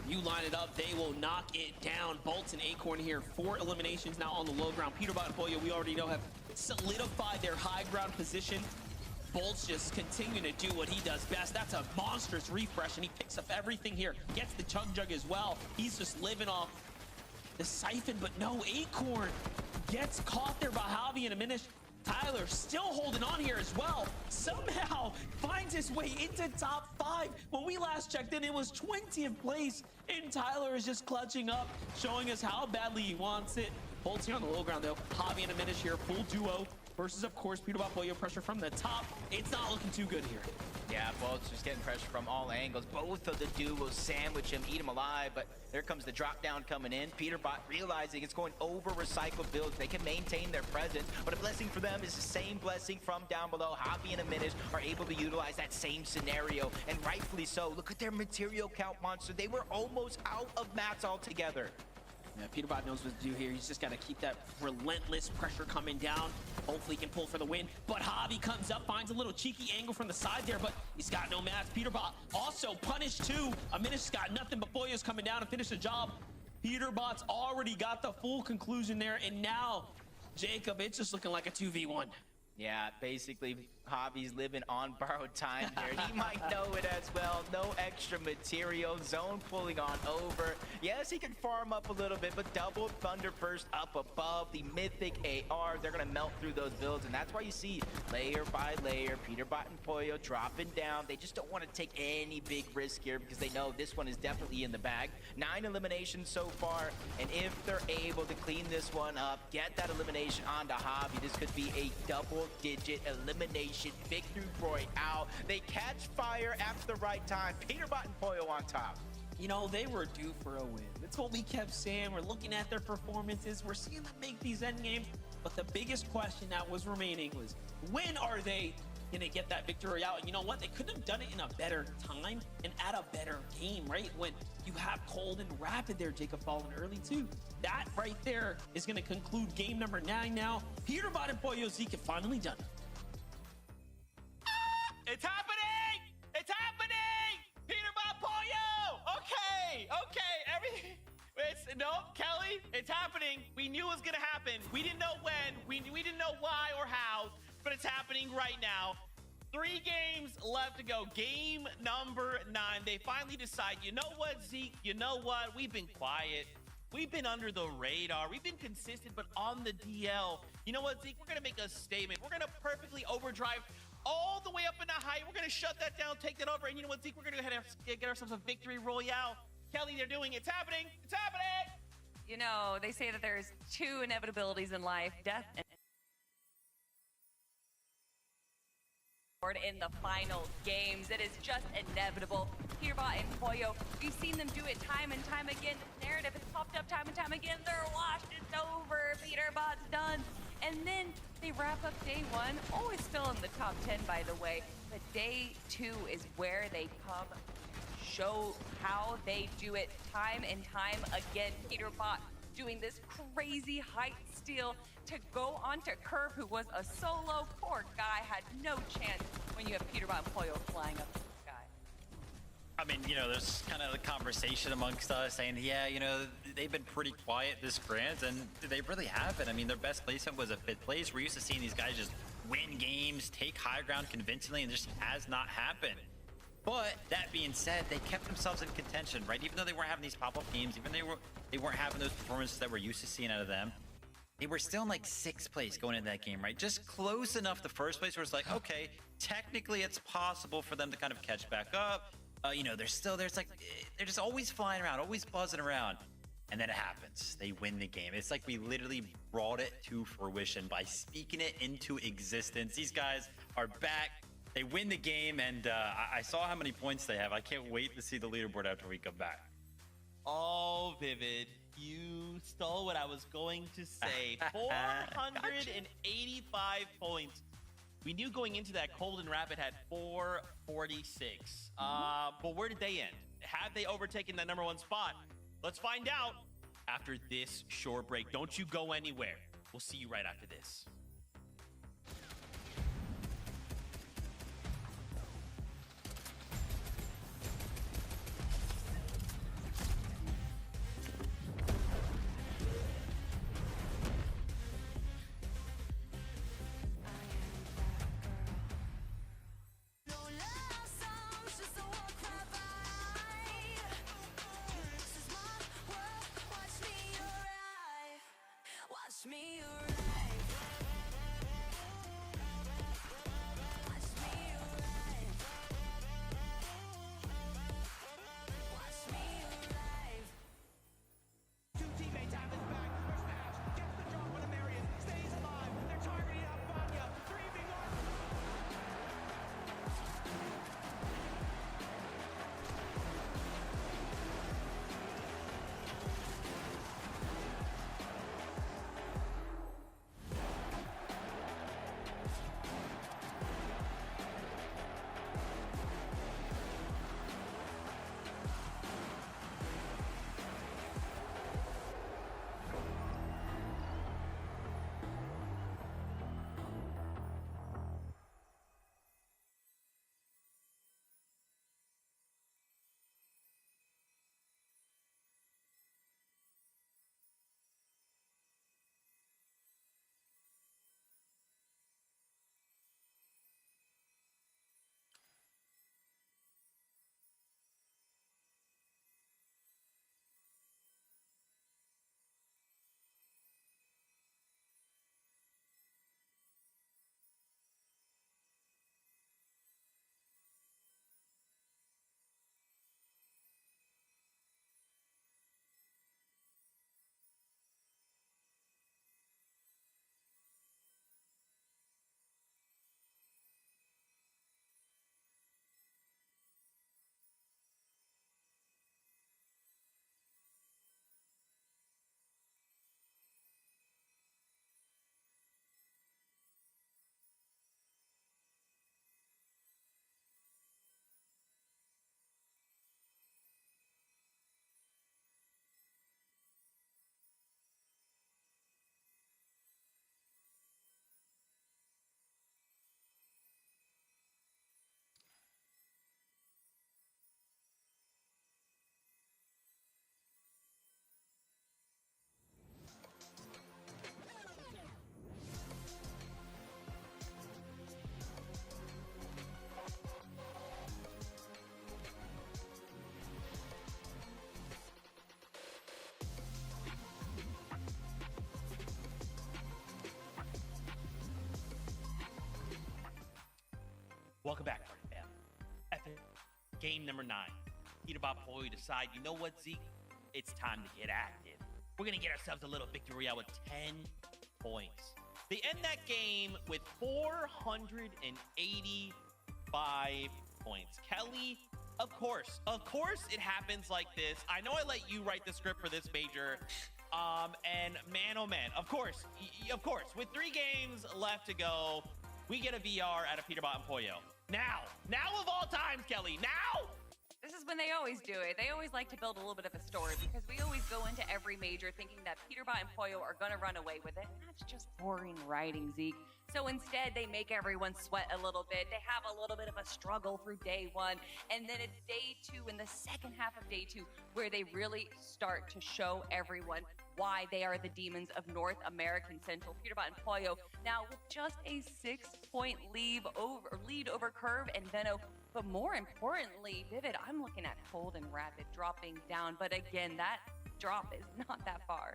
You line it up, they will knock it down. Bolts and Acorn here, 4 eliminations now on the low ground. Peterbot and Pollo, we already know, have solidified their high ground position. Bolts just continuing to do what he does best. That's a monstrous refresh, and he picks up everything here. Gets the Chug Jug as well. He's just living off the siphon, but no, Acorn gets caught there by Javi and Aminish. Tyler still holding on here as well. Somehow finds his way into top 5. When we last checked in, it was 20th place. And Tyler is just clutching up, showing us how badly he wants it. Bolts here on the low ground though. Javi and Aminish here, full duo. Versus, of course, Peterbot Pollo, pressure from the top. It's not looking too good here. Yeah, Bolts just getting pressure from all angles. Both of the duos sandwich him, eat him alive, but there comes the drop down coming in. Peterbot realizing it's going over recycled builds. They can maintain their presence, but a blessing for them is the same blessing from down below. Javi and Aminish are able to utilize that same scenario, and rightfully so. Look at their material count monster. They were almost out of mats altogether. Yeah, Peterbot knows what to do here. He's just got to keep that relentless pressure coming down. Hopefully he can pull for the win. But Javi comes up, finds a little cheeky angle from the side there, but he's got no mats. Peterbot also punished too. Aminish's got nothing, but Pollo's coming down to finish the job. Peterbot's already got the full conclusion there, and now, Jacob, it's just looking like a 2v1. Yeah, basically, Javi's living on borrowed time there. He might know it as well. No extra material. Zone pulling on over. Yes, he can farm up a little bit, but double Thunder Burst up above the mythic AR. They're going to melt through those builds, and that's why you see layer by layer, Peterbot and Pollo dropping down. They just don't want to take any big risk here because they know this one is definitely in the bag. 9 eliminations so far, and if they're able to clean this one up, get that elimination onto Javi, this could be a double-digit elimination victory royale. They catch fire at the right time. Peterbot and Pollo on top. You know, they were due for a win. That's what we kept saying. We're looking at their performances. We're seeing them make these end games. But the biggest question that was remaining was, when are they going to get that victory out? And you know what? They couldn't have done it in a better time and at a better game, right? When you have Cold and Rapid there, Jacob falling early too. That right there is going to conclude game number 9 now. Peterbot and Pollo Zeke have finally done it. It's happening! It's happening! Peterbot Pollo! Okay, everything. No, Kelly, it's happening. We knew it was gonna happen. We didn't know when, we didn't know why or how, but it's happening right now. 3 games left to go. Game number 9. They finally decide, you know what, Zeke? You know what? We've been quiet. We've been under the radar. We've been consistent, but on the DL. You know what, Zeke? We're gonna make a statement. We're gonna perfectly overdrive all the way up in the height. We're gonna shut that down, take that over, and you know what, Zeke? We're gonna go ahead and get ourselves a victory royale. Kelly, they're doing it. It's happening. It's happening. You know, they say that there's 2 inevitabilities in life, death and in the final games. It is just inevitable. Peterbot and Pollo, we've seen them do it time and time again. The narrative has popped up time and time again. They're washed. It's over. Peterbot's done. And then they wrap up day 1, always still in the top 10, by the way. But day 2 is where they come to show how they do it time and time again. Peterbot doing this crazy height steal to go onto Curve, who was a solo. Poor guy had no chance when you have Peterbot and Pollo flying up to the sky. I mean, you know, there's kind of a conversation amongst us saying, yeah, you know, they've been pretty quiet this grand, and they really haven't. I mean, their best placement was a 5th place. We're used to seeing these guys just win games, take high ground convincingly, and it just has not happened. But that being said, they kept themselves in contention, right? Even though they weren't having these pop-up games, even though they weren't having those performances that we're used to seeing out of them, they were still in like 6th place going into that game, right? Just close enough to 1st place where it's like, okay, technically it's possible for them to kind of catch back up. You know, they're just always flying around, always buzzing around. And then it happens. They win the game. It's like we literally brought it to fruition by speaking it into existence. These guys are back. They win the game, and I saw how many points they have. I can't wait to see the leaderboard after we come back. Oh, Vivid, you stole what I was going to say. 485 points. We knew going into that Golden Rapid had 446. But where did they end? Have they overtaken that number one spot? Let's find out after this short break. Don't you go anywhere. We'll see you right after this. No love songs, just a walk right by. This is my world, watch me arrive. Watch me arrive. Watch me arrive. Watch me arrive. Two teammates have his back. Where's Nash? Gets the drop on Marion. Stays alive. They're targeting out Vanya. 3v1. Welcome back, Party Fam. Epic game number 9. Peterbot Boy decide, you know what, Zeke? It's time to get active. We're going to get ourselves a little victory royale with 10 points. They end that game with 485 points. Kelly, of course it happens like this. I know I let you write the script for this major. And man, oh man, of course, with 3 games left to go, we get a VR out of Peterbot and Pollo. Now of all times, Kelly, now! This is when they always do it. They always like to build a little bit of a story because we always go into every major thinking that Peterbot and Pollo are going to run away with it. And that's just boring writing, Zeke. So instead, they make everyone sweat a little bit. They have a little bit of a struggle through day 1. And then it's day 2 in the second half of day 2 where they really start to show everyone why they are the demons of North American Central. Peterbot and Pollo now with just a 6-point lead over Curve and Venno. But more importantly, Vivid, I'm looking at Cold and Rapid dropping down. But again, that drop is not that far.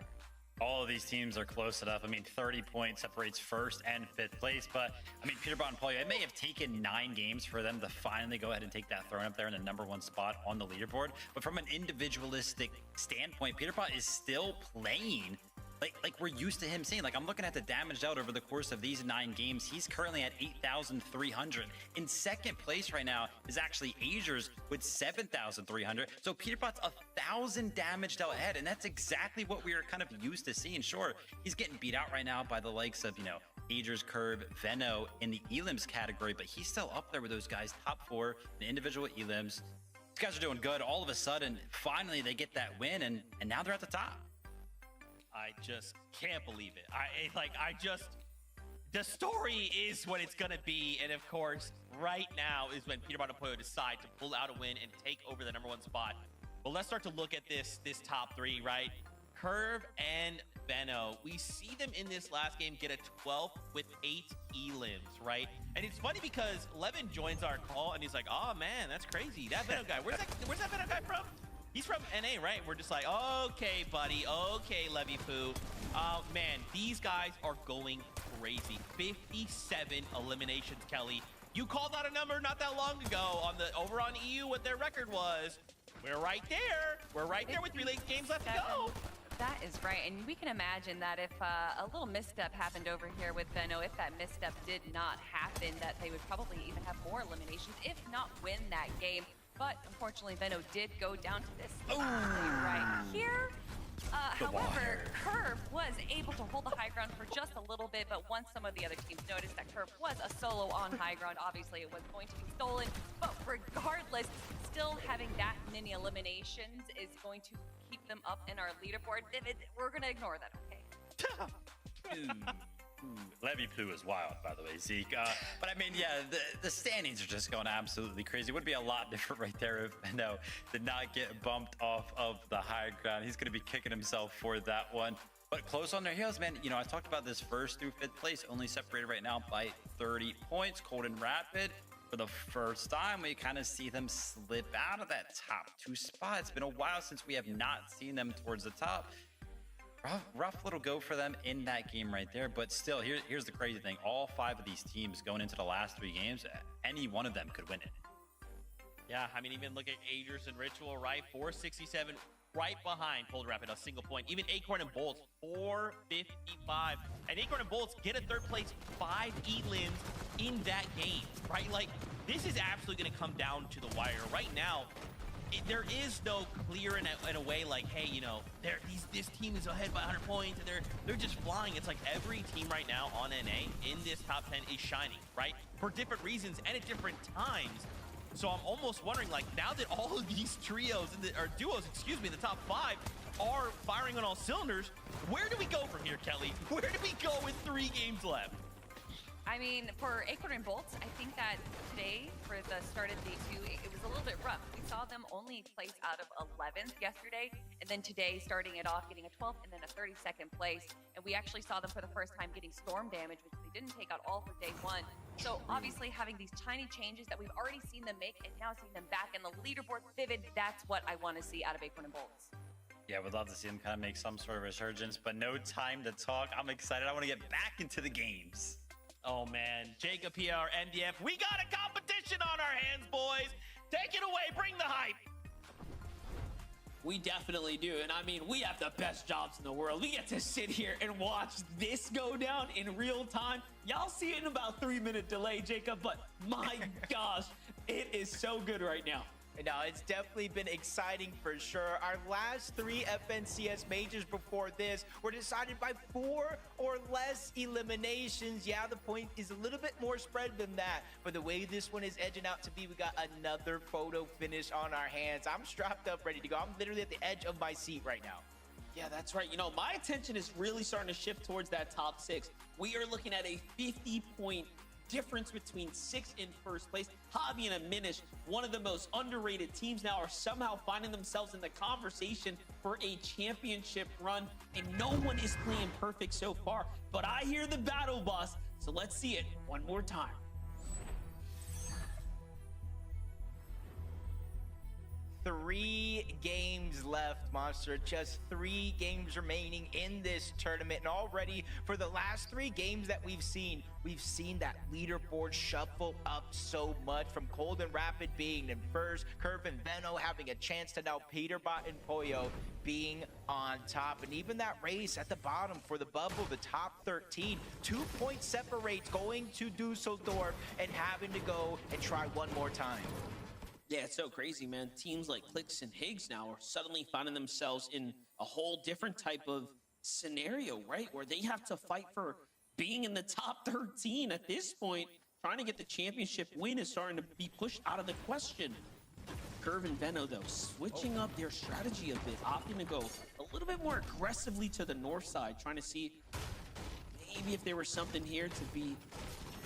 All of these teams are close enough. I mean, 30 points separates first and fifth place. But, I mean, Peterbot and Pollo, it may have taken 9 games for them to finally go ahead and take that throne up there in the #1 spot on the leaderboard. But from an individualistic standpoint, Peterbot is still playing like we're used to him seeing. Like, I'm looking at the damage dealt over the course of these 9 games. He's currently at 8,300. In second place right now is actually Azers with 7,300. So Peterbot's 1,000 damage dealt ahead, and that's exactly what we are kind of used to seeing. Sure, he's getting beat out right now by the likes of, Azers, Curve, Veno in the elims category, but he's still up there with those guys, top 4 in individual elims. These guys are doing good. All of a sudden, finally they get that win, and now they're at the top. I just can't believe it. The story is what it's gonna be, and of course, right now is when Peterbot and Poyo decide to pull out a win and take over the #1 spot. But let's start to look at this top 3, right? Curve and Veno. We see them in this last game get a 12th with 8 elims, right? And it's funny because Levin joins our call and he's like, "Oh man, that's crazy. That Veno guy. Where's that Veno guy from? He's from NA, right?" We're just like, "Okay, buddy. Okay, Levy Poo." Man, these guys are going crazy. 57 eliminations, Kelly. You called out a number not that long ago over on EU what their record was. We're right there. We're right there with 3 games left to go. That is right, and we can imagine that if a little misstep happened over here with Veno, if that misstep did not happen, that they would probably even have more eliminations, if not win that game. But unfortunately, Veno did go down to this right here. However, Curve was able to hold the high ground for just a little bit, but once some of the other teams noticed that Curve was a solo on high ground, obviously it was going to be stolen. But regardless, still having that many eliminations is going to keep them up in our leaderboard. We're going to ignore that, okay? Levy Poo is wild, by the way, Zeke. But I mean, yeah, the standings are just going absolutely crazy. It would be a lot different right there if Veno did not get bumped off of the high ground. He's going to be kicking himself for that one. But close on their heels, man. I talked about this 1st through 5th place, only separated right now by 30 points. Cold and Rapid, for the first time, we kind of see them slip out of that top 2 spot. It's been a while since we have not seen them towards the top. Rough little go for them in that game right there, but still, here's the crazy thing. All 5 of these teams going into the last 3 games, any one of them could win it. Yeah, I mean, even look at Agers and Ritual, right? 467, right behind Cold Rapid, a single point. Even Acorn and Bolts, 455. And Acorn and Bolts get a 3rd place, 5 elims in that game, right? Like, this is absolutely going to come down to the wire. Right now, there is no clear in a way like, hey, this team is ahead by 100 points and they're just flying. It's like every team right now on NA in this top 10 is shining, right? For different reasons and at different times. So I'm almost wondering, like, now that all of these trios or duos, in the top 5 are firing on all cylinders, where do we go from here, Kelly? Where do we go with 3 games left? I mean, for Acorn and Bolts, I think that today, for the start of day 2, it was a little bit rough. We saw them only place out of 11th yesterday, and then today starting it off, getting a 12th and then a 32nd place. And we actually saw them for the first time getting storm damage, which they didn't take out all for day 1. So obviously having these tiny changes that we've already seen them make and now seeing them back in the leaderboard, Vivid, that's what I want to see out of Acorn and Bolts. Yeah, we'd love to see them kind of make some sort of resurgence, but no time to talk. I'm excited. I want to get back into the games. Oh man, Jacob PR, MDF, we got a competition on our hands, boys. Take it away, bring the hype. We definitely do. And I mean, we have the best jobs in the world. We get to sit here and watch this go down in real time. Y'all see it in about 3-minute delay, Jacob, but my gosh, it is so good right now. No, it's definitely been exciting for sure. Our last 3 FNCS majors before this were decided by 4 or less eliminations. Yeah, the point is a little bit more spread than that, but the way this one is edging out to be, we got another photo finish on our hands. I'm strapped up, ready to go. I'm literally at the edge of my seat right now. Yeah, that's right. My attention is really starting to shift towards that top 6. We are looking at a 50-point difference between 6th and 1st place. Javi and Aminish, one of the most underrated teams now, are somehow finding themselves in the conversation for a championship run, and no one is playing perfect so far. But I hear the battle bus, so let's see it one more time. 3 games left, Monster. Just 3 games remaining in this tournament. And already for the last 3 games that we've seen that leaderboard shuffle up so much, from Cold and Rapid being in first, Curve and Veno having a chance to now Peterbot and Poyo being on top. And even that race at the bottom for the bubble, the top 13, 2 points separates going to Dusseldorf and having to go and try one more time. Yeah, it's so crazy, man. Teams like Clicks and Higgs now are suddenly finding themselves in a whole different type of scenario, right? Where they have to fight for being in the top 13 at this point. Trying to get the championship win is starting to be pushed out of the question. Curve and Veno, though, switching up their strategy a bit, opting to go a little bit more aggressively to the north side, trying to see maybe if there was something here to be,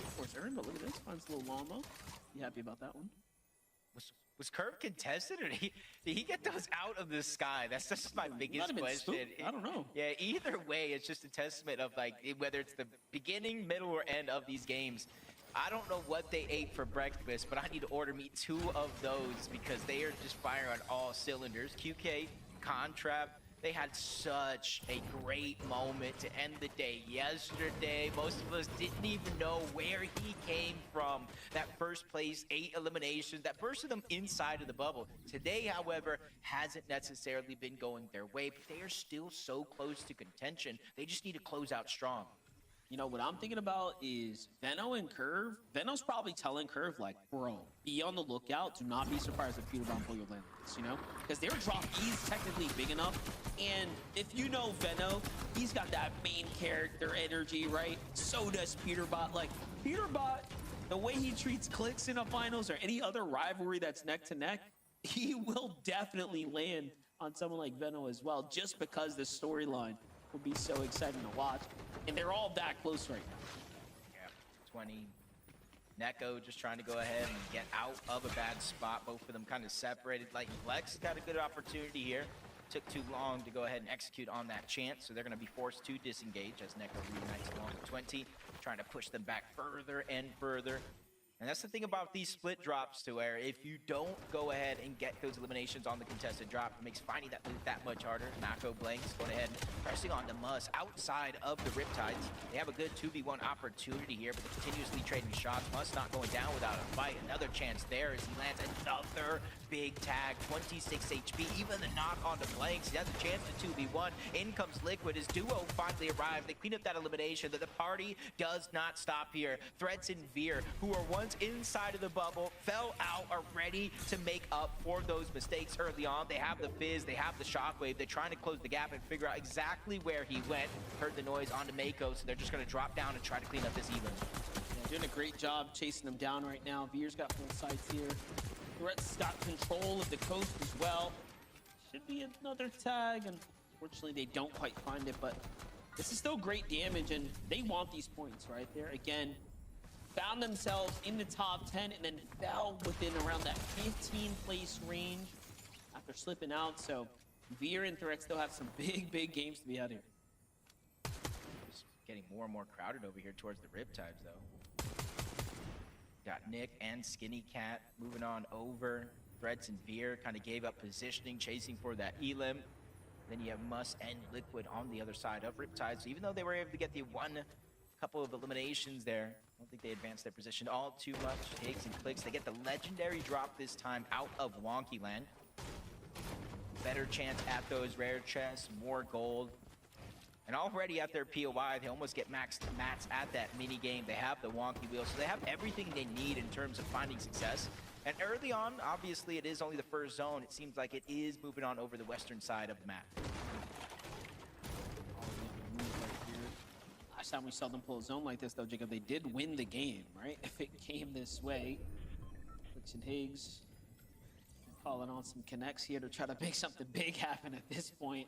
of course, earned. But look at this, finds a little Lamo. You happy about that one? Was Curve contested, or did he get those out of the sky? That's just my biggest question. I don't know. Yeah, either way, it's just a testament of like whether it's the beginning, middle, or end of these games. I don't know what they ate for breakfast, but I need to order me 2 of those because they are just firing on all cylinders. QK, Contrap, they had such a great moment to end the day yesterday. Most of us didn't even know where he came from. That first place 8 eliminations that bursted them inside of the bubble. Today, however, hasn't necessarily been going their way, but they are still so close to contention. They just need to close out strong. You know, what I'm thinking about is Veno and Curve. Veno's probably telling Curve, like, bro, be on the lookout. Do not be surprised if Peter Von Polio land this, you know? Because their drop is technically big enough. And if you know Veno, he's got that main character energy, right? So does Peterbot. Like, Peterbot, the way he treats Clicks in a finals or any other rivalry that's neck to neck, he will definitely land on someone like Veno as well, just because the storyline will be so exciting to watch. And they're all that close right now. Yeah, 20. Neko just trying to go ahead and get out of a bad spot. Both of them kind of separated. Like, Flex got a good opportunity here. Took too long to go ahead and execute on that chance, so they're going to be forced to disengage as Neko reunites along with 20, trying to push them back further and further. And that's the thing about these split drops, to where if you don't go ahead and get those eliminations on the contested drop, it makes finding that loot that much harder. Nako blanks, going ahead and pressing on the Muss outside of the Riptides. They have a good 2v1 opportunity here, but they're continuously trading shots. Muss not going down without a fight. Another chance there as he lands another big tag, 26 HP. Even the knock on the blanks, he has a chance to 2v1. In comes Liquid. His duo finally arrived. They clean up that elimination. The party does not stop here. Threats and Veer, who are once inside of the bubble, fell out, are ready to make up for those mistakes early on. They have the Fizz, they have the Shockwave. They're trying to close the gap and figure out exactly wwhere he went. Heard the noise onto Mako, so they're just going to drop down and try to clean up this even. Yeah, doing a great job chasing them down right now. Veer's got full sights here. Threat's got control of the coast as well. Should be another tag, and unfortunately they don't quite find it, but this is still great damage, and they want these points right there. Again, found themselves in the top 10 and then fell within around that 15th place range after slipping out. So Veer and Threat still have some big games to be out here. Just getting more and more crowded over here towards the Riptides, though. Got Nick and Skinny Cat moving on over. Threats and Veer kind of gave up positioning, chasing for that Elim. Then you have Muss and Liquid on the other side of Riptide. So even though they were able to get the couple of eliminations there, I don't think they advanced their position all too much. Higgs and Clicks, they get the legendary drop this time out of Wonky Land. Better chance at those rare chests, more gold. And already at their POI, they almost get maxed mats at that mini game. They have the Wonky Wheel, so they have everything they need in terms of finding success. And early on, obviously, it is only the first zone. It seems like it is moving on over the western side of the map. Last time we saw them pull a zone like this, though, Jacob, they did win the game, right? If it came this way. Clicks and Higgs calling on some connects here to try to make something big happen at this point.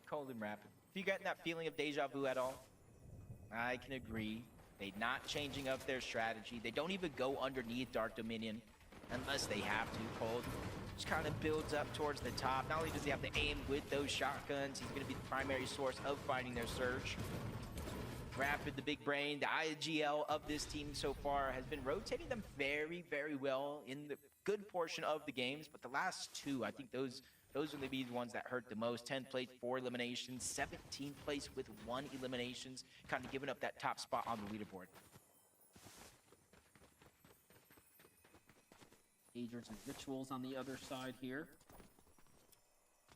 Cold and rapid. If you get that feeling of deja vu at all, I can agree. They're not changing up their strategy. They don't even go underneath Dark Dominion unless they have to. Cold just kind of builds up towards the top. Not only does he have to aim with those shotguns, he's going to be the primary source of finding their surge. Rapid, the big brain, the IGL of this team so far has been rotating them very, very well in the good portion of the games. But the last two, I think those will be the ones that hurt the most. 10th place, 4 eliminations, 17th place with 1 eliminations, kind of giving up that top spot on the leaderboard. Agents and Rituals on the other side here.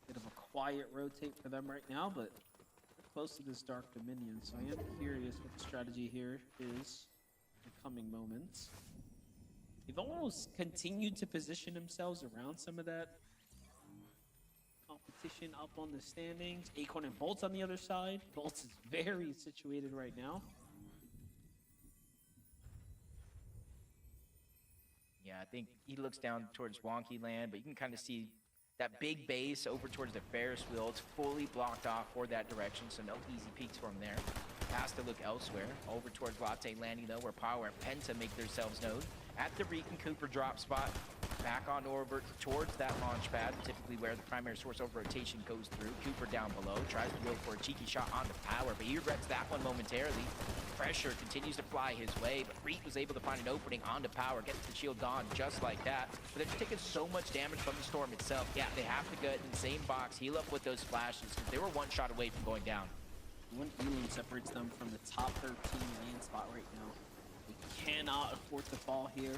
Bit of a quiet rotate for them right now, but they're close to this Dark Dominion, so I am curious what the strategy here is in the coming moments. They've almost continued to position themselves around some of that competition up on the standings. Acorn and Bolts on the other side. Bolts is very situated right now. Yeah, I think he looks down towards Wonky Land, but you can kind of see that big base over towards the Ferris wheel. It's fully blocked off for that direction, so no easy peeks for him there. Has to look elsewhere. Over towards Latte Landing, though, where Power and Penta make themselves known. At the Reek and Cooper drop spot, back on over towards that launch pad, typically where the primary source of rotation goes through. Cooper down below, tries to go for a cheeky shot on the Power, but he regrets that one momentarily. Pressure continues to fly his way, but Reek was able to find an opening onto Power, gets the shield on just like that. But they're just taking so much damage from the Storm itself. Yeah, they have to get in the same box, heal up with those flashes, because they were one shot away from going down. One healing separates them from the top 13 lane spot right now. They cannot afford to fall here.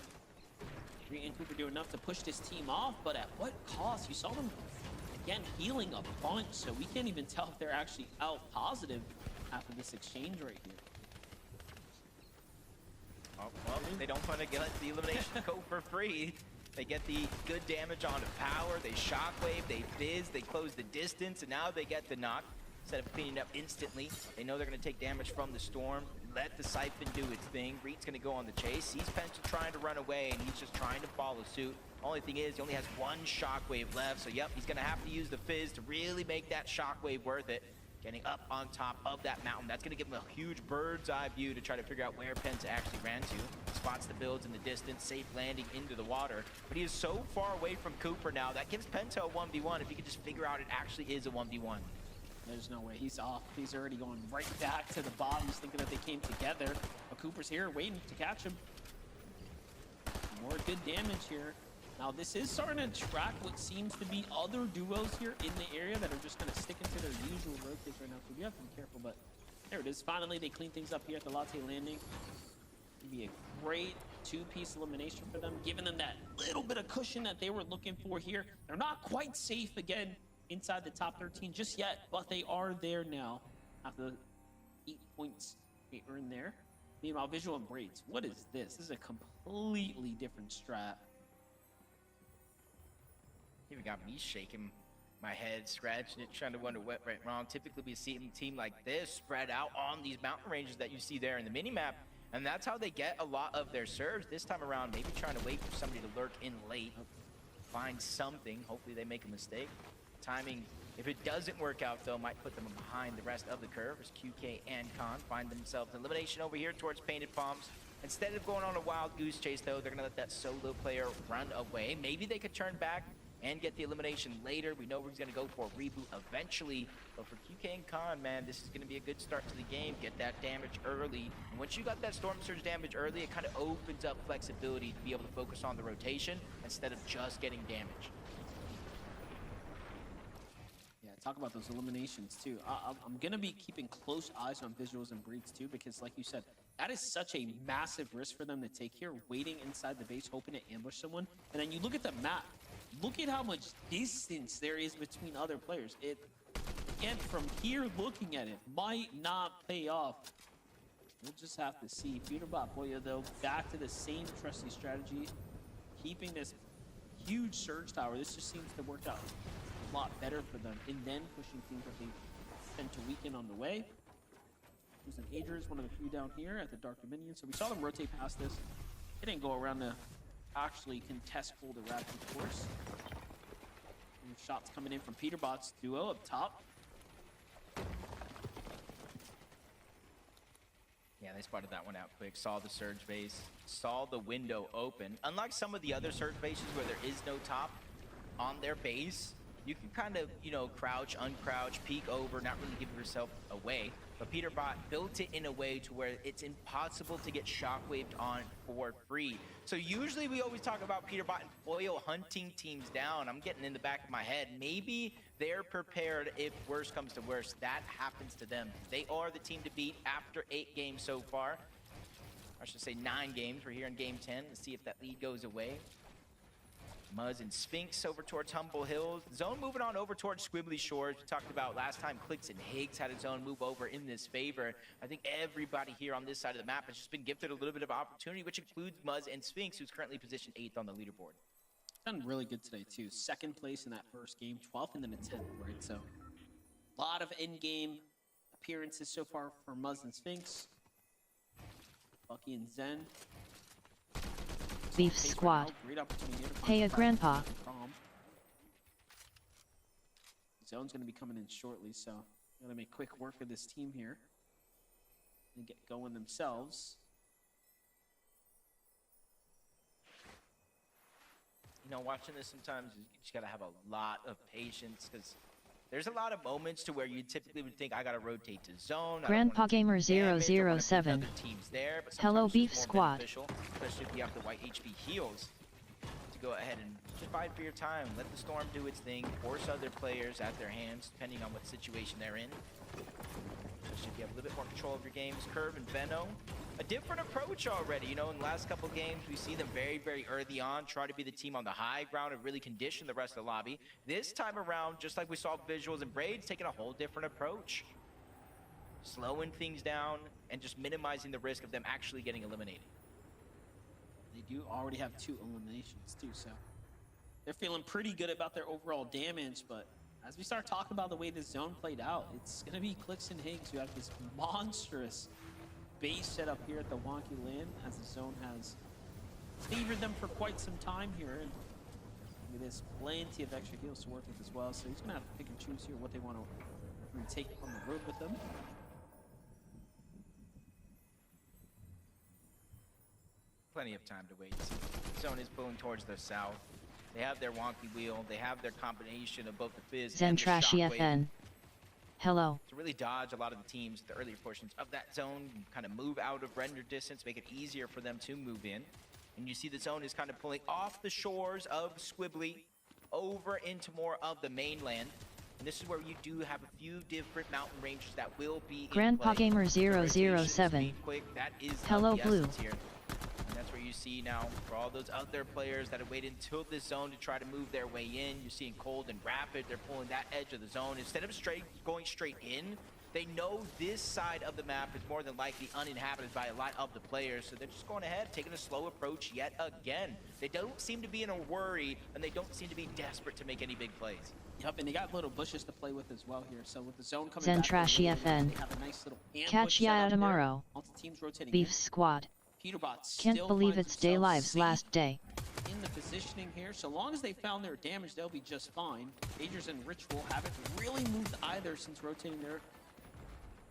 Reek and Cooper do enough to push this team off, but at what cost? You saw them, again, healing a bunch, so we can't even tell if they're actually out positive after this exchange right here. Oh, well, they don't want to get the elimination code for free. They get the good damage onto Power, they shockwave, they fizz, they close the distance, and now they get the knock. Instead of cleaning up instantly, they know they're going to take damage from the Storm. Let the Siphon do its thing. Reek's going to go on the chase. Sees Penta trying to run away, and he's just trying to follow suit. Only thing is, he only has one shockwave left, so yep, he's going to have to use the fizz to really make that shockwave worth it. Getting up on top of that mountain, that's going to give him a huge bird's eye view to try to figure out where Penta actually ran to. Spots the builds in the distance, safe landing into the water. But he is so far away from Cooper now, that gives Penta a 1v1 if he could just figure out it actually is a 1v1. There's no way. He's off. He's already going right back to the bottom. He's thinking that they came together. But Cooper's here waiting to catch him. More good damage here. Now, this is starting to attract what seems to be other duos here in the area that are just going to stick into their usual rotates right now. So we have to be careful, but there it is. Finally, they clean things up here at the Latte Landing. It'd be a great two-piece elimination for them, giving them that little bit of cushion that they were looking for here. They're not quite safe again inside the top 13 just yet, but they are there now after 8 points they earned there. Meanwhile, Visual and Braids, what is this? This is a completely different strat. Even got me shaking my head, scratching it, trying to wonder what went wrong. Typically, we see a team like this spread out on these mountain ranges that you see there in the minimap, and that's how they get a lot of their serves. This time around, maybe trying to wait for somebody to lurk in late, find something. Hopefully, they make a mistake. Timing, if it doesn't work out, though, might put them behind the rest of the curve as QK and Khan find themselves an elimination over here towards Painted Palms. Instead of going on a wild goose chase, though, they're going to let that solo player run away. Maybe they could turn back and get the elimination later. We know he's going to go for a reboot eventually. But for QK and Khan, man, this is going to be a good start to the game. Get that damage early. And once you got that Storm Surge damage early, it kind of opens up flexibility to be able to focus on the rotation instead of just getting damage. Yeah, talk about those eliminations too. I'm gonna be keeping close eyes on Visuals and Breeds too, because like you said, that is such a massive risk for them to take here, waiting inside the base, hoping to ambush someone. And then you look at the map, look at how much distance there is between other players. It, again, from here looking at it, might not pay off. We'll just have to see. Peterbot Boya, though, back to the same trusty strategy, keeping this huge surge tower. This just seems to work out a lot better for them, and then pushing teams that they tend to weaken on the way. There's an Adrian, one of the few down here at the Dark Dominion. So we saw them rotate past this. They didn't go around to actually contest Boulder Rapid, of course. And shots coming in from Peterbot's duo up top. Yeah, they spotted that one out quick. Saw the surge base, saw the window open. Unlike some of the other surge bases where there is no top on their base, you can kind of, you know, crouch, uncrouch, peek over, not really give yourself away. But Peterbot built it in a way to where it's impossible to get shockwaved on for free. So usually we always talk about Peterbot and Boyo hunting teams down. I'm getting in the back of my head. Maybe they're prepared if worse comes to worse. That happens to them. They are the team to beat after 8 games so far. I should say 9 games. We're here in game 10 to see if that lead goes away. Muzz and Sphinx over towards Humble Hills. Zone moving on over towards Squibbly Shores. We talked about last time Clicks and Higgs had a zone move over in this favor. I think everybody here on this side of the map has just been gifted a little bit of opportunity, which includes Muzz and Sphinx, who's currently positioned 8th on the leaderboard. Done really good today too. 2nd place in that first game, 12th and then a 10th, right? So a lot of end-game appearances so far for Muzz and Sphinx. Bucky and Zen. Beef Pace right squad. now, great opportunity here to find Hey, the a back grandpa. from. Zone's going to be coming in shortly, so got to make quick work of this team here and get going themselves. You know, watching this sometimes, you just gotta have a lot of patience because there's a lot of moments to where you typically would think I gotta rotate to zone. I don't Grandpa wanna take Gamer damage, I wanna beat 007. other teams there, but Hello, sometimes it's Beef just more Squad. beneficial, especially if you have the white HP heals, to go ahead and just fight for your time. Let the storm do its thing. Force other players at their hands, depending on what situation they're in. Especially if you have a little bit more control of your games. Curve and Veno, a different approach already. You know, in the last couple games, we see them very, very early on try to be the team on the high ground and really condition the rest of the lobby. This time around, just like we saw Visuals and Braids, taking a whole different approach. Slowing things down and just minimizing the risk of them actually getting eliminated. They do already have 2 eliminations too, so they're feeling pretty good about their overall damage, but as we start talking about the way this zone played out, it's going to be Clicks and Higgs who have this monstrous base set up here at the Wonky Land, as the zone has favored them for quite some time here, and there's plenty of extra heals to work with as well, so he's going to have to pick and choose here what they want to take on the road with them. Plenty of time to wait. See, zone is pulling towards the south. They have their wonky wheel. They have their combination of both the fizz and the Zentrashy shockwave FN. Hello. to really dodge a lot of the teams, the earlier portions of that zone, kind of move out of render distance, make it easier for them to move in. And you see the zone is kind of pulling off the shores of Squibbly over into more of the mainland. And this is where you do have a few different mountain ranges that will be Grandpa in play. Gamer The rotation, 007. speed, quick, that is of Hello, the Blue. essence here. And that's where you see now, for all those other players that have waited until this zone to try to move their way in, you're seeing Cold and Rapid, they're pulling that edge of the zone. Instead of going straight in, they know this side of the map is more than likely uninhabited by a lot of the players, so they're just going ahead, taking a slow approach yet again. They don't seem to be in a worry, and they don't seem to be desperate to make any big plays. Yep, and they got little bushes to play with as well here. So with the zone coming Zentrashy back, FN. they have a nice little ambush Catch set ya up there. tomorrow. Lots of teams rotating Beef in. squad. Peterbot Can't still believe finds it's Day himself Live's safe last day. in the positioning here. So long as they found their damage, they'll be just fine. Majors and Ritual haven't really moved either since rotating their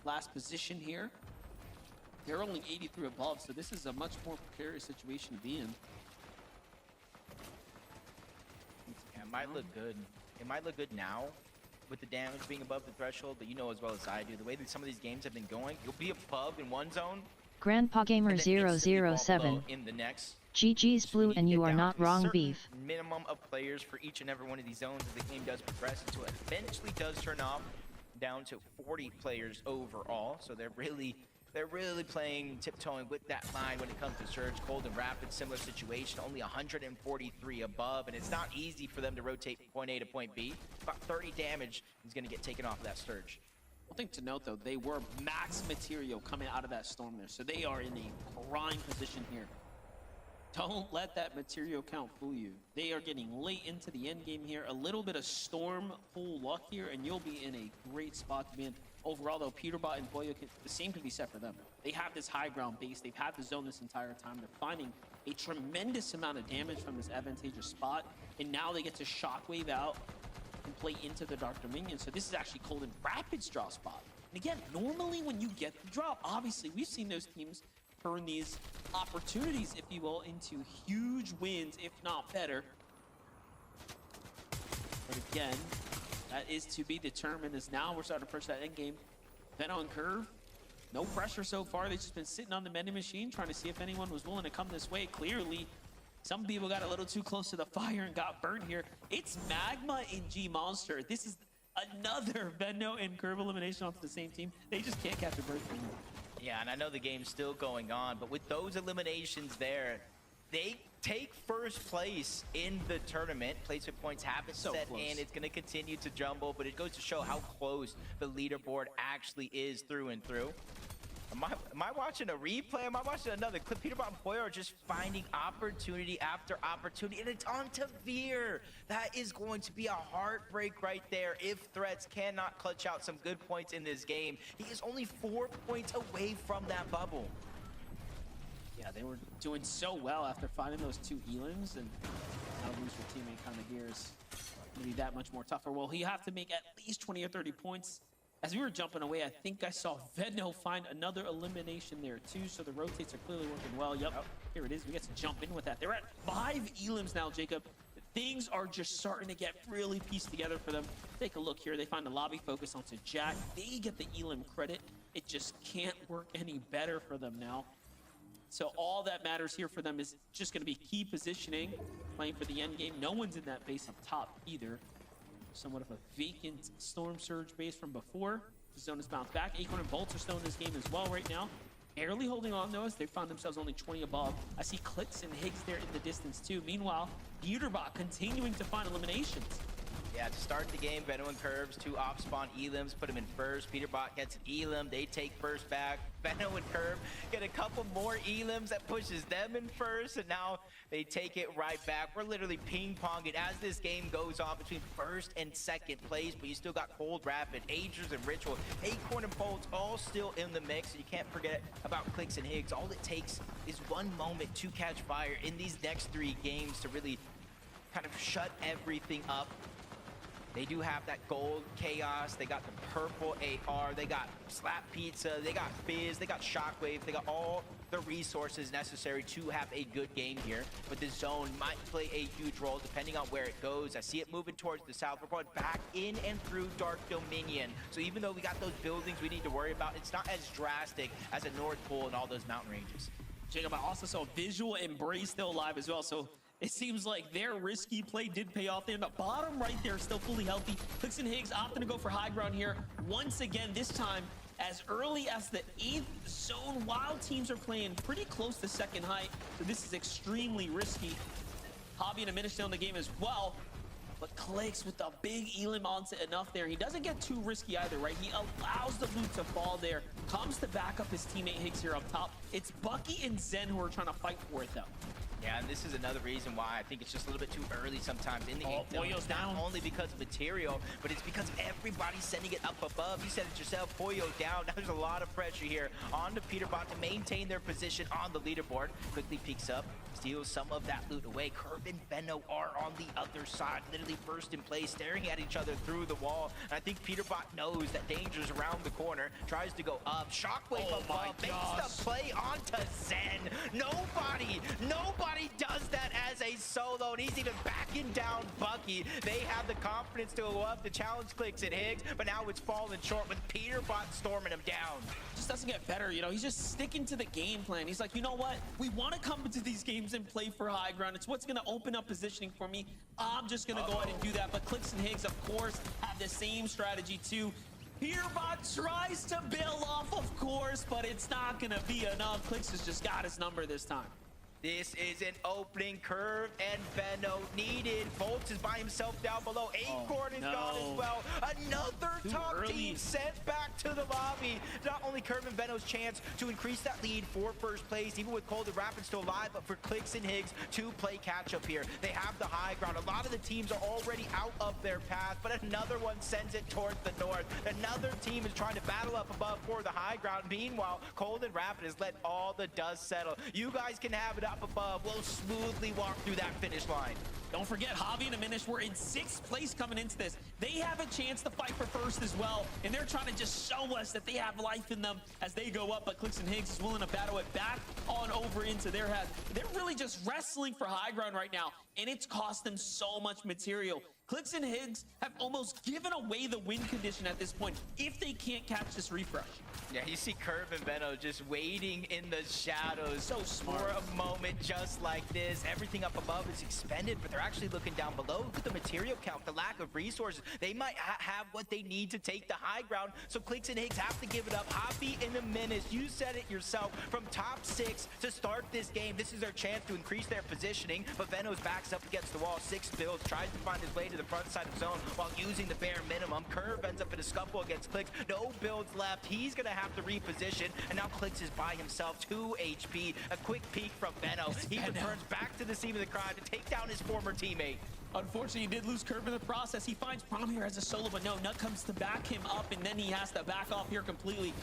last position here. They're only 83 above, so this is a much more precarious situation to be in. Yeah, it might look good. It might look good now with the damage being above the threshold, but you know as well as I do, the way that some of these games have been going, you'll be above in one zone, Grandpa Gamer and then instantly fall 007. below in the next. GG's So Blue need to and you get are down not to a wrong, certain Beef. minimum of players for each and every one of these zones as the game does progress until it eventually does turn off down to 40 players overall. So they're really playing tiptoeing with that line when it comes to Surge. Cold and Rapid, similar situation, only 143 above, and it's not easy for them to rotate from point A to point B. About 30 damage is going to get taken off of that Surge. One thing to note, though, they were max material coming out of that storm there, so they are in a prime position here. Don't let that material count fool you. They are getting late into the end game here. A little bit of storm full luck here, and you'll be in a great spot to be in. Overall, though, Peterbot and Boyo, the same can be said for them. They have this high ground base. They've had the zone this entire time. They're finding a tremendous amount of damage from this advantageous spot, and now they get to shockwave out and play into the Dark Dominion. So this is actually Cold and Rapid's draw spot. And again, normally when you get the drop, obviously we've seen those teams turn these opportunities, if you will, into huge wins, if not better. But again, that is to be determined as now we're starting to approach that end game. Venno and Curve, no pressure so far. They've just been sitting on the vending machine trying to see if anyone was willing to come this way. Clearly, some people got a little too close to the fire and got burned here. It's Magma and G Monster. This is another Venno and Curve elimination onto the same team. They just can't catch a break from them. Yeah, and I know the game's still going on, but with those eliminations there, they take first place in the tournament. Placement points haven't So set close. in. It's going to continue to jumble, but it goes to show how close the leaderboard actually is through and through. Am I watching a replay? Am I watching another clip? Peterbot and Poyo are just finding opportunity after opportunity, and it's on to Veer. That is going to be a heartbreak right there if Threats cannot clutch out some good points in this game. He is only 4 points away from that bubble. Yeah, they were doing so well after finding those 2 elims, and now lose your teammate kind of here is going to be that much more tougher. Well, you have to make at least 20 or 30 points. As we were jumping away, I think I saw Venno find another elimination there too, so the rotates are clearly working well. Yep, here it is. We get to jump in with that. They're at 5 elims now, Jacob. Things are just starting to get really pieced together for them. Take a look here. They find the lobby focus onto Jack. They get the elim credit. It just can't work any better for them now. So all that matters here for them is just going to be key positioning, playing for the end game. No one's in that base up top either. Somewhat of a vacant Storm Surge base from before. The zone is bounced back. Acorn and Bolts are still in this game as well right now. Barely holding on though as they found themselves only 20 above. I see Clicks and Higgs there in the distance too. Meanwhile, Peterbot continuing to find eliminations. Yeah, to start the game, Venno and Curves, 2 off-spawn elims, put him in first. Peterbot gets an elim, they take first back. Venno and Curve get a couple more elims that pushes them in first, and now they take it right back. We're literally ping-ponging as this game goes on between first and second place, but you still got Cold Rapid, Agers and Ritual, Acorn and Bolts all still in the mix, and you can't forget about Clicks and Higgs. All it takes is one moment to catch fire in these next 3 games to really kind of shut everything up. They do have that gold Chaos, they got the purple AR, they got Slap Pizza, they got Fizz, they got Shockwave, they got all the resources necessary to have a good game here. But the zone might play a huge role depending on where it goes. I see it moving towards the south. We're going back in and through Dark Dominion. So even though we got those buildings we need to worry about, it's not as drastic as a North Pole and all those mountain ranges. Jacob, I also saw Visual and Bray still alive as well, so it seems like their risky play did pay off there. The bottom right there still fully healthy. Clicks and Higgs opting to go for high ground here. Once again, this time as early as the 8th zone, while teams are playing pretty close to second height. So this is extremely risky. Hobby and Aminish still in the game as well. But Clicks with the big elim onto enough there. He doesn't get too risky either, right? He allows the loot to fall there. Comes to back up his teammate Higgs here up top. It's Bucky and Zen who are trying to fight for it though. Yeah, and this is another reason why I think it's just a little bit too early sometimes in the game. Pollo's down. Not only because of material, but it's because everybody's sending it up above. You said it yourself, Pollo down. Now there's a lot of pressure here on the Peterbot to maintain their position on the leaderboard. Quickly peeks up, steals some of that loot away. Curve and Venno are on the other side, literally first in place, staring at each other through the wall. And I think Peterbot knows that danger's around the corner, tries to go up. Shockwave above, makes the play onto Zen. Nobody does that as a solo, and he's even backing down Bucky. They have the confidence to go up. The challenge Clicks at Higgs, but now it's falling short with Peterbot storming him down. Just doesn't get better, you know, he's just sticking to the game plan. He's like, you know what? We want to come into these games and play for high ground. It's what's going to open up positioning for me. I'm just going to go ahead and do that. But Clicks and Higgs, of course, have the same strategy too. Peterbot tries to bail off, of course, but it's not going to be enough. Clicks has just got his number this time. This is an opening. Curve and Venno needed. Bolts is by himself down below. Acorn is gone as well. Another top team sent back to the lobby. Not only Curve and Venno's chance to increase that lead for first place, even with Cold and Rapid still alive, but for Clicks and Higgs to play catch up here. They have the high ground. A lot of the teams are already out of their path, but another one sends it towards the north. Another team is trying to battle up above for the high ground. Meanwhile, Cold and Rapid has let all the dust settle. You guys can have it up above. We'll smoothly walk through that finish line. Don't forget, Hobby and Aminish were in 6th place coming into this. They have a chance to fight for first as well, and they're trying to just show us that they have life in them as they go up, but Clicks and Higgs is willing to battle it back on over into their head. They're really just wrestling for high ground right now. and it's cost them so much material. Clicks and Higgs have almost given away the win condition at this point if they can't catch this refresh. Yeah, you see Curve and Veno just waiting in the shadows So smart. for a moment just like this. Everything up above is expended, but they're actually looking down below. Look at the material count, the lack of resources. They might have what they need to take the high ground, so Clicks and Higgs have to give it up. Hoppy in a menace. You said it yourself. From top 6 to start this game, this is their chance to increase their positioning, but Veno's backs up against the wall. 6 builds, tries to find his way to the front side of zone while using the bare minimum. Curve ends up in a scuffle against Clicks. No builds left. He's going to have to reposition, and now Clicks is by himself. 2 HP. A quick peek from Veno. He returns back to the scene of the crime to take down his former teammate. Unfortunately, he did lose Curve in the process. He finds Prom here as a solo, but no, Nut comes to back him up, and then he has to back off here completely.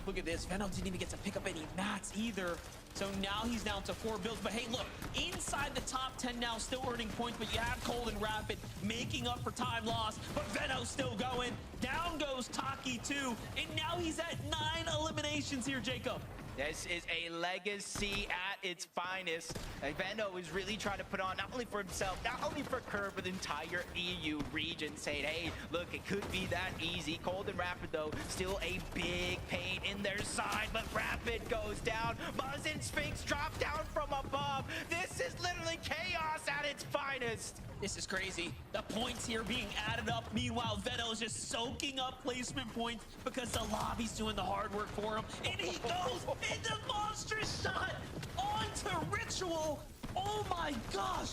Look at this. Veno didn't even get to pick up any mats either. So now he's down to 4 builds. But hey, look, inside the top 10 now, still earning points, but you have Cold and Rapid making up for time lost. But Veno's still going. Down goes Taki too. And now he's at 9 eliminations here, Jacob. This is a legacy at its finest. And Veno is really trying to put on, not only for himself, not only for Curve, but the entire EU region, saying, hey, look, it could be that easy. Cold and Rapid, though, still a big pain in their side, but Rapid goes down. Muzz and Sphinx drop down from above. This is literally chaos at its finest. This is crazy. The points here being added up. Meanwhile, Veno is just soaking up placement points because the lobby's doing the hard work for him. And he goes into monstrous shot onto Ritual. Oh my gosh.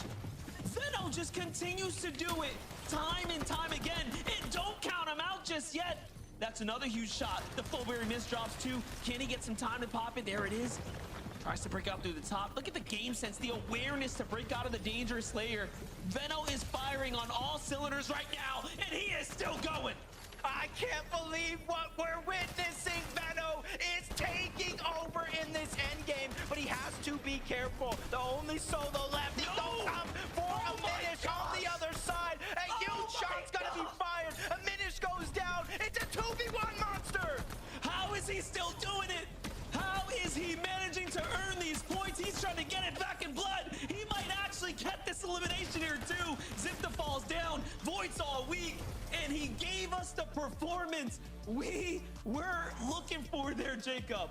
Veno just continues to do it time and time again. And don't count him out just yet. That's another huge shot. The Fullberry miss drops too. Can he get some time to pop it? There it is. Tries to break out through the top. Look at the game sense, the awareness to break out of the dangerous layer. Veno is firing on all cylinders right now, and he is still going. I can't believe what we're witnessing. Veno is taking over in this endgame, but he has to be careful. The only solo left. He don't come for a finish on the other side. A huge shot's gonna be fired. A Minish goes down. It's a 2v1 monster. How is he still doing it? How is he managing to earn these points? He's trying to get it back in blood. He might actually get this elimination here too. Zipta falls down. Void's all weak. And he gave us the performance we were looking for there, Jacob.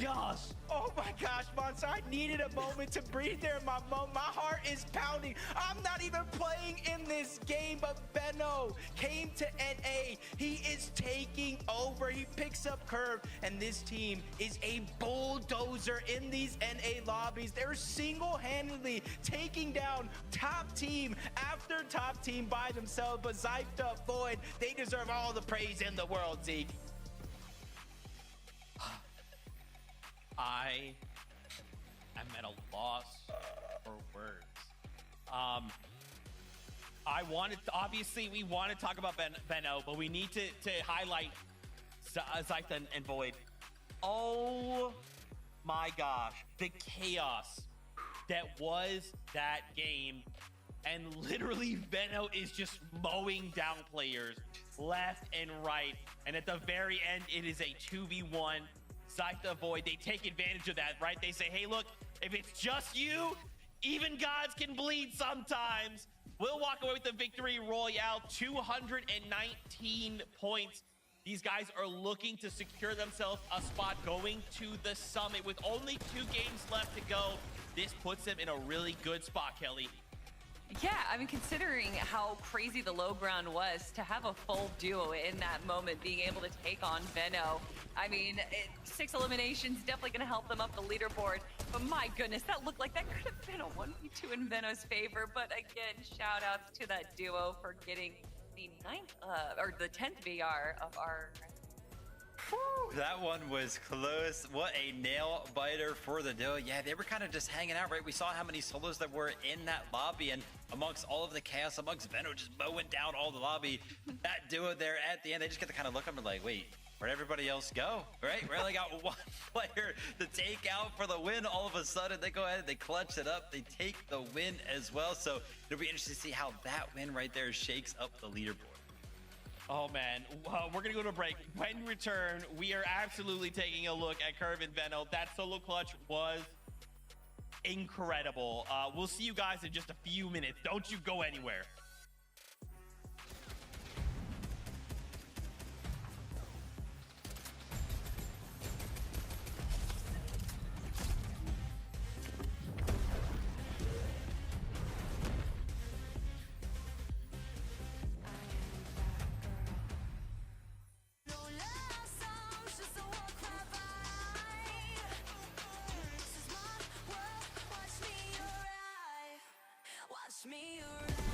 Gosh. Oh my gosh, Monster, I needed a moment to breathe there. My heart is pounding. I'm not even playing in this game, but Veno came to NA. He is taking over. He picks up Curve, and this team is a bulldozer in these NA lobbies. They're single-handedly taking down top team after top team by themselves, but Zypta, Void, they deserve all the praise in the world, Zeke. I am at a loss for words. Obviously, we want to talk about Veno, but we need to highlight Zypta and Void. Oh my gosh, the chaos that was that game. And literally, Veno is just mowing down players left and right. And at the very end, it is a 2v1. Zypta Void, they take advantage of that, right? They say, hey, look, if it's just you, even gods can bleed sometimes. We'll walk away with the victory royale, 219 points. These guys are looking to secure themselves a spot going to the summit with only 2 games left to go. This puts them in a really good spot, Kelly. Yeah, I mean, considering how crazy the low ground was, to have a full duo in that moment, being able to take on Veno, I mean, 6 eliminations, definitely going to help them up the leaderboard. But my goodness, that looked like that could have been a 1v2 in Veno's favor. But again, shout outs to that duo for getting the 10th VR of our... Whew, that one was close. What a nail biter for the duo. Yeah, they were kind of just hanging out, right? We saw how many solos there were in that lobby, and amongst all of the chaos, amongst Veno just mowing down all the lobby, that duo there at the end, they just get to kind of look up and like, wait, where'd everybody else go, right? We only got one player to take out for the win. All of a sudden, they go ahead, they clutch it up, they take the win as well. So it'll be interesting to see how that win right there shakes up the leaderboard. Oh man, well, we're gonna go to a break. When we return, we are absolutely taking a look at Curve and Veno. That solo clutch was incredible. We'll see you guys in just a few minutes. Don't you go anywhere. No love songs, just a war cry by. This is my world, watch me arrive. Watch me arrive.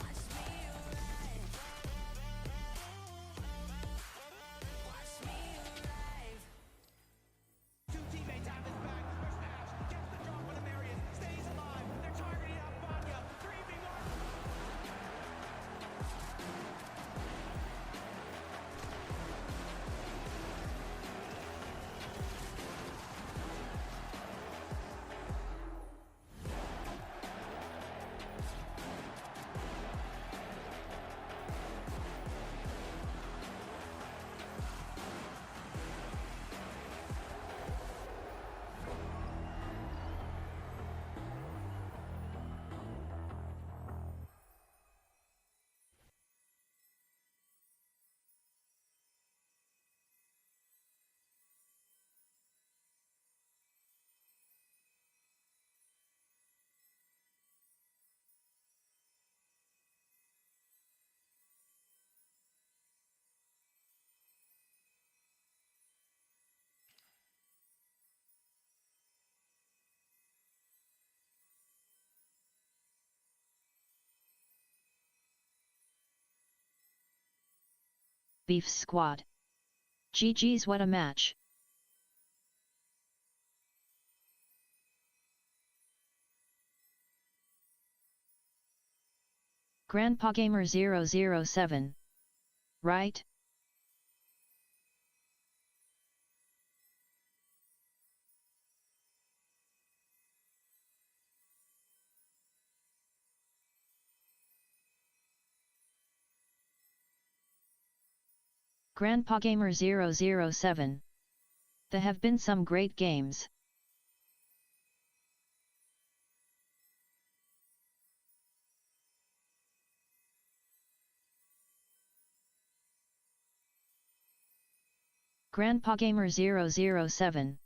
Watch me arrive. Watch me arrive. Two teammates have his back. There's Ash. Gets the drop on Amarius. Stays alive. They're targeting up Vanya. 3v1. Beef Squad. GG's, what a match. Grandpa Gamer 007. Right? Grandpa Gamer 007. There have been some great games. Grandpa Gamer 007.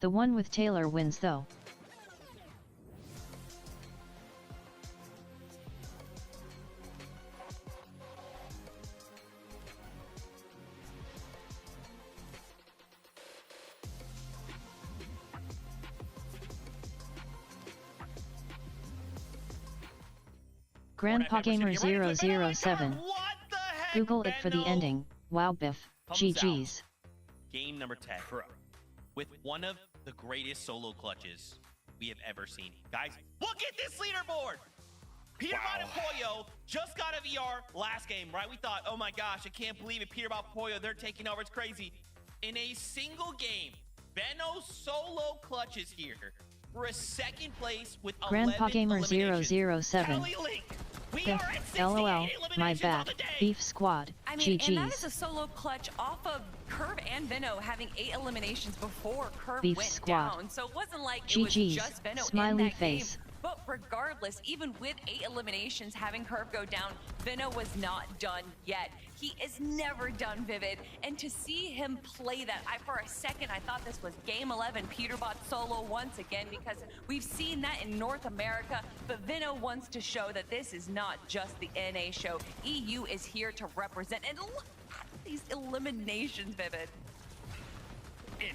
The one with Taylor wins though. Grandpa Fortnite members, Gamer get ready for the- Oh my God, 007. what the heck, Google it for the Benno? ending. Wow, Biff. Thumbs out. GG's. Game number 10. Bro. With one of the greatest solo clutches we have ever seen. Guys, look at this leaderboard! Peterbot and Pollo just got a VR last game, right? We thought, oh my gosh, I can't believe it. Peterbot, Pollo, they're taking over. It's crazy. In a single game, Benno's solo clutches here. We're a second place with Grandpa 11 Gamer eliminations. 007. Kelly Link, we Biff. are at 68 LOL. My eliminations on bad. the day. Beef Squad. I mean, and that is GG's. a solo clutch off of Curve and Veno having 8 eliminations before Curve Beef went Squad. down. So it wasn't like it was GG's. just Veno in Smiley that face. game. But regardless, even with 8 eliminations, having Curve go down, Veno was not done yet. He is never done, Vivid. And to see him play that, for a second, I thought this was Game 11, Peterbot solo once again, because we've seen that in North America. But Veno wants to show that this is not just the NA show. EU is here to represent. And look at these eliminations, Vivid.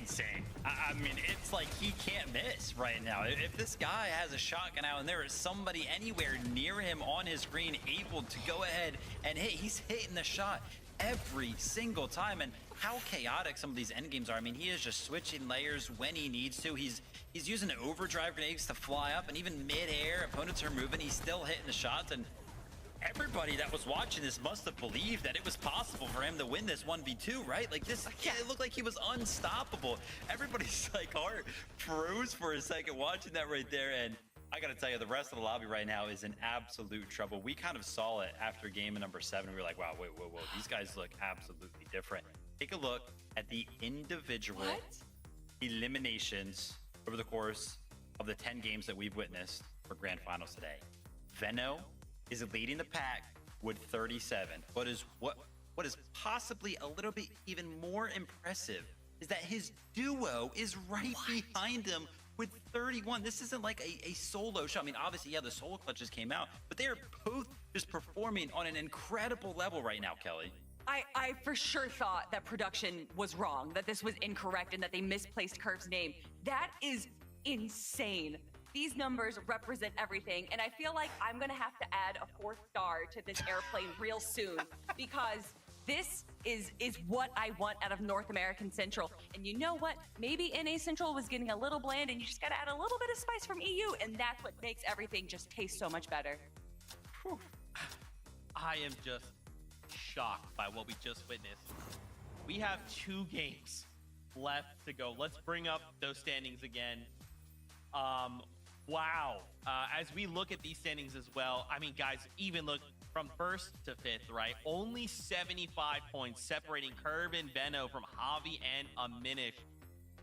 Insane. I mean, it's like he can't miss right now. If this guy has a shotgun out and there is somebody anywhere near him on his screen able to go ahead and hit, he's hitting the shot every single time. And how chaotic some of these end games are. I mean, he is just switching layers when he needs to. He's using overdrive grenades to fly up, and even mid-air, opponents are moving, he's still hitting the shots. And everybody that was watching this must have believed that it was possible for him to win this 1v2, right? Like this, it looked like he was unstoppable. Everybody's like heart froze for a second watching that right there. And I gotta tell you, the rest of the lobby right now is in absolute trouble. We kind of saw it after game number 7. We were like, wow, whoa, these guys look absolutely different. Take a look at the individual eliminations over the course of the 10 games that we've witnessed for Grand Finals today. Veno is leading the pack with 37. What is possibly a little bit even more impressive is that his duo is right behind him with 31. This isn't like a solo shot. I mean, obviously, yeah, the solo clutches came out, but they are both just performing on an incredible level right now, Kelly. I for sure thought that production was wrong, that this was incorrect, and that they misplaced Curve's name. That is insane. These numbers represent everything, and I feel like I'm gonna have to add a 4th star to this airplane real soon, because this is what I want out of North American Central. And you know what? Maybe NA Central was getting a little bland, and you just gotta add a little bit of spice from EU, and that's what makes everything just taste so much better. Whew. I am just shocked by what we just witnessed. We have 2 games left to go. Let's bring up those standings again. Wow. As we look at these standings as well, I mean, guys, even look from 1st to 5th, right? Only 75 points separating Curve and Veno from Javi and Aminish.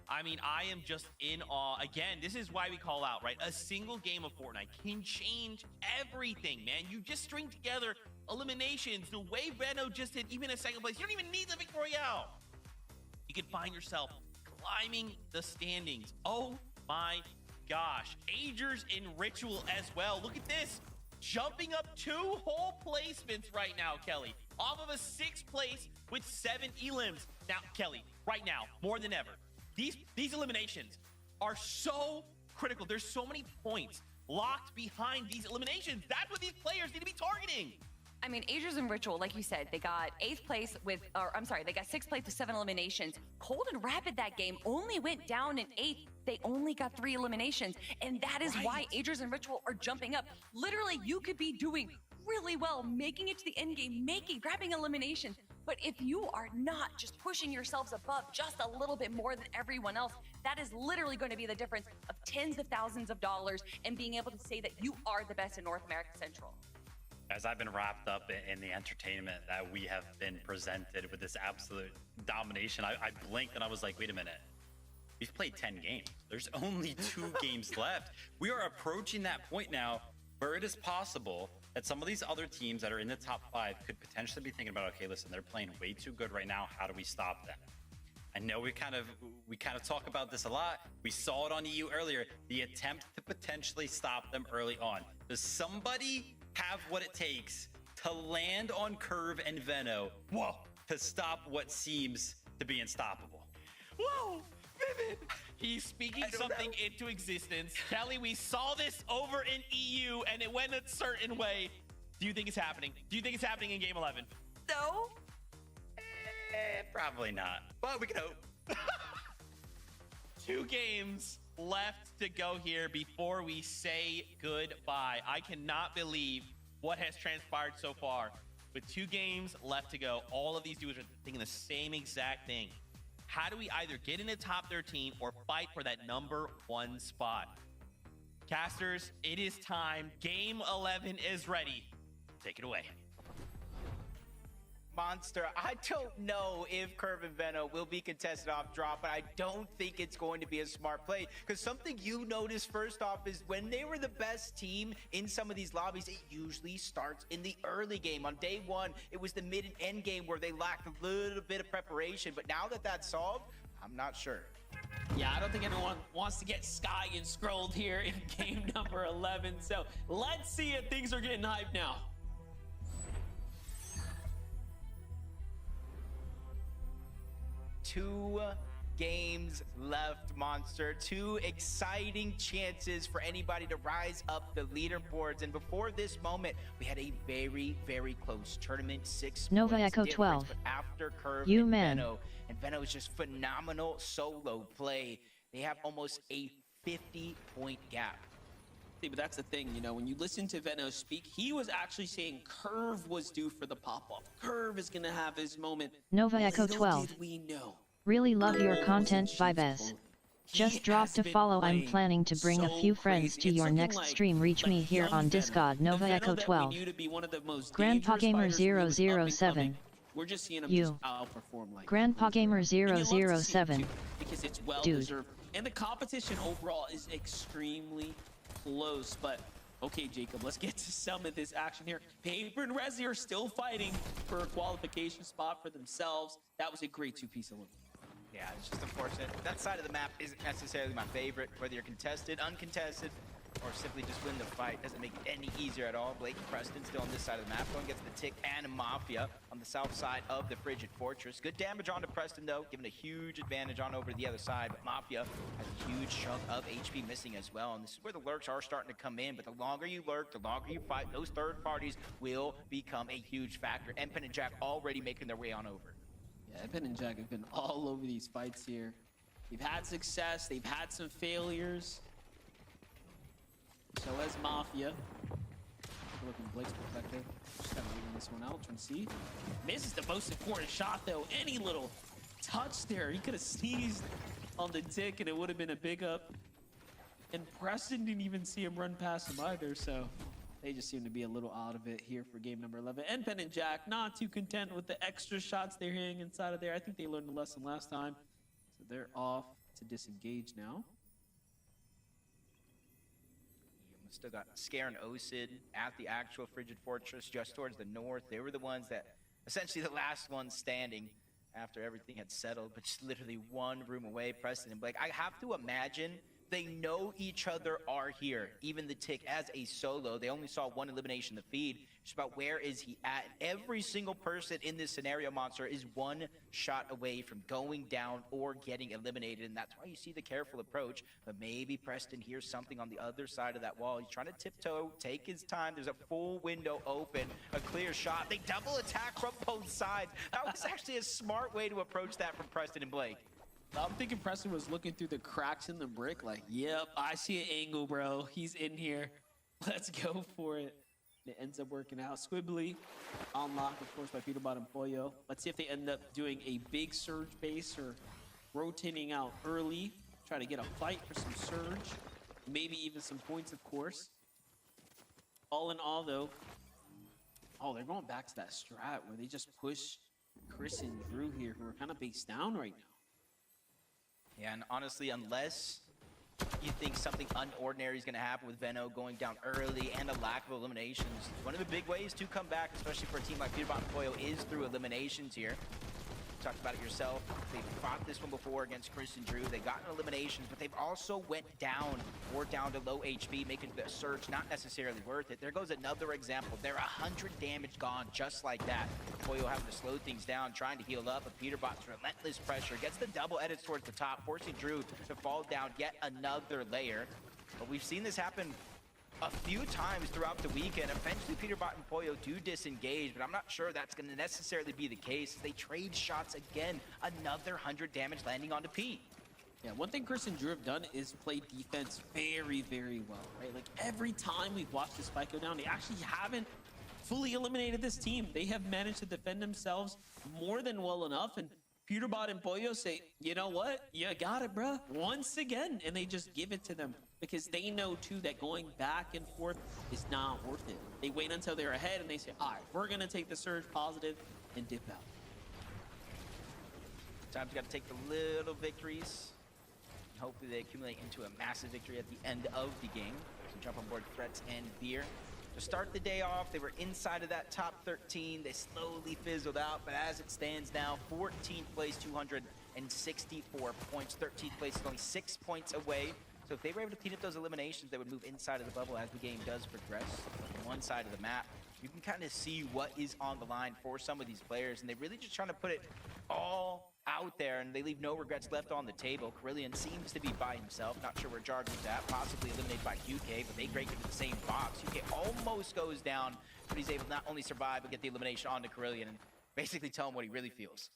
I mean, I am just in awe. Again, this is why we call out, right? A single game of Fortnite can change everything, man. You just string together eliminations the way Veno just did, even in 2nd place. You don't even need the Victory Royale. You can find yourself climbing the standings. Oh my gosh. Agers in Ritual as well. Look at this. Jumping up 2 whole placements right now, Kelly. Off of a 6th place with 7 elims. Now, Kelly, right now, more than ever, these eliminations are so critical. There's so many points locked behind these eliminations. That's what these players need to be targeting. I mean, Agers and Ritual, like you said, they got 8th place with, they got 6th place with 7 eliminations. Cold and Rapid that game only went down in 8th. They only got 3 eliminations. And that is why Agers and Ritual are jumping up. Literally, you could be doing really well, making it to the end game, grabbing eliminations. But if you are not just pushing yourselves above just a little bit more than everyone else, that is literally going to be the difference of tens of thousands of dollars and being able to say that you are the best in North America Central. As I've been wrapped up in the entertainment that we have been presented with this absolute domination, I blinked and I was like, wait a minute. We've played 10 games. There's only 2 games left. We are approaching that point now where it is possible that some of these other teams that are in the top 5 could potentially be thinking about, okay, listen, they're playing way too good right now. How do we stop them? I know we kind of talk about this a lot. We saw it on EU earlier, the attempt to potentially stop them early on. Does somebody have what it takes to land on Curve and Veno to stop what seems to be unstoppable? Whoa, Vivid! He's speaking something into existence. Kelly, we saw this over in EU and it went a certain way. Do you think it's happening? Do you think it's happening in Game 11? No? Probably not, but we can hope. 2 games left to go here before we say goodbye. I cannot believe what has transpired so far. With 2 games left to go, all of these dudes are thinking the same exact thing. How do we either get in the top 13 or fight for that number 1 spot? Casters, it is time. Game 11 is ready. Take it away. Monster, I don't know if Curve and Veno will be contested off drop, but I don't think it's going to be a smart play, because something you notice first off is when they were the best team in some of these lobbies, it usually starts in the early game. On day 1, it was the mid and end game where they lacked a little bit of preparation, but now that that's solved, I'm not sure. Yeah, I don't think anyone wants to get Sky and scrolled here in game number 11. So let's see if things are getting hyped now. Two games left, Monster. 2 exciting chances for anybody to rise up the leaderboards. And before this moment, we had a very, very close tournament. 6 Nova points Echo difference, 12. But after Curve You and man. Veno, and Veno is just phenomenal solo play. They have almost a 50-point gap. See, but that's the thing, you know, when you listen to Veno speak, he was actually saying Curve was due for the pop-off. Curve is gonna have his moment. Nova Echo Little 12. did we know. Really love your content, Vibes. Just dropped a follow. I'm planning to bring a few friends to your next stream. Reach me here on Discord. Nova Echo 12. Grandpa Gamer 007. We're just seeing them You. just outperform like Grandpa Gamer and you love to see it 007. too, because it's well Dude. deserved. And the competition overall is extremely close. But okay, Jacob, let's get to some of this action here. Paper and Resi are still fighting for a qualification spot for themselves. That was a great two-piece elimination. Yeah, it's just unfortunate. That side of the map isn't necessarily my favorite. Whether you're contested, uncontested, or simply just win the fight doesn't make it any easier at all. Blake and Preston still on this side of the map. Going against the Tick and Mafia on the south side of the Frigid Fortress. Good damage onto Preston, though, giving a huge advantage on over to the other side. But Mafia has a huge chunk of HP missing as well. And this is where the lurks are starting to come in. But the longer you lurk, the longer you fight, those third parties will become a huge factor. And Pen and Jack already making their way on over. Yeah, Pen and Jack have been all over these fights here. They've had success. They've had some failures. So has Mafia. Look from Blake's perspective. Just kind of leaving this one out, trying to see. Misses the most important shot, though. Any little touch there, he could have sneezed on the Tick, and it would have been a big up. And Preston didn't even see him run past him either, so they just seem to be a little out of it here for game number 11. And Pen and Jack not too content with the extra shots they're hitting inside of there. I think they learned the lesson last time. So they're off to disengage now. Still got Scare and Osid at the actual Frigid Fortress just towards the north. They were the ones that, essentially the last ones standing after everything had settled, but just literally one room away. Preston and Blake, I have to imagine they know each other are here. Even the Tick as a solo, they only saw one elimination in the feed. It's about where is he at. Every single person in this scenario, Monster, is one shot away from going down or getting eliminated, and that's why you see the careful approach. But maybe Preston hears something on the other side of that wall. He's trying to tiptoe, take his time. There's a full window open, a clear shot. They double attack from both sides. That was actually a smart way to approach that from Preston and Blake. I'm thinking Preston was looking through the cracks in the brick like, yep, I see an angle, bro. He's in here. Let's go for it. And it ends up working out. Squibbly unlocked, of course, by Peterbot and Pollo. Let's see if they end up doing a big surge base or rotating out early. Try to get a fight for some surge. Maybe even some points, of course. All in all, though, oh, they're going back to that strat where they just push Chris and Drew here, who are kind of based down right now. Yeah, and honestly, unless you think something unordinary is going to happen with Venno going down early and a lack of eliminations, one of the big ways to come back, especially for a team like Peterbot and Pollo, is through eliminations here. You talked about it yourself. They've fought this one before against Chris and Drew. They got in eliminations, but they've also went down or down to low HP, making the surge not necessarily worth it. There goes another example. They're 100 damage gone just like that. Pollo having to slow things down, trying to heal up, but Peterbot's relentless pressure gets the double edits towards the top, forcing Drew to fall down yet another layer. But we've seen this happen a few times throughout the weekend. Eventually, Peterbot and Pollo do disengage, but I'm not sure that's going to necessarily be the case. They trade shots again. Another 100 damage landing onto Pete. Yeah, one thing Chris and Drew have done is play defense very, very well, right? Like, every time we've watched this fight go down, they actually haven't fully eliminated this team. They have managed to defend themselves more than well enough, and Peterbot and Pollo say, you know what? You got it, bruh. Once again, and they just give it to them because they know, too, that going back and forth is not worth it. They wait until they're ahead, and they say, all right, we're going to take the surge positive and dip out. Sometimes you got to take the little victories. And hopefully they accumulate into a massive victory at the end of the game. So jump on board Threats and Beer. To start the day off, they were inside of that top 13. They slowly fizzled out, but as it stands now, 14th place, 264 points. 13th place is only 6 points away. So if they were able to clean up those eliminations, they would move inside of the bubble as the game does progress. On one side of the map, you can kind of see what is on the line for some of these players, and they're really just trying to put it all out there, and they leave no regrets left on the table. Carillion seems to be by himself. Not sure where Jargon's at. Possibly eliminated by QK, but they break into the same box. QK almost goes down, but he's able to not only survive, but get the elimination onto Carillion and basically tell him what he really feels.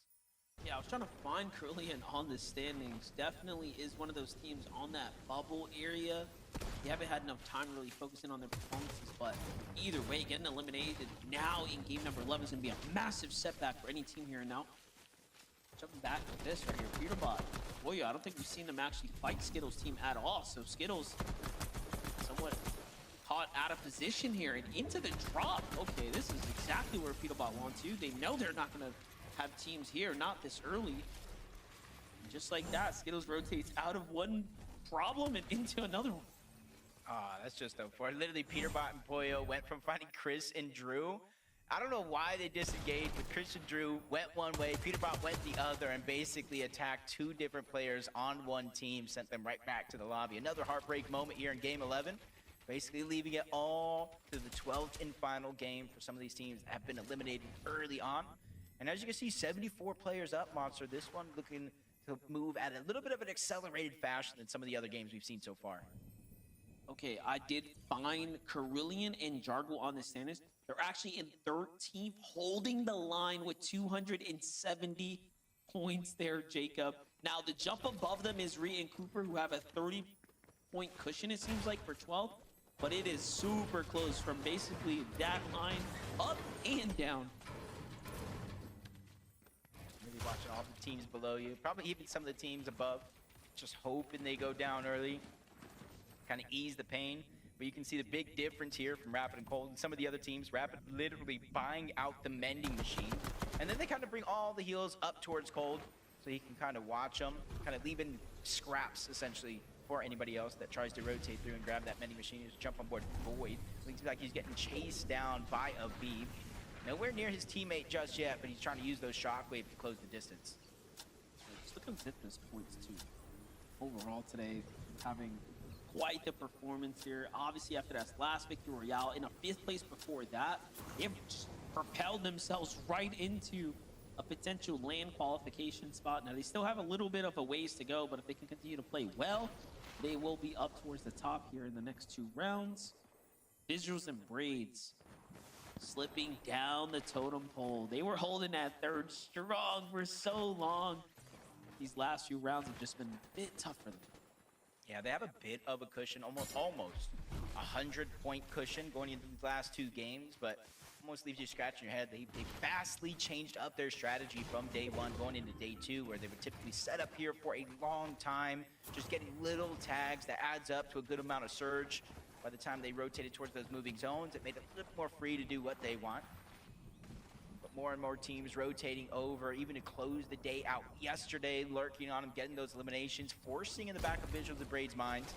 Yeah, I was trying to find Carillion on the standings. Definitely is one of those teams on that bubble area. They haven't had enough time to really focus in on their performances, but either way, getting eliminated now in game number 11 is going to be a massive setback for any team here and now. Jumping back to this right here, Peterbot. Boy, I don't think we've seen them actually fight Skittles' team at all. So Skittles somewhat caught out of position here and into the drop. Okay, this is exactly where Peterbot wants you. They know they're not going to have teams here, not this early. Just like that, Skittles rotates out of one problem and into another one. Ah, that's just unfortunate. Literally, Peterbot and Poyo went from finding Chris and Drew. I don't know why they disengaged, but Chris and Drew went one way, Peterbot went the other, and basically attacked two different players on one team, sent them right back to the lobby. Another heartbreak moment here in Game 11, basically leaving it all to the 12th and final game for some of these teams that have been eliminated early on. And as you can see, 74 players up, Monster. This one looking to move at a little bit of an accelerated fashion than some of the other games we've seen so far. Okay, I did find Carillion and Jargle on the standings. They're actually in 13th, holding the line with 270 points there, Jacob. Now, the jump above them is Rhea and Cooper, who have a 30-point cushion, it seems like, for 12th. But it is super close from basically that line up and down. Maybe watching all the teams below you, probably even some of the teams above, just hoping they go down early, kind of ease the pain. But you can see the big difference here from Rapid and Cold and some of the other teams. Rapid literally buying out the mending machine, and then they kind of bring all the heals up towards Cold so he can kind of watch them, kind of leaving scraps essentially for anybody else that tries to rotate through and grab that mending machine. Just jump on board Void. Looks like he's getting chased down by a Beeb. Nowhere near his teammate just yet, but he's trying to use those shockwaves to close the distance. Just look at Zipper's points too. Overall today, having quite the performance here. Obviously, after that last victory royale, in a 5th place before that, they've just propelled themselves right into a potential land qualification spot. Now, they still have a little bit of a ways to go, but if they can continue to play well, they will be up towards the top here in the next 2 rounds. Visuals and Braids slipping down the totem pole. They were holding that 3rd strong for so long. These last few rounds have just been a bit tough for them. Yeah, they have a bit of a cushion, almost 100-point cushion going into the last 2 games, but almost leaves you scratching your head. They vastly changed up their strategy from day 1 going into day 2, where they would typically set up here for a long time, just getting little tags that adds up to a good amount of surge. By the time they rotated towards those moving zones, it made it a little more free to do what they want. But more and more teams rotating over, even to close the day out yesterday, lurking on them, getting those eliminations, forcing in the back of Visuals and Braids' minds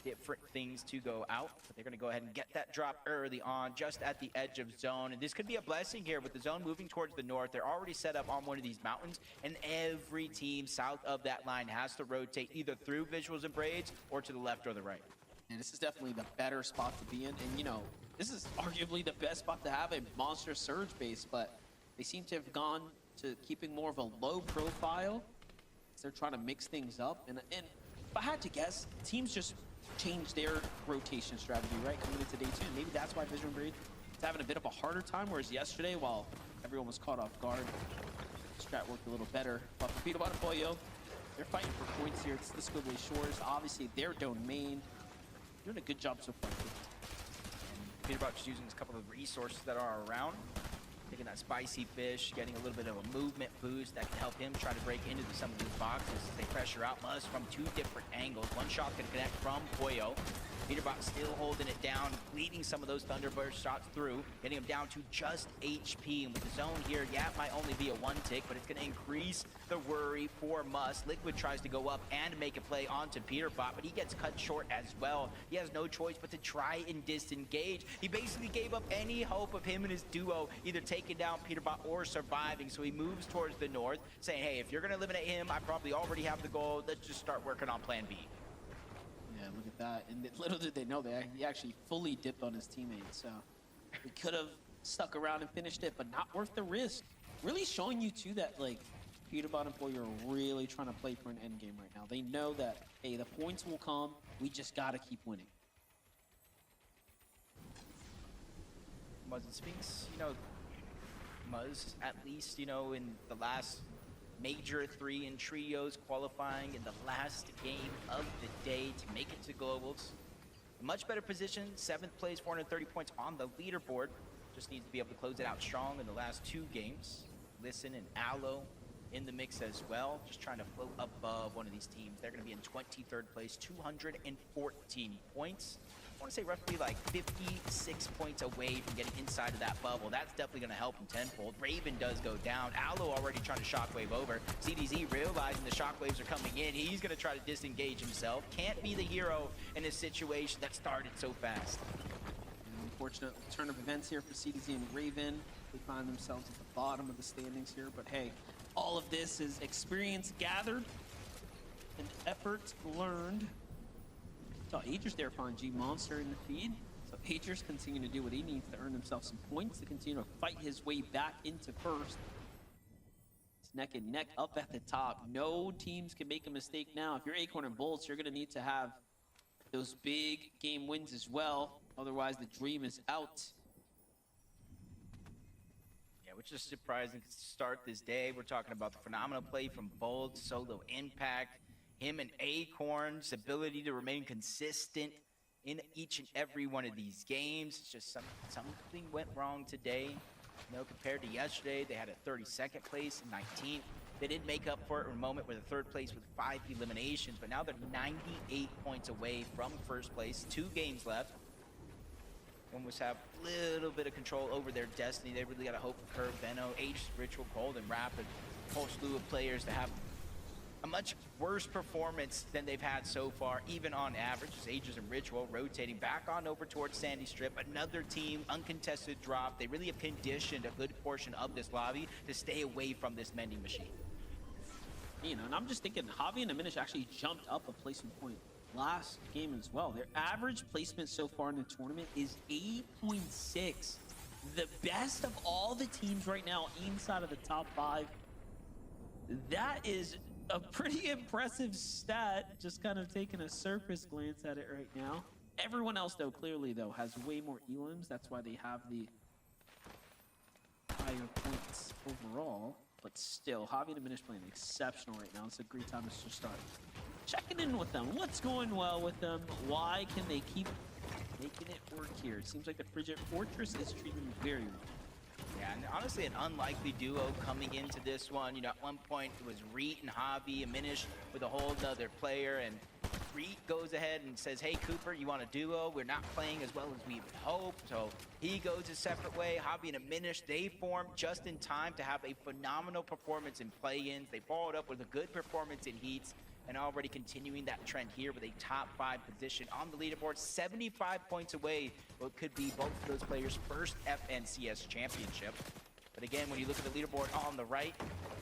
different things to go out. But they're going to go ahead and get that drop early on, just at the edge of zone. And this could be a blessing here with the zone moving towards the north. They're already set up on one of these mountains, and every team south of that line has to rotate either through Visuals and Braids or to the left or the right. And this is definitely the better spot to be in. And, you know, this is arguably the best spot to have a monster surge base, but they seem to have gone to keeping more of a low profile. They're trying to mix things up. And if I had to guess, teams just changed their rotation strategy, right, coming into day 2. And maybe that's why Vision Breed is having a bit of a harder time, whereas yesterday, while everyone was caught off guard, strat worked a little better. But for Peterbot and Pollo, they're fighting for points here. It's the Squiggly Shores. Obviously, their domain. Doing a good job so far. Peterbot just using a couple of resources that are around. Taking that spicy fish, getting a little bit of a movement boost that can help him try to break into some of these boxes. They pressure out Muzz from 2 different angles. One shot can connect from Pollo. Peterbot still holding it down, leading some of those Thunderburst shots through, getting him down to just HP. And with the zone here, yeah, it might only be a 1 tick, but it's going to increase the worry for Must. Liquid tries to go up and make a play onto Peterbot, but he gets cut short as well. He has no choice but to try and disengage. He basically gave up any hope of him and his duo either taking down Peterbot or surviving, so he moves towards the north, saying, hey, if you're going to eliminate him, I probably already have the goal. Let's just start working on plan B. Yeah, look at that. And little did they know that he actually fully dipped on his teammates. So he could have stuck around and finished it, but not worth the risk. Really showing you, too, that, like, Peterbot and Pollo are really trying to play for an end game right now. They know that, hey, the points will come. We just got to keep winning. Muzz and Sphinx, you know, Muzz, at least, you know, in the last major 3 in trios, qualifying in the last game of the day to make it to globals. A much better position, 7th place, 430 points on the leaderboard. Just needs to be able to close it out strong in the last 2 games. Listen and Aloe in the mix as well, just trying to float above one of these teams. They're going to be in 23rd place, 214 points. want to say roughly like 56 points away from getting inside of that bubble. That's definitely going to help him tenfold. Raven does go down. Aloe already trying to shockwave over. CDZ realizing the shockwaves are coming in. He's going to try to disengage himself. Can't be the hero in a situation that started so fast. Unfortunate turn of events here for CDZ and Raven. They find themselves at the bottom of the standings here, but hey, all of this is experience gathered and effort learned. So Aegis there find G Monster in the feed. So Aegis continue to do what he needs to earn himself some points to continue to fight his way back into first. It's neck and neck up at the top. No teams can make a mistake now. If you're Acorn and Bolts, you're gonna need to have those big game wins as well. Otherwise, the dream is out. Yeah, which is surprising to start this day. We're talking about the phenomenal play from Bold, solo impact, him and Acorn's ability to remain consistent in each and every one of these games. It's just something went wrong today. You know, compared to yesterday, they had a 32nd place and 19th. They did make up for it in a moment with a third place with 5 eliminations, but now they're 98 points away from first place. 2 games left. Almost have a little bit of control over their destiny. They really got to hope for Curve, Veno, Aegis, Ritual, Cold, and Rapid. A whole slew of players to have a much worse performance than they've had so far, even on average. As Aegis and Ritual rotating back on over towards Sandy Strip. Another team, uncontested drop. They really have conditioned a good portion of this lobby to stay away from this mending machine. You know, and I'm just thinking, Javi and Diminish actually jumped up a placement point last game as well. Their average placement so far in the tournament is 8.6. The best of all the teams right now inside of the top 5. That is a pretty impressive stat, just kind of taking a surface glance at it right now. Everyone else, though, clearly, though, has way more elims. That's why they have the higher points overall. But still, Javi and Diminish playing exceptional right now. It's a great time to just start checking in with them. What's going well with them? Why can they keep making it work here? It seems like the Frigid Fortress is treating them very well. Yeah, and honestly, an unlikely duo coming into this one. You know, at one point it was Reet and Javi, and Minish with a whole other player, and Reet goes ahead and says, hey, Cooper, you want a duo? We're not playing as well as we would hope. So he goes a separate way. Javi and Minish, they form just in time to have a phenomenal performance in play-ins. They followed up with a good performance in heats, and already continuing that trend here with a top 5 position on the leaderboard, 75 points away. What could be both of those players' first FNCS championship. But again, when you look at the leaderboard on the right,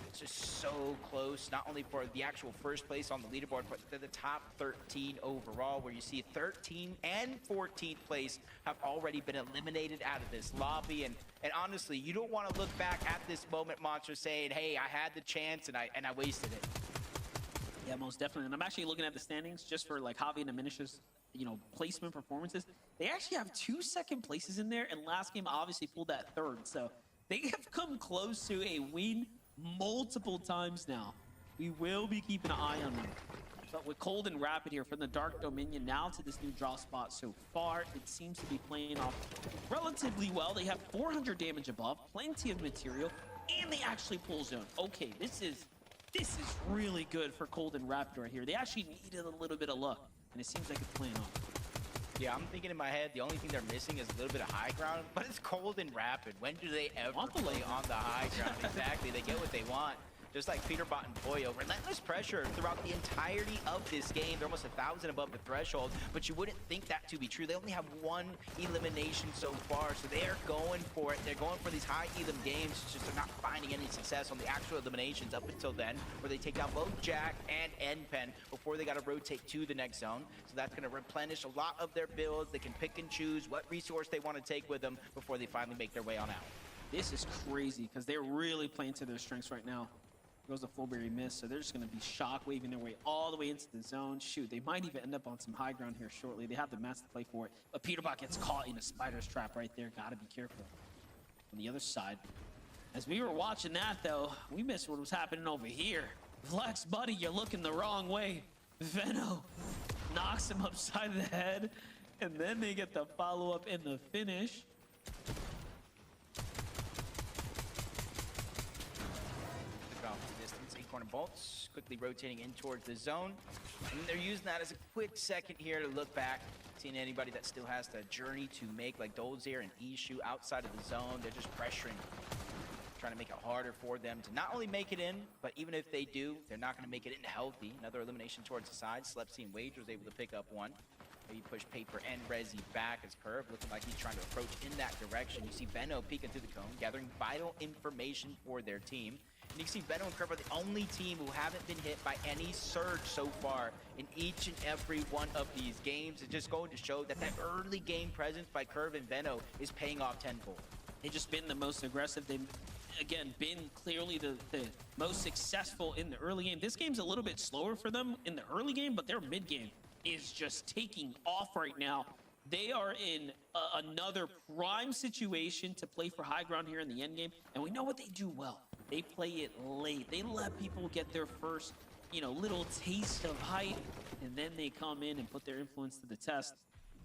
it's just so close, not only for the actual first place on the leaderboard, but to the top 13 overall, where you see 13 and 14th place have already been eliminated out of this lobby. And honestly, you don't want to look back at this moment, Monster, saying, hey, I had the chance and I wasted it. Yeah, most definitely. And I'm actually looking at the standings just for like Javi and Diminish's, you know, placement performances. They actually have 2 second places in there, and last game obviously pulled that 3rd. So they have come close to a win multiple times now. We will be keeping an eye on them. But with Cold and Rapid here from the Dark Dominion now to this new draw spot so far, it seems to be playing off relatively well. They have 400 damage above, plenty of material, and they actually pull zone. Okay, this is really good for Cold and Rapid right here. They actually needed a little bit of luck, and it seems like it's playing off. Yeah, I'm thinking in my head, the only thing they're missing is a little bit of high ground, but it's Cold and Rapid. When do they ever play on the high ground? Exactly, they get what they want. Just like Peterbot and Boyo, relentless pressure throughout the entirety of this game. They're almost 1,000 above the threshold, but you wouldn't think that to be true. They only have 1 elimination so far, so they're going for it. They're going for these high elim games. It's just they're not finding any success on the actual eliminations up until then, where they take down both Jack and Npen before they got to rotate to the next zone. So that's going to replenish a lot of their builds. They can pick and choose what resource they want to take with them before they finally make their way on out. This is crazy because they're really playing to their strengths right now. Goes the Fullberry miss, so they're just going to be shock waving their way all the way into the zone. Shoot, they might even end up on some high ground here shortly. They have the mats to play for it, but Peterbot gets caught in a spider's trap right there. Gotta be careful. On the other side, as we were watching that though, we missed what was happening over here. Flex, buddy, you're looking the wrong way. Veno knocks him upside the head, and then they get the follow-up in the finish. corner. Bolts quickly rotating in towards the zone. And they're using that as a quick second here to look back. Seeing anybody that still has the journey to make, like Dolzir and Ishu outside of the zone. They're just pressuring, trying to make it harder for them to not only make it in, but even if they do, they're not going to make it in healthy. Another elimination towards the side. Slepsy and Wage was able to pick up one. Maybe push Paper and Rezi back as Curve looking like he's trying to approach in that direction. You see Benno peeking through the cone, gathering vital information for their team. And you can see Benno and Curve are the only team who haven't been hit by any surge so far in each and every one of these games. It's just going to show that early game presence by Curve and Benno is paying off tenfold. They've just been the most aggressive. They've, again, been clearly the most successful in the early game. This game's a little bit slower for them in the early game, but their mid game is just taking off right now. They are in another prime situation to play for high ground here in the end game, and we know what they do well. They play it late. They let people get their first, little taste of height, and then they come in and put their influence to the test.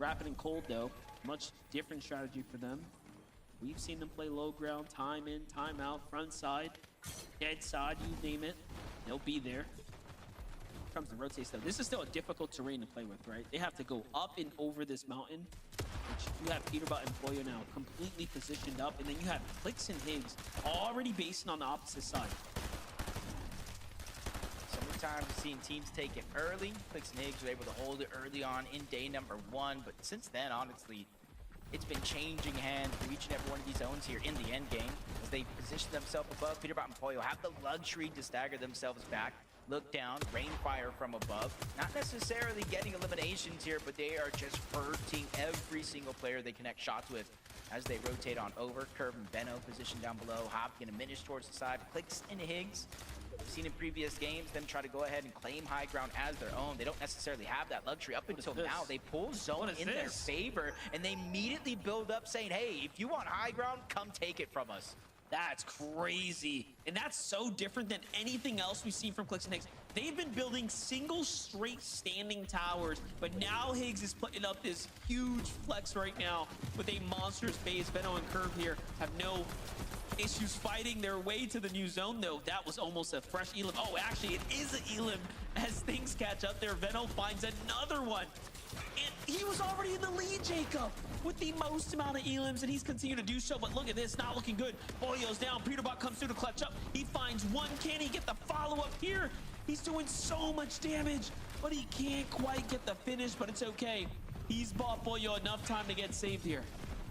Rapid and cold, though, much different strategy for them. We've seen them play low ground, time in, time out, front side, dead side, you name it. They'll be there. Comes to rotates though. This is still a difficult terrain to play with, right? They have to go up and over this mountain, which you have Peterbot and Boyo now completely positioned up, and then you have Clicks and Higgs already basing on the opposite side. So many times we've seen teams take it early. Clicks and Higgs were able to hold it early on in day number 1, but since then, honestly, it's been changing hands for each and every one of these zones here in the end game as they position themselves above. Peterbot and Boyo have the luxury to stagger themselves back. Look down, rain fire from above. Not necessarily getting eliminations here, but they are just hurting every single player they connect shots with as they rotate on over. Curve and Benno positioned down below. Hop gonna diminish towards the side. Clicks into Higgs. We've seen in previous games them try to go ahead and claim high ground as their own. They don't necessarily have that luxury up until now. They pull zone in their favor, and they immediately build up saying, hey, if you want high ground, come take it from us. That's crazy. And that's so different than anything else we've seen from Clicks and Higgs. They've been building single straight standing towers, but now Higgs is putting up this huge flex right now with a monstrous base. Benno and Curve here have no issues fighting their way to the new zone, though. That was almost a fresh Elim. Oh, actually, it is an Elim as things catch up there. Benno finds another one. And he was already in the lead, Jacob, with the most amount of Elims, and he's continued to do so. But look at this, not looking good. Boyo's down. Peterbot comes through to clutch up. He finds one. Can he get the follow-up here? He's doing so much damage, but he can't quite get the finish, but it's okay. He's bought Boyo enough time to get saved here.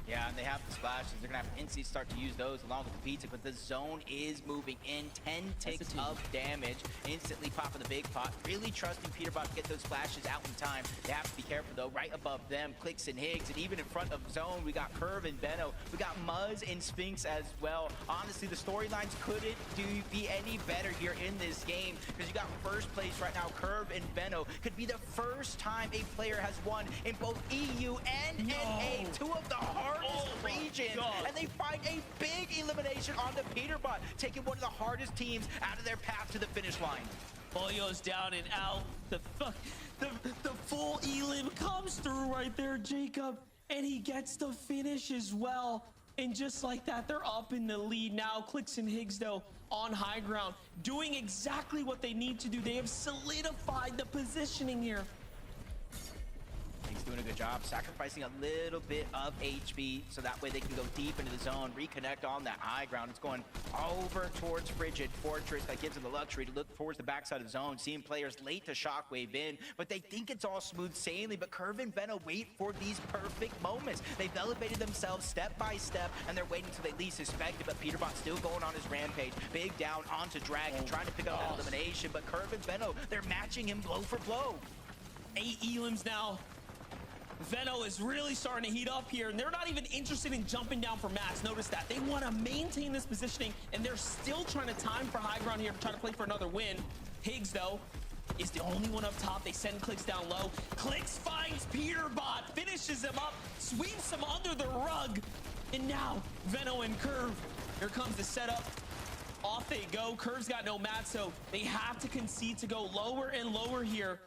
Yeah, and they have the splashes. They're going to have to instantly start to use those along with the pizza, but the zone is moving in. 10 ticks of damage, instantly popping the big pot. Really trusting Peterbot to get those splashes out in time. They have to be careful, though. Right above them, Clicks and Higgs, and even in front of zone, we got Curve and Benno. We got Muzz and Sphinx as well. Honestly, the storylines couldn't be any better here in this game because you got first place right now. Curve and Benno could be the first time a player has won in both EU and NA, two of the hardest regions, and they find a big elimination on the Peterbot, taking one of the hardest teams out of their path to the finish line. Boyo's down and out. The full Elim comes through right there, Jacob, and he gets the finish as well. And just like that, they're up in the lead now. Clicks and Higgs, though, on high ground, doing exactly what they need to do. They have solidified the positioning here. He's doing a good job sacrificing a little bit of HP so that way they can go deep into the zone, reconnect on that high ground. It's going over towards Frigid Fortress. That gives them the luxury to look towards the backside of the zone, seeing players late to shockwave in, but they think it's all smooth sailing. But Curve and Benno wait for these perfect moments. They've elevated themselves step by step, and they're waiting until they least suspect it. But Peterbot's still going on his rampage. Big down onto Dragon, trying to pick up that elimination. But Curve and Benno, they're matching him blow for blow. 8 Elims now. Venno is really starting to heat up here, and they're not even interested in jumping down for mats. Notice that. They want to maintain this positioning, and they're still trying to time for high ground here to try to play for another win. Higgs, though, is the only one up top. They send Clicks down low. Clicks finds Peterbot, finishes him up, sweeps him under the rug, and now Venno and Curve. Here comes the setup. Off they go. Curve's got no mat, so they have to concede to go lower and lower here.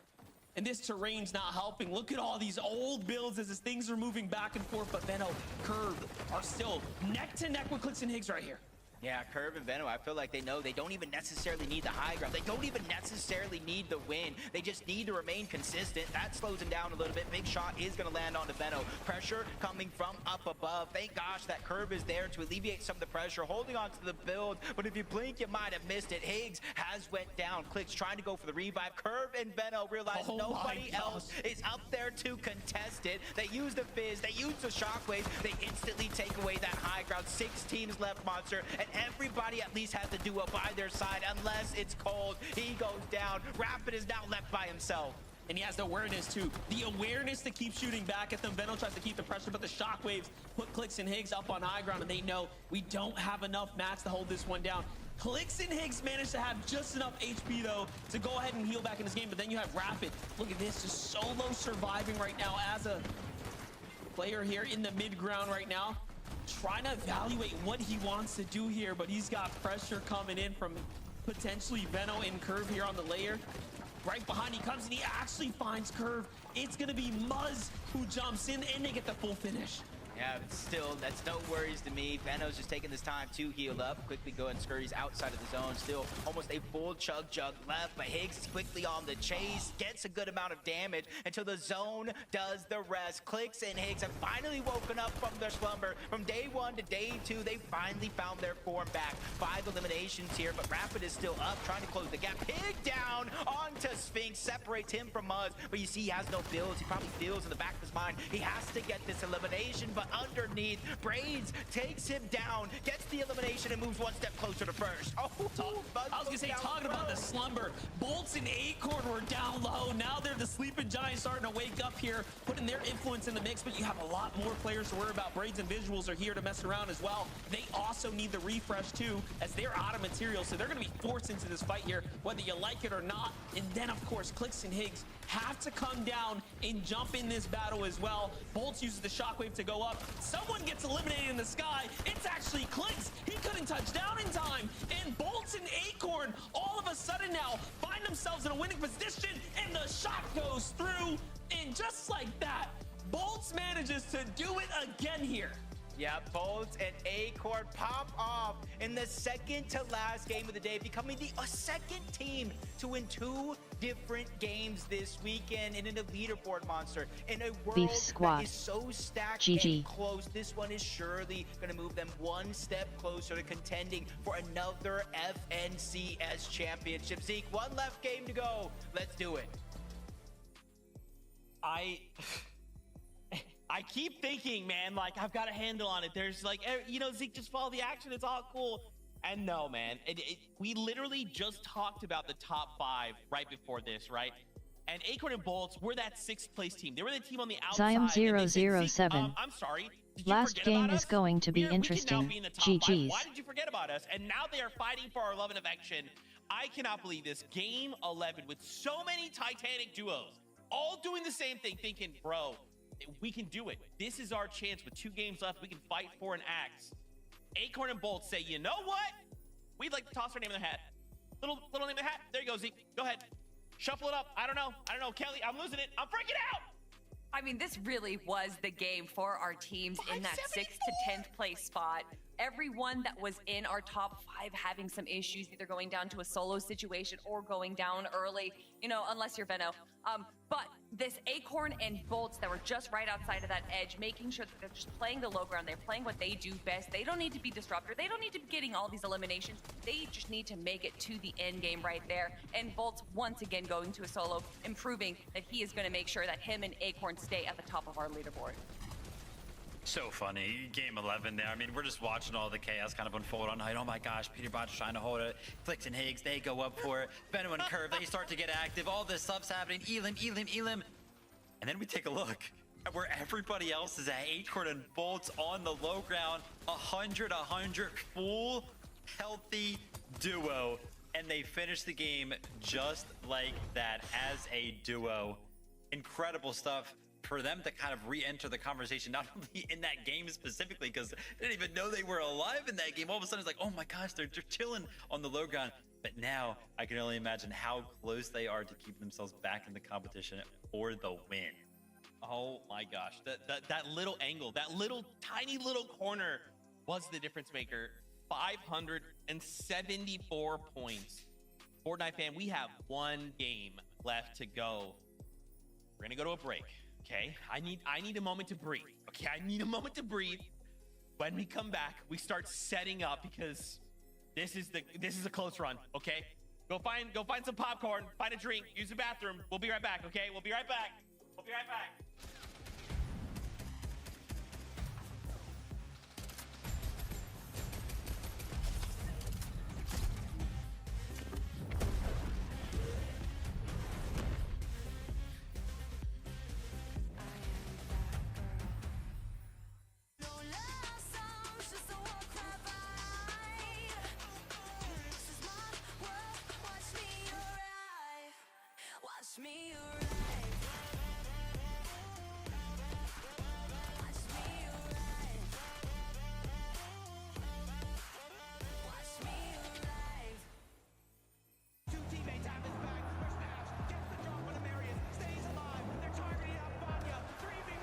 And this terrain's not helping. Look at all these old builds as things are moving back and forth. But Venno, Curve are still neck to neck with Clicks and Higgs right here. Yeah, Curve and Venom, I feel like they know they don't even necessarily need the high ground. They don't even necessarily need the win. They just need to remain consistent. That slows them down a little bit. Big shot is going to land onto Venom. Pressure coming from up above. Thank gosh that Curve is there to alleviate some of the pressure, holding on to the build. But if you blink, you might have missed it. Higgs has went down. Clicks trying to go for the revive. Curve and Venom realize nobody else is up there to contest it. They use the Fizz. They use the Shockwave. They instantly take away that high ground. 6 teams left, Monster, and everybody at least has the duo by their side unless it's cold. He goes down. Rapid is now left by himself. And he has the awareness too. The awareness to keep shooting back at them. Venom tries to keep the pressure, but the shockwaves put Clicks and Higgs up on high ground, and they know we don't have enough mats to hold this one down. Clicks and Higgs managed to have just enough HP though to go ahead and heal back in this game, but then you have Rapid. Look at this, just solo surviving right now as a player here in the mid ground right now. Trying to evaluate what he wants to do here, but he's got pressure coming in from potentially Venom and Curve here on the layer. Right behind he comes and he actually finds Curve. It's gonna be Muzz who jumps in and they get the full finish. Yeah, but still, that's no worries to me. Venom's just taking this time to heal up. Quickly go and scurries outside of the zone. Still almost a full chug left, but Higgs is quickly on the chase. Gets a good amount of damage until the zone does the rest. Clicks and Higgs have finally woken up from their slumber. From day 1 to day 2, they finally found their form back. 5 eliminations here, but Rapid is still up, trying to close the gap. Pig down onto Sphinx, separates him from Muzz, but you see he has no builds. He probably feels in the back of his mind he has to get this elimination, but underneath, Braids takes him down, gets the elimination, and moves one step closer to first. Oh, I was gonna say, talking about the slumber, Bolts and Acorn were down low. Now they're the sleeping giants starting to wake up here, putting their influence in the mix, but you have a lot more players to worry about. Braids and Visuals are here to mess around as well. They also need the refresh too, as they're out of material, so they're gonna be forced into this fight here, whether you like it or not. And then, of course, Clicks and Higgs have to come down and jump in this battle as well. Bolts uses the shockwave to go up. Someone gets eliminated in the sky. It's actually Clicks. He couldn't touch down in time. And Bolts and Acorn all of a sudden now find themselves in a winning position, and the shot goes through. And just like that, Bolts manages to do it again here. Yeah, Bolts and Acorn pop off in the second to last game of the day, becoming the second team to win 2 different games this weekend in a leaderboard, Monster. In a world that is so stacked and close, this one is surely going to move them one step closer to contending for another FNCS championship. Zeke, one left game to go. Let's do it. I keep thinking, man, like, I've got a handle on it. There's like, you know, Zeke, just follow the action. It's all cool. And no, man, we literally just talked about the top 5 right before this, right? And Acorn and Bolts were that 6th place team. They were the team on the outside. Zion007. I'm sorry. Last game is going to be interesting. GG's. Why did you forget about us? And now they are fighting for our love and affection. I cannot believe this. Game 11 with so many Titanic duos, all doing the same thing, thinking, bro, we can do it. This is our chance. With 2 games left, we can fight for an axe. Acorn and Bolt say, you know what? We'd like to toss our name in the hat. Little name in the hat. There you go, Zeke. Go ahead. Shuffle it up. I don't know. Kelly, I'm losing it. I'm freaking out. I mean, this really was the game for our teams in that 6th to 10th place spot. Everyone that was in our top 5 having some issues, either going down to a solo situation or going down early, you know, unless you're Venno. But this Acorn and Bolts that were just right outside of that edge, making sure that they're just playing the low ground. They're playing what they do best. They don't need to be disruptor. They don't need to be getting all these eliminations. They just need to make it to the end game right there. And Bolts once again going to a solo, improving that he is going to make sure that him and Acorn stay at the top of our leaderboard. So funny. Game 11 there. I mean, we're just watching all the chaos kind of unfold on night. Oh my gosh, Peter Bot's trying to hold it. Flicks and Higgs, they go up for it. Benno and Curve, they start to get active. All this stuff's happening. Elim. And then we take a look at where everybody else is at. Acorn and Bolts on the low ground. 100, full healthy duo. And they finish the game just like that as a duo. Incredible stuff for them to kind of re-enter the conversation, not only in that game specifically, because they didn't even know they were alive in that game. All of a sudden, it's like, oh my gosh, they're chilling on the low ground. But now I can only imagine how close they are to keep themselves back in the competition for the win. Oh my gosh, that little angle, that little tiny little corner was the difference maker. 574 points. Fortnite fan, we have one game left to go. We're gonna go to a break, okay? I need a moment to breathe. Okay, I need a moment to breathe. When we come back, we start setting up because this is a close run, okay? Go find some popcorn, find a drink, use the bathroom. We'll be right back, okay? We'll be right back. We'll be right back. No love songs, just a war cry by. This is my world, watch me arrive. Watch me arrive. Watch me arrive. Watch me arrive. Two teammates have his back. Where's Smash? Gets the drop on Amarius. Stays alive. They're targeting out Vanya. 3v1.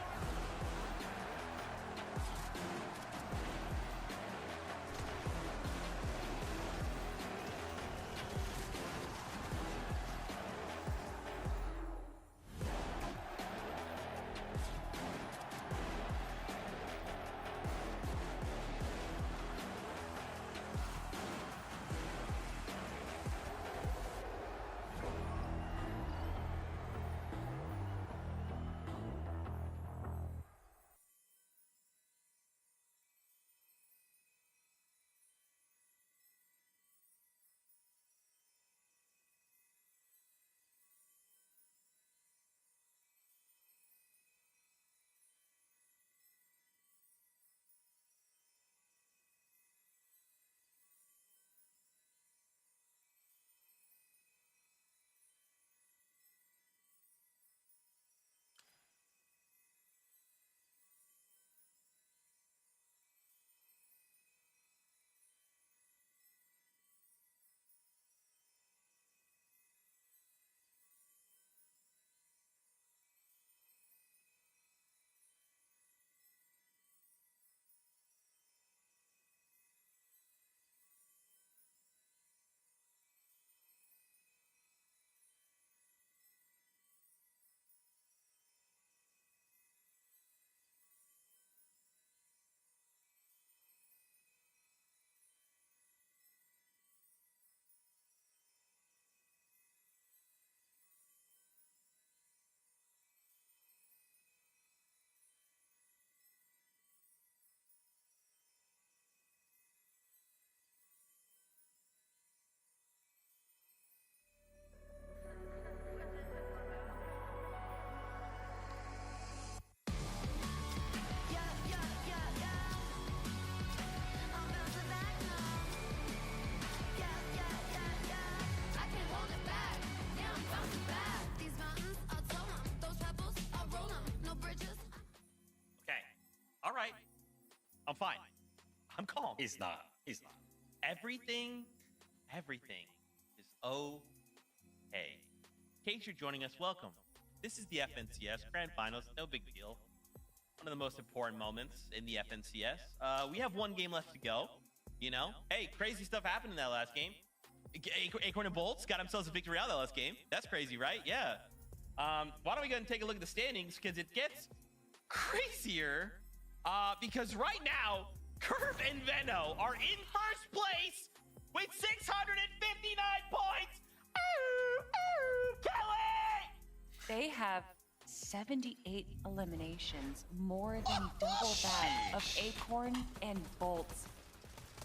Yeah, yeah, yeah, yeah. I'm bouncing back now. Yeah, yeah, yeah, yeah. I can't hold it back. Yeah, I'm bouncing back. These mountains, I'll tow 'em. Those pebbles, I'll roll 'em. No bridges. Okay. All right. I'm fine. I'm calm. He's not. He's not. Everything is okay. In case you're joining us, welcome. This is the FNCS Grand Finals. No big deal. One of the most important moments in the FNCS. We have one game left to go. You know, hey, crazy stuff happened in that last game. Acorn and Bolts got themselves a victory out of that last game. That's crazy, right? Yeah. Why don't we go and take a look at the standings, because it gets crazier. Because right now, Curve and Venno are in first place with 659 points. Kelly! They have 78 eliminations, more than double that of Acorn and Bolts.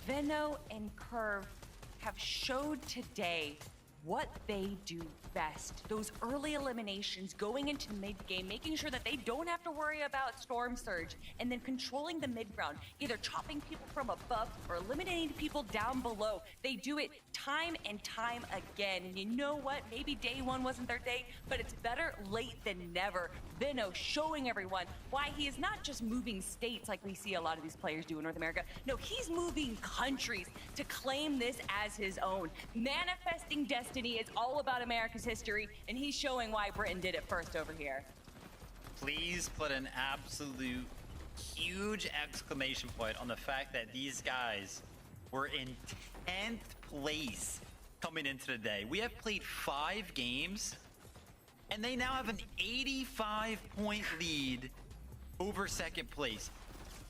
Venno and Curve have showed today what they do best. Those early eliminations, going into the mid-game, making sure that they don't have to worry about Storm Surge, and then controlling the mid-ground, either chopping people from above or eliminating people down below. They do it time and time again. And you know what? Maybe day one wasn't their day, but it's better late than never. Venno showing everyone why he is not just moving states like we see a lot of these players do in North America. No, he's moving countries to claim this as his own. Manifesting destiny is all about America's history, and he's showing why Britain did it first over here. Please put an absolute huge exclamation point on the fact that these guys were in 10th place coming into the day. We have played 5 games, and they now have an 85-point lead over second place.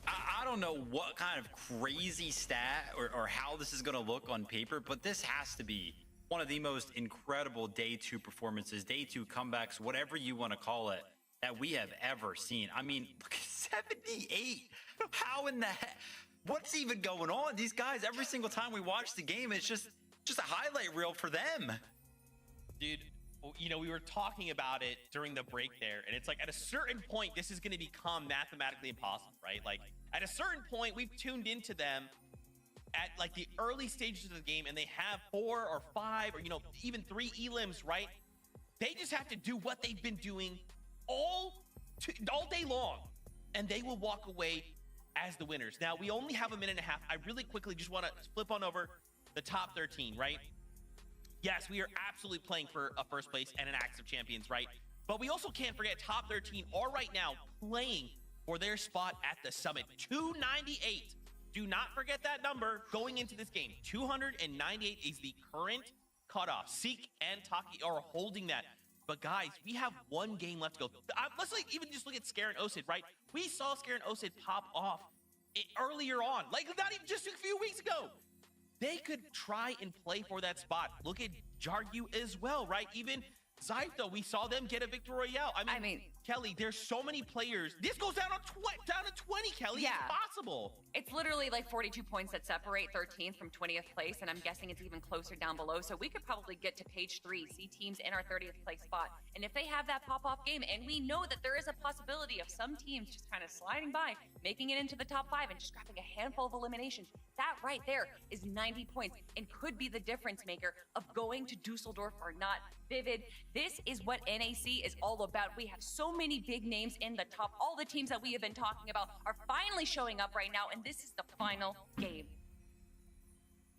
I don't know what kind of crazy stat or how this is going to look on paper, but this has to be one of the most incredible day 2 performances, day 2 comebacks, whatever you want to call it, that we have ever seen. I mean, look at 78. How in the heck? What's even going on? These guys, every single time we watch the game, it's just a highlight reel for them. Dude, you know, we were talking about it during the break there, and it's like at a certain point, this is going to become mathematically impossible, right? Like at a certain point, we've tuned into them at like the early stages of the game, and they have 4 or 5 or, you know, even 3 elims, right? They just have to do what they've been doing all day long, and they will walk away as the winners. Now, we only have a minute and a half. I really quickly just want to flip on over the top 13, right? Yes, we are absolutely playing for a first place and an Axe of Champions, right? But we also can't forget top 13 are right now playing for their spot at the summit. 298. Do not forget that number going into this game. 298 is the current cutoff. Seek and Taki are holding that. But guys, we have 1 game left to go. Let's like even just look at Scare and Osid, right? We saw Scare and Osid pop off earlier on, like not even just a few weeks ago. They could try and play for that spot. Look at Jargu as well, right? Even Zytho, we saw them get a Victor Royale. I mean, Kelly, there's so many players. This goes down to 20, Kelly. Yeah. It's possible. It's literally like 42 points that separate 13th from 20th place, and I'm guessing it's even closer down below. So we could probably get to page 3, see teams in our 30th place spot. And if they have that pop-off game, and we know that there is a possibility of some teams just kind of sliding by, making it into the top 5 and just grabbing a handful of eliminations, that right there is 90 points and could be the difference maker of going to Dusseldorf or not. Vivid, this is what NAC is all about. We have so many big names in the top. All the teams that we have been talking about are finally showing up right now, and this is the final game.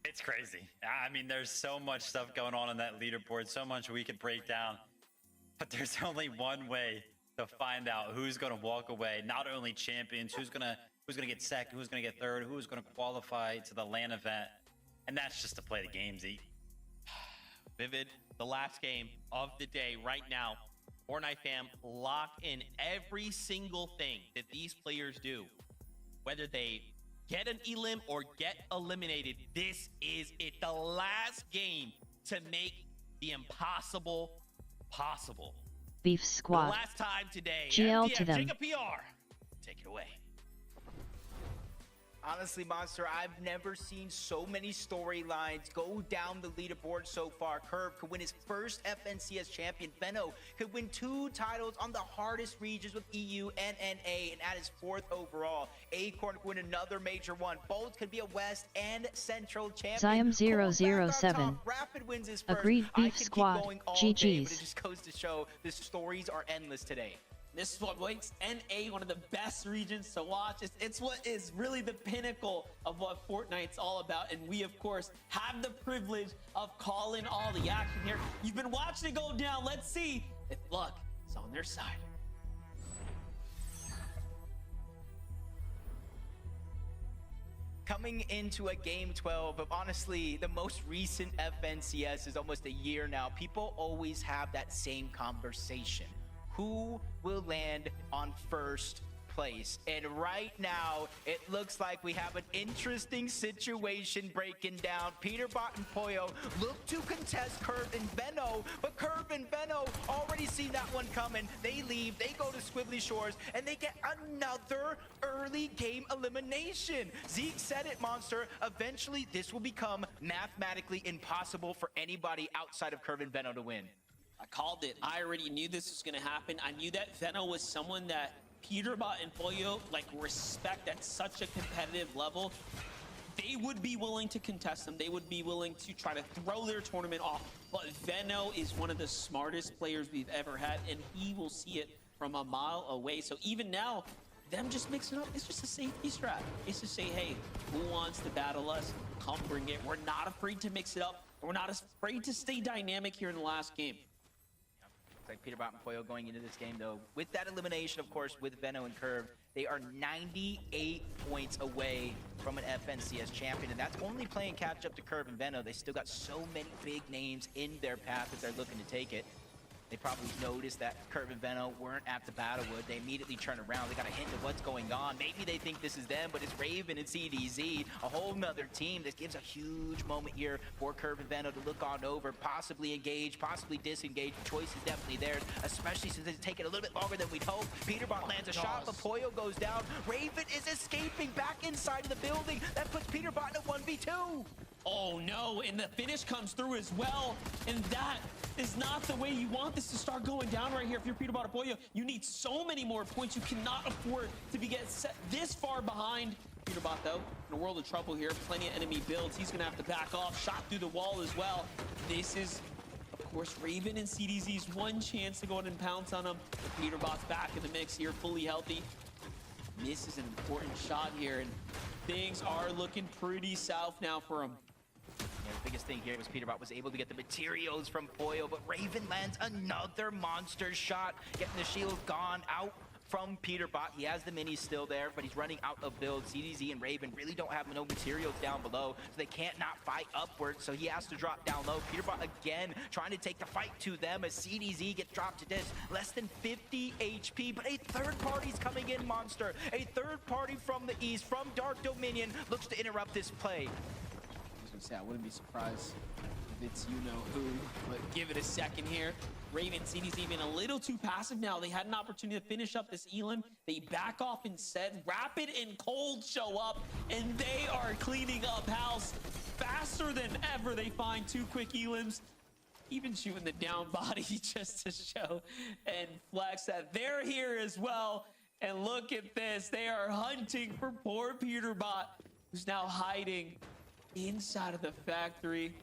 It's crazy. I mean, there's so much stuff going on that leaderboard, so much we could break down. But there's only one way to find out who's going to walk away. Not only champions, who's going to get second, who's going to get third, who's going to qualify to the LAN event, and that's just to play the games. Vivid, the last game of the day right now. Fortnite fam, lock in every single thing that these players do. Whether they get an elim or get eliminated, this is it. The last game to make the impossible possible. Beef For the Squad. last time today, GL MDF, to them. Jacob PR, take it away. Honestly, Monster, I've never seen so many storylines go down the leaderboard so far. Curve could win his first FNCS champion. Benno could win 2 titles on the hardest regions with EU and NA and add his 4th overall. Acorn could win another major one. Both could be a West and Central champion. Zyam007. Rapid wins his first. Agreed, I Beef could keep Squad. going all day, but GGs. it just goes to show the stories are endless today. This is what makes NA one of the best regions to watch. It's what is really the pinnacle of what Fortnite's all about. And we, of course, have the privilege of calling all the action here. You've been watching it go down. Let's see if luck is on their side. Coming into a game 12 of honestly the most recent FNCS is almost a year now. People always have that same conversation. Who will land on first place? And right now, it looks like we have an interesting situation breaking down. Peterbot and Poyo look to contest Curve and Venno, but Curve and Venno already seen that one coming. They leave, they go to Squibbly Shores, and they get another early game elimination. Zeke said it, Monster. Eventually, this will become mathematically impossible for anybody outside of Curve and Venno to win. I called it. I already knew this was going to happen. I knew that Venno was someone that Peterbot and Pollo like respect at such a competitive level. They would be willing to contest them. They would be willing to try to throw their tournament off. But Venno is one of the smartest players we've ever had, and he will see it from a mile away. So even now, them just mixing up, it's just a safety strat. It's to say, hey, who wants to battle us? Come bring it. We're not afraid to mix it up. We're not afraid to stay dynamic here in the last game. Looks like Peterbot and Poyo going into this game, though, with that elimination, of course, with Venno and Curve. They are 98 points away from an FNCS champion, and that's only playing catch up to Curve and Veno. They still got so many big names in their path that they're looking to take it. They probably noticed that Curve and Veno weren't at the Battlewood. They immediately turn around. They got a hint of what's going on. Maybe they think this is them, but it's Raven and CDZ, a whole nother team. This gives a huge moment here for Curve and Veno to look on over, possibly engage, possibly disengage. The choice is definitely theirs, especially since it's taken a little bit longer than we'd hoped. Peterbot lands a shot, but Poyo goes down. Raven is escaping back inside of the building. That puts Peterbot in a 1v2. Oh no, and the finish comes through as well. And that is not the way you want this to start going down right here. If you're Peterbot Apoyo, you need so many more points. You cannot afford to be get set this far behind. Peterbot, though, in a world of trouble here. Plenty of enemy builds. He's gonna have to back off. Shot through the wall as well. This is, of course, Raven and CDZ's one chance to go in and pounce on him. But Peterbot's back in the mix here, fully healthy. Misses an important shot here, and things are looking pretty south now for him. Yeah, the biggest thing here was Peterbot was able to get the materials from Poyo, but Raven lands another monster shot, getting the shield gone out from Peterbot. He has the minis still there, but he's running out of build. CDZ and Raven really don't have no materials down below, so they can't not fight upwards, so he has to drop down low. Peterbot again trying to take the fight to them as CDZ gets dropped to this. Less than 50 HP, but a third party's coming in, Monster. A third party from the east, from Dark Dominion, looks to interrupt this play. I wouldn't be surprised if it's you-know-who, but give it a second here. Raven CD's even a little too passive now. They had an opportunity to finish up this Elim. They back off instead. Rapid and Cold show up, and they are cleaning up house faster than ever. They find two quick Elims, even shooting the down body just to show and flex that they're here as well. And look at this. They are hunting for poor Peterbot, who's now hiding inside of the factory.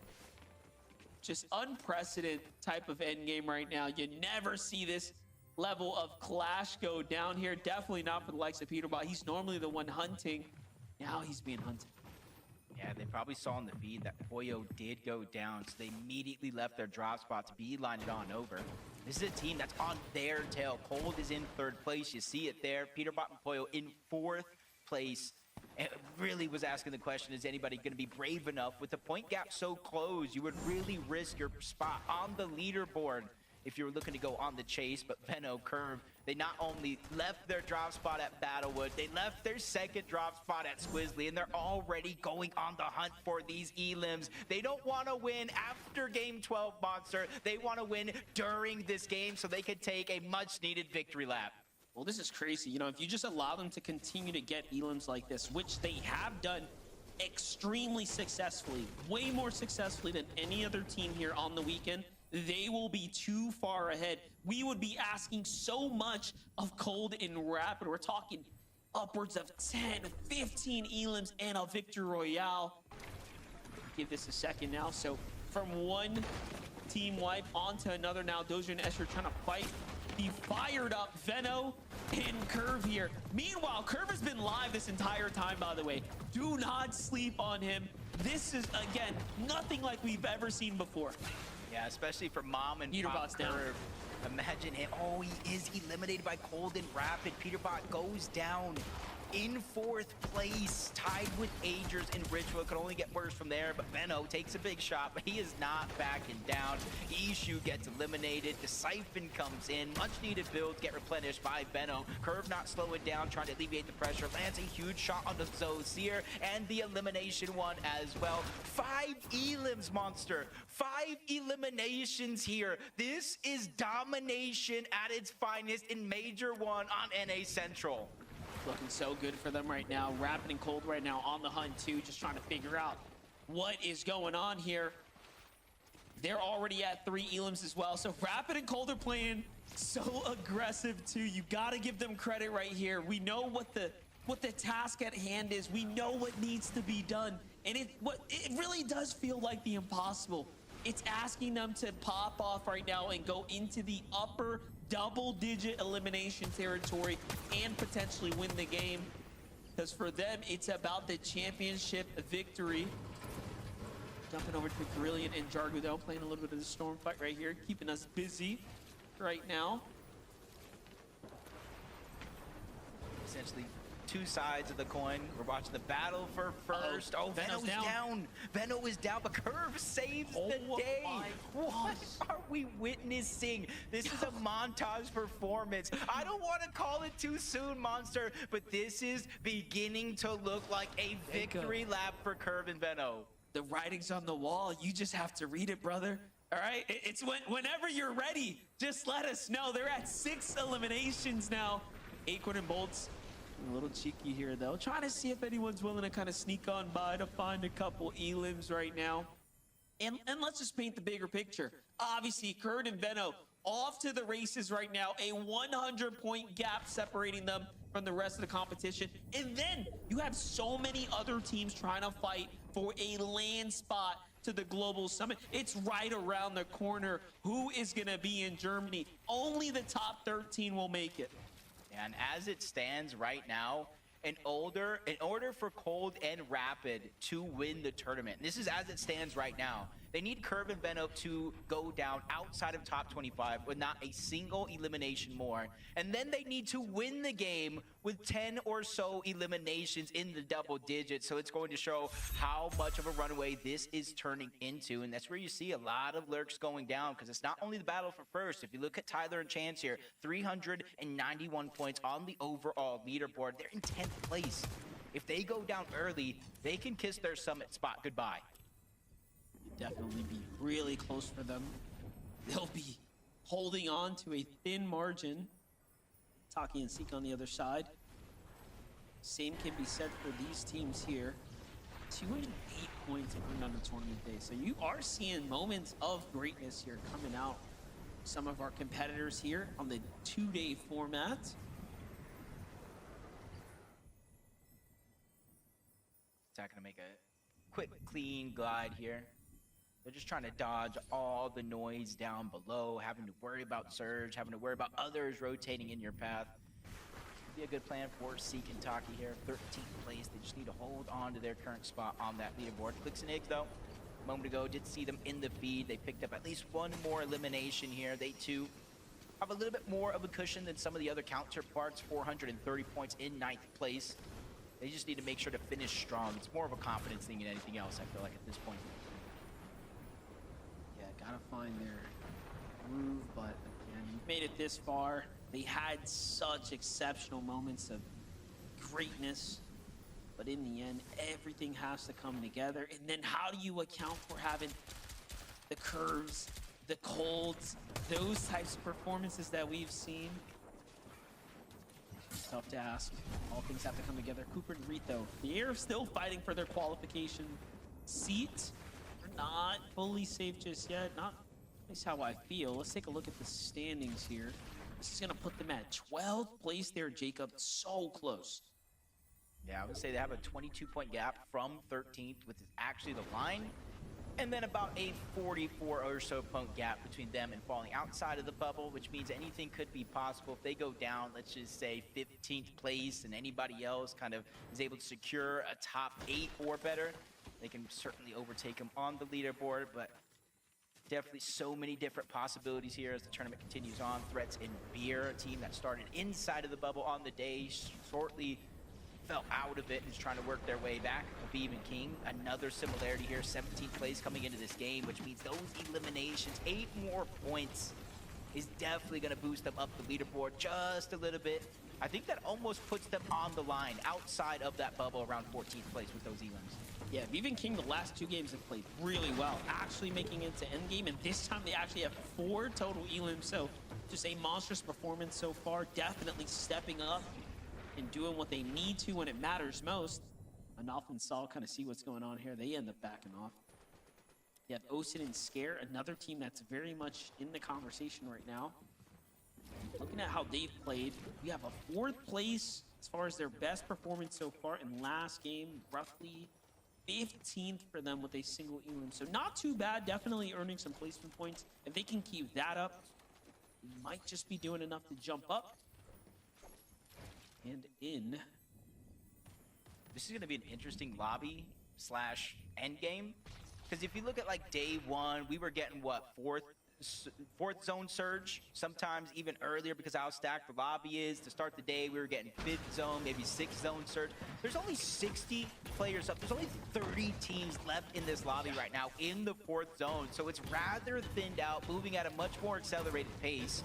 Just unprecedented type of end game right now. You never see this level of clash go down here. Definitely not for the likes of Peterbot. He's normally the one hunting. Now he's being hunted. Yeah, they probably saw in the feed that Poyo did go down, so they immediately left their drop spot to beeline it on over. This is a team that's on their tail. Cold is in third place. You see it there. Peterbot and Poyo in fourth place. And it really was asking the question, is anybody going to be brave enough? With the point gap so close, you would really risk your spot on the leaderboard if you were looking to go on the chase. But Veno, Curve, they not only left their drop spot at Battlewood, they left their second drop spot at Squizzly, and they're already going on the hunt for these Elims. They don't want to win after Game 12, Monster. They want to win during this game so they could take a much-needed victory lap. Well, this is crazy. You know, if you just allow them to continue to get Elims like this, which they have done extremely successfully, way more successfully than any other team here on the weekend, they will be too far ahead. We would be asking so much of Cold and Rapid. We're talking upwards of 10, 15 Elims and a victory royale. Give this a second now. So from one team wipe onto another now, Dozier and Escher trying to fight the fired up Veno and Curve here. Meanwhile, Curve has been live this entire time, by the way. Do not sleep on him. This is, again, nothing like we've ever seen before. Yeah, especially for Mom and Pop Curve. Imagine him. Oh, he is eliminated by Cold and Rapid. Peterbot goes down in fourth place, tied with Agers and Ritual. It could only get worse from there, but Veno takes a big shot, but he is not backing down. Ishu gets eliminated. The Siphon comes in. Much needed builds get replenished by Veno. Curve not slowing down, trying to alleviate the pressure. Lands a huge shot on the Zosier and the elimination one as well. 5 Elims, Monster. 5 eliminations here. This is domination at its finest in Major 1 on NA Central. Looking so good for them right now. Rapid and Cold right now on the hunt too, just trying to figure out what is going on here. They're already at 3 Elims as well. So Rapid and Cold are playing so aggressive too. You got to give them credit right here. We know what the task at hand is. We know what needs to be done. And it really does feel like the impossible. It's asking them to pop off right now and go into the upper double-digit elimination territory and potentially win the game. Because for them, it's about the championship victory. Jumping over to Brilliant and Jargo, playing a little bit of the storm fight right here, keeping us busy right now. essentially two sides of the coin. We're watching the battle for first. Oh, Veno's Veno's down. Veno is down, but Curve saves the day. my What gosh. are we witnessing? This is a montage performance. I don't want to call it too soon, Monster, but this is beginning to look like a victory lap for Curve and Veno. The writing's on the wall. You just have to read it, brother. All right? It's whenever you're ready, just let us know. They're at 6 eliminations now. Acorn and Bolts, a little cheeky here, though. Trying to see if anyone's willing to kind of sneak on by to find a couple elims right now. And let's just paint the bigger picture. Obviously, Kurt and Veno off to the races right now. A 100-point gap separating them from the rest of the competition. And then you have so many other teams trying to fight for a land spot to the global summit. It's right around the corner. Who is going to be in Germany? Only the top 13 will make it. And as it stands right now, in order for Cold and Rapid to win the tournament, this is as it stands right now, they need Curve and Veno to go down outside of top 25 with not a single elimination more. And then they need to win the game with 10 or so eliminations in the double digits. So it's going to show how much of a runaway this is turning into. And that's where you see a lot of lurks going down, because it's not only the battle for first. If you look at Tyler and Chance here, 391 points on the overall leaderboard. They're in 10th place. If they go down early, they can kiss their summit spot goodbye. Definitely be really close for them. They'll be holding on to a thin margin. Taki and Seek on the other side. Same can be said for these teams here. 208 points earned on the tournament day. So you are seeing moments of greatness here coming out. Some of our competitors here on the 2-day format. Not gonna make a quick, clean glide here. They're just trying to dodge all the noise down below, having to worry about Surge, having to worry about others rotating in your path. Be a good plan for Seek and Taki here. 13th place. They just need to hold on to their current spot on that leaderboard. Clicks and Eggs, though, a moment ago, did see them in the feed. They picked up at least one more elimination here. They, too, have a little bit more of a cushion than some of the other counterparts. 430 points in 9th place. They just need to make sure to finish strong. It's more of a confidence thing than anything else, I feel like, at this point. Yeah, gotta find their groove, but again, you've made it this far. They had such exceptional moments of greatness, but in the end, everything has to come together. And then how do you account for having the curves, the colds, those types of performances that we've seen? It's tough to ask. All things have to come together. Cooper and Rito, they're still fighting for their qualification seat. They're not fully safe just yet. Not at least how I feel. Let's take a look at the standings here. This is going to put them at 12th place there, Jacob. So close. Yeah, I would say they have a 22-point gap from 13th, which is actually the line. And then about a 44 or so point gap between them and falling outside of the bubble, which means anything could be possible. If they go down, let's just say 15th place, and anybody else kind of is able to secure a top 8 or better, they can certainly overtake them on the leaderboard. But definitely so many different possibilities here as the tournament continues on. Threats in Beer, a team that started inside of the bubble on the day, shortly fell out of it and is trying to work their way back. Aviv and King, another similarity here, 17th place coming into this game, which means those eliminations, 8 more points, is definitely going to boost them up the leaderboard just a little bit. I think that almost puts them on the line outside of that bubble around 14th place with those elims. Yeah, Aviv and King, the last 2 games have played really well, actually making it to endgame, and this time they actually have 4 total elims, so just a monstrous performance so far, definitely stepping up and doing what they need to when it matters most. Enough and Saul kind of see what's going on here. They end up backing off. You have Osin and Scare, another team that's very much in the conversation right now. Looking at how they've played, we have a 4th place as far as their best performance so far in last game, roughly 15th for them with a single elim. So not too bad, definitely earning some placement points. If they can keep that up, they might just be doing enough to jump up. And in. This is going to be an interesting lobby / end game. Because if you look at like day 1, we were getting what, 4th fourth zone surge, sometimes even earlier because how stacked the lobby is. To start the day, we were getting fifth zone, maybe sixth zone surge. There's only 60 players up. There's only 30 teams left in this lobby right now in the fourth zone. So it's rather thinned out, moving at a much more accelerated pace.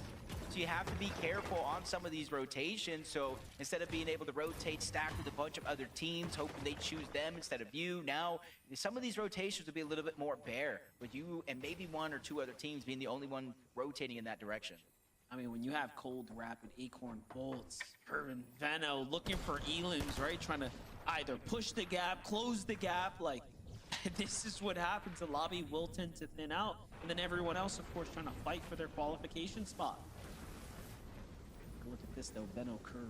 So you have to be careful on some of these rotations. So instead of being able to rotate, stack with a bunch of other teams, hoping they choose them instead of you, now some of these rotations will be a little bit more bare with you and maybe one or two other teams being the only one rotating in that direction. I mean, when you have Cold, Rapid, Acorn, Bolts, Curvin, Veno looking for elims, right? Trying to either push the gap, close the gap, like this is what happens. The lobby will tend to thin out. And then everyone else, of course, trying to fight for their qualification spot. Look at this though, Veno, Curve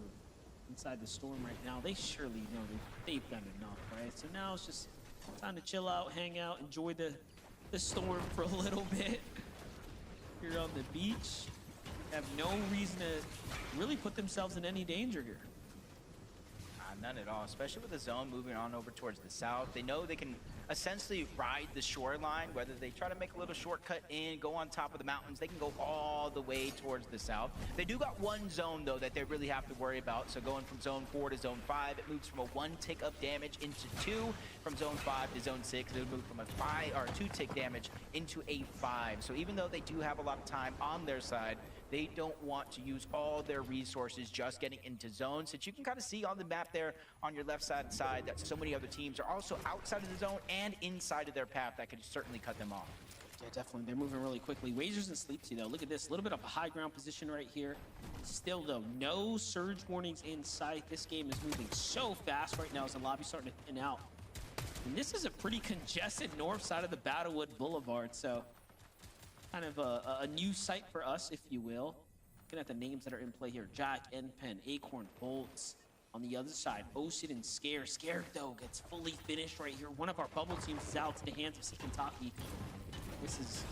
inside the storm right now. They surely know they've done enough, right? So now it's just time to chill out, hang out, enjoy the storm for a little bit. Here on the beach, have no reason to really put themselves in any danger here. None at all, especially with the zone moving on over towards the south. They know they can essentially ride the shoreline, whether they try to make a little shortcut in, go on top of the mountains, they can go all the way towards the south. They do got one zone, though, that they really have to worry about. So going from zone 4 to zone 5, it moves from a 1 tick of damage into 2. From zone 5 to zone 6, it would move from a 2 tick damage into a 5. So even though they do have a lot of time on their side, they don't want to use all their resources just getting into zones. Since you can kind of see on the map there on your left side that so many other teams are also outside of the zone and inside of their path that could certainly cut them off. Yeah, definitely. They're moving really quickly. Wagers and Sleepsy, though. Look at this. A little bit of a high ground position right here. Still, though, no surge warnings in sight. This game is moving so fast right now as the lobby's starting to thin out. And this is a pretty congested north side of the Battlewood Boulevard, so kind of a new site for us, if you will. Looking at the names that are in play here. Jack, N-Pen, Acorn, Bolts. On the other side, Osid and Scare. Scare, though, gets fully finished right here. One of our bubble teams is out to the hands of Sikentaki. This is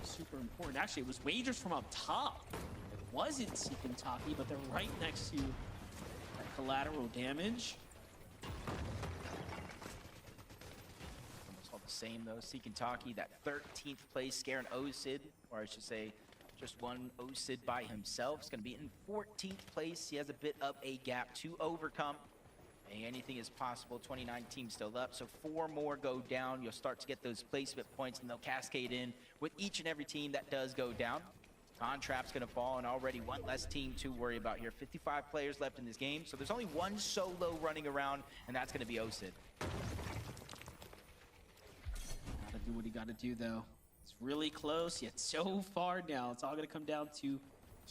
super important. Actually, it was Wagers from up top. It wasn't Sikentaki, but they're right next to that collateral damage. The same though, Sikentaki, that 13th place, Scare and Osid, or I should say just one Osid by himself. Is going to be in 14th place. He has a bit of a gap to overcome. And anything is possible. 29 teams still up, so 4 more go down. You'll start to get those placement points, and they'll cascade in with each and every team that does go down. Contrapt's going to fall, and already one less team to worry about here. 55 players left in this game, so there's only one solo running around, and that's going to be Osid. Do what he got to do, though. It's really close, yet so far now. It's all going to come down to,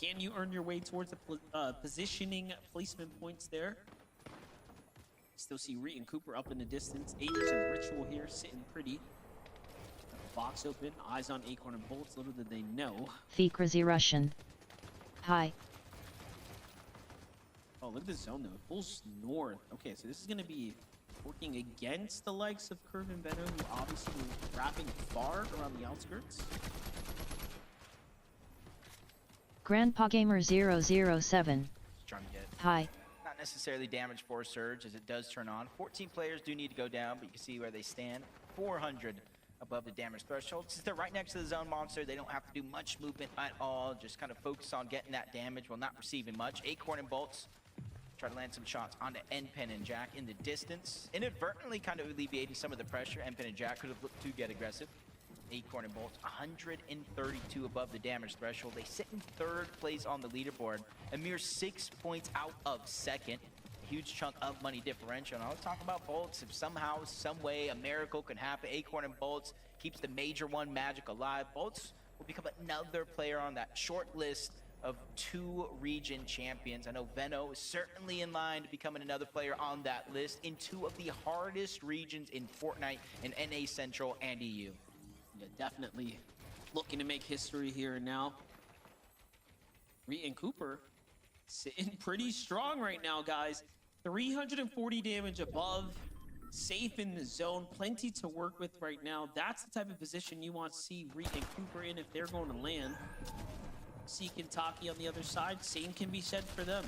can you earn your way towards the positioning placement points there? Still see Reet and Cooper up in the distance. Agers and Ritual here sitting pretty. Box open, eyes on Acorn and Bolts. Little did they know. Crazy Russian. Hi. Oh, look at the zone, though. It pulls north. Okay, so this is going to be working against the likes of Curve and Venom, who obviously were wrapping far around the outskirts. Grandpa Gamer 007. Trying to get Hi. not necessarily damage for Surge as it does turn on. 14 players do need to go down, but you can see where they stand. 400 above the damage threshold. Since they're right next to the zone monster, they don't have to do much movement at all. Just kind of focus on getting that damage while not receiving much. Acorn and Bolts try to land some shots onto N-Pen and Jack in the distance, inadvertently kind of alleviating some of the pressure. N-Pen and Jack could have looked to get aggressive. Acorn and Bolts 132 above the damage threshold. They sit in 3rd place on the leaderboard, a mere 6 points out of 2nd. Huge chunk of money differential. And I'll talk about Bolts. If somehow, some way, a miracle can happen, Acorn and Bolts keeps the Major 1 magic alive. Bolts will become another player on that short list of 2 region champions. I know Veno is certainly in line to becoming another player on that list in 2 of the hardest regions in Fortnite in NA Central and EU. Yeah, definitely looking to make history here and now. Reet and Cooper sitting pretty strong right now, guys. 340 damage above, safe in the zone, plenty to work with right now. That's the type of position you want to see Reet and Cooper in if they're going to land. Sikentaki on the other side, same can be said for them.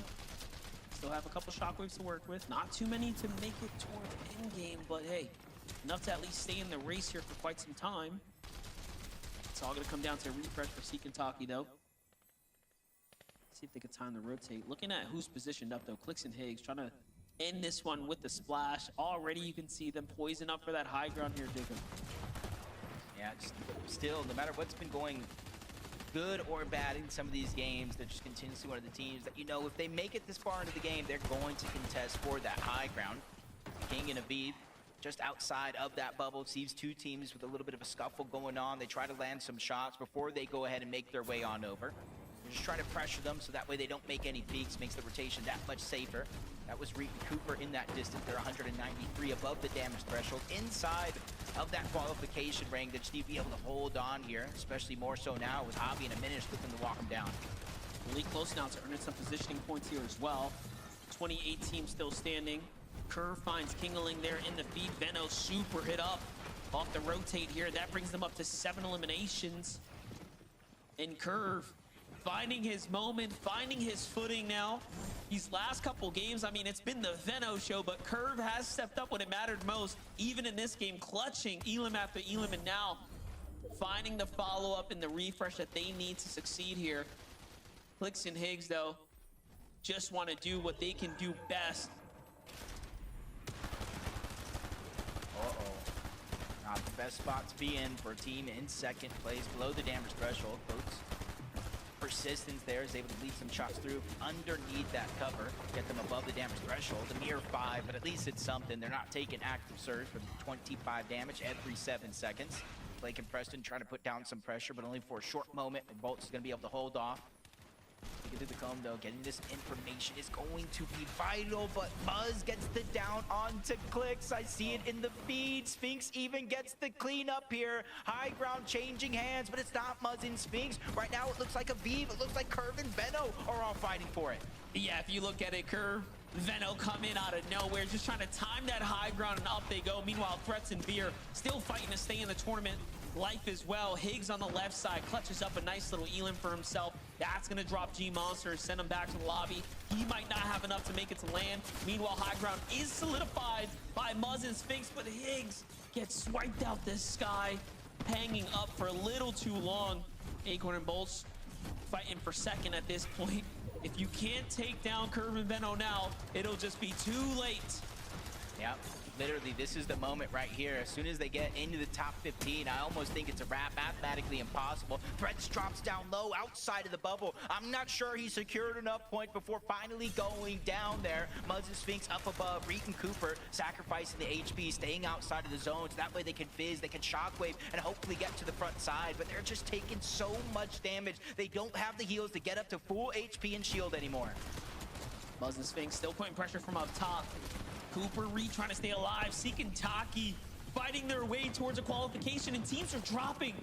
Still have a couple shockwaves to work with. Not too many to make it towards endgame, but hey, enough to at least stay in the race here for quite some time. It's all gonna come down to a refresh for Seek and Taki though. See if they can time the rotate. Looking at who's positioned up though, Clicks and Higgs trying to end this one with the splash. Already you can see them poison up for that high ground here, Jacob. Yeah, still, no matter what's been going good or bad in some of these games, they're just continuously one of the teams that, you know, if they make it this far into the game, they're going to contest for that high ground. King and Aviv just outside of that bubble sees two teams with a little bit of a scuffle going on. They try to land some shots before they go ahead and make their way on over. They're just trying to pressure them so that way they don't make any peeks, makes the rotation that much safer. That was Reed and Cooper in that distance. They're 193 above the damage threshold. Inside of that qualification ring, they just need to be able to hold on here, especially more so now with Javi in a minute looking to walk him down. Really close now to earning some positioning points here as well. 28 teams still standing. Curve finds Kingeling there in the feed. Veno super hit up off the rotate here. That brings them up to 7 eliminations. And Curve finding his moment, finding his footing now. These last couple games, I mean, it's been the Veno show, but Curve has stepped up when it mattered most. Even in this game, clutching Elim after Elim, and now finding the follow-up and the refresh that they need to succeed here. Clicks and Higgs, though, just want to do what they can do best. Not the best spot to be in for a team in second place, below the damage threshold. Boats persistence there is able to lead some shots through underneath that cover, get them above the damage threshold. A mere 5, but at least it's something. They're not taking active surge for 25 damage every 7 seconds. Blake and Preston trying to put down some pressure, but only for a short moment. And Bolts is going to be able to hold off. They can do the comb though. Getting this information is going to be vital, but Muzz gets the down onto Clicks. I see it in the feed. Sphinx even gets the cleanup here. High ground changing hands, but it's not Muzz and Sphinx. Right now it looks like Aviv. It looks like Curve and Veno are all fighting for it. Yeah, if you look at it, Curve, Veno come in out of nowhere, just trying to time that high ground, and up they go. Meanwhile, Threats and Beer still fighting to stay in the tournament life as well. Higgs on the left side clutches up a nice little Elim for himself. That's gonna drop G Monster and send him back to the lobby. He might not have enough to make it to land. Meanwhile, high ground is solidified by Muzz and Sphinx, but Higgs gets swiped out this sky, hanging up for a little too long. Acorn and Bolts fighting for second at this point. If you can't take down Curve and Veno now, it'll just be too late. Yep. Literally, this is the moment right here. As soon as they get into the top 15, I almost think it's a wrap, mathematically impossible. Threats drops down low outside of the bubble. I'm not sure he secured enough points before finally going down there. Muzz and Sphinx up above. Reed and Cooper sacrificing the HP, staying outside of the zones. That way they can fizz, they can shockwave, and hopefully get to the front side. But they're just taking so much damage. They don't have the heals to get up to full HP and shield anymore. Muzz and Sphinx still putting pressure from up top. Cooper Reed trying to stay alive, seeking Taki, fighting their way towards a qualification, and teams are dropping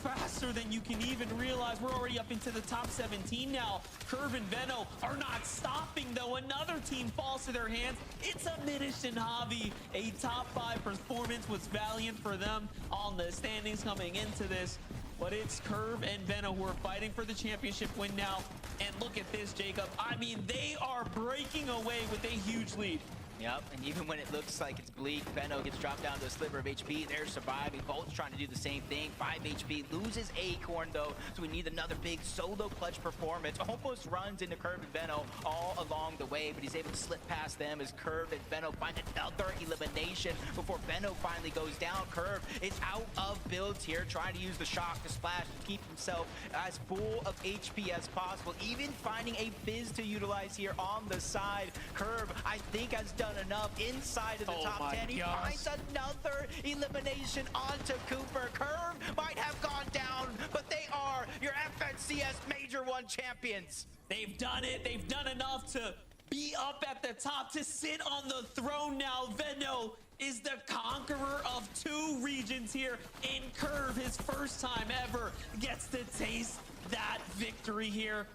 faster than you can even realize. We're already up into the top 17 now. Curve and Veno are not stopping though. Another team falls to their hands. It's a Minish and Javi. A top 5 performance was valiant for them on the standings coming into this. But it's Curve and Veno who are fighting for the championship win now. And look at this, Jacob. I mean, they are breaking away with a huge lead. Yep, and even when it looks like it's bleak, Veno gets dropped down to a sliver of HP. They're surviving. Bolt's trying to do the same thing. 5 HP, loses Acorn though, so we need another big solo clutch performance. Almost runs into Curve and Veno all along the way, but he's able to slip past them as Curve and Veno find another elimination before Veno finally goes down. Curve is out of builds here, trying to use the shock to splash to keep himself as full of HP as possible. Even finding a fizz to utilize here on the side. Curve, I think, has done enough inside of the top 10. He finds another elimination onto Cooper. Curve might have gone down, but they are your FNCS Major 1 champions. They've done it. They've done enough to be up at the top, to sit on the throne now. Veno is the conqueror of 2 regions here, and Curve, his first time ever, gets to taste that victory here.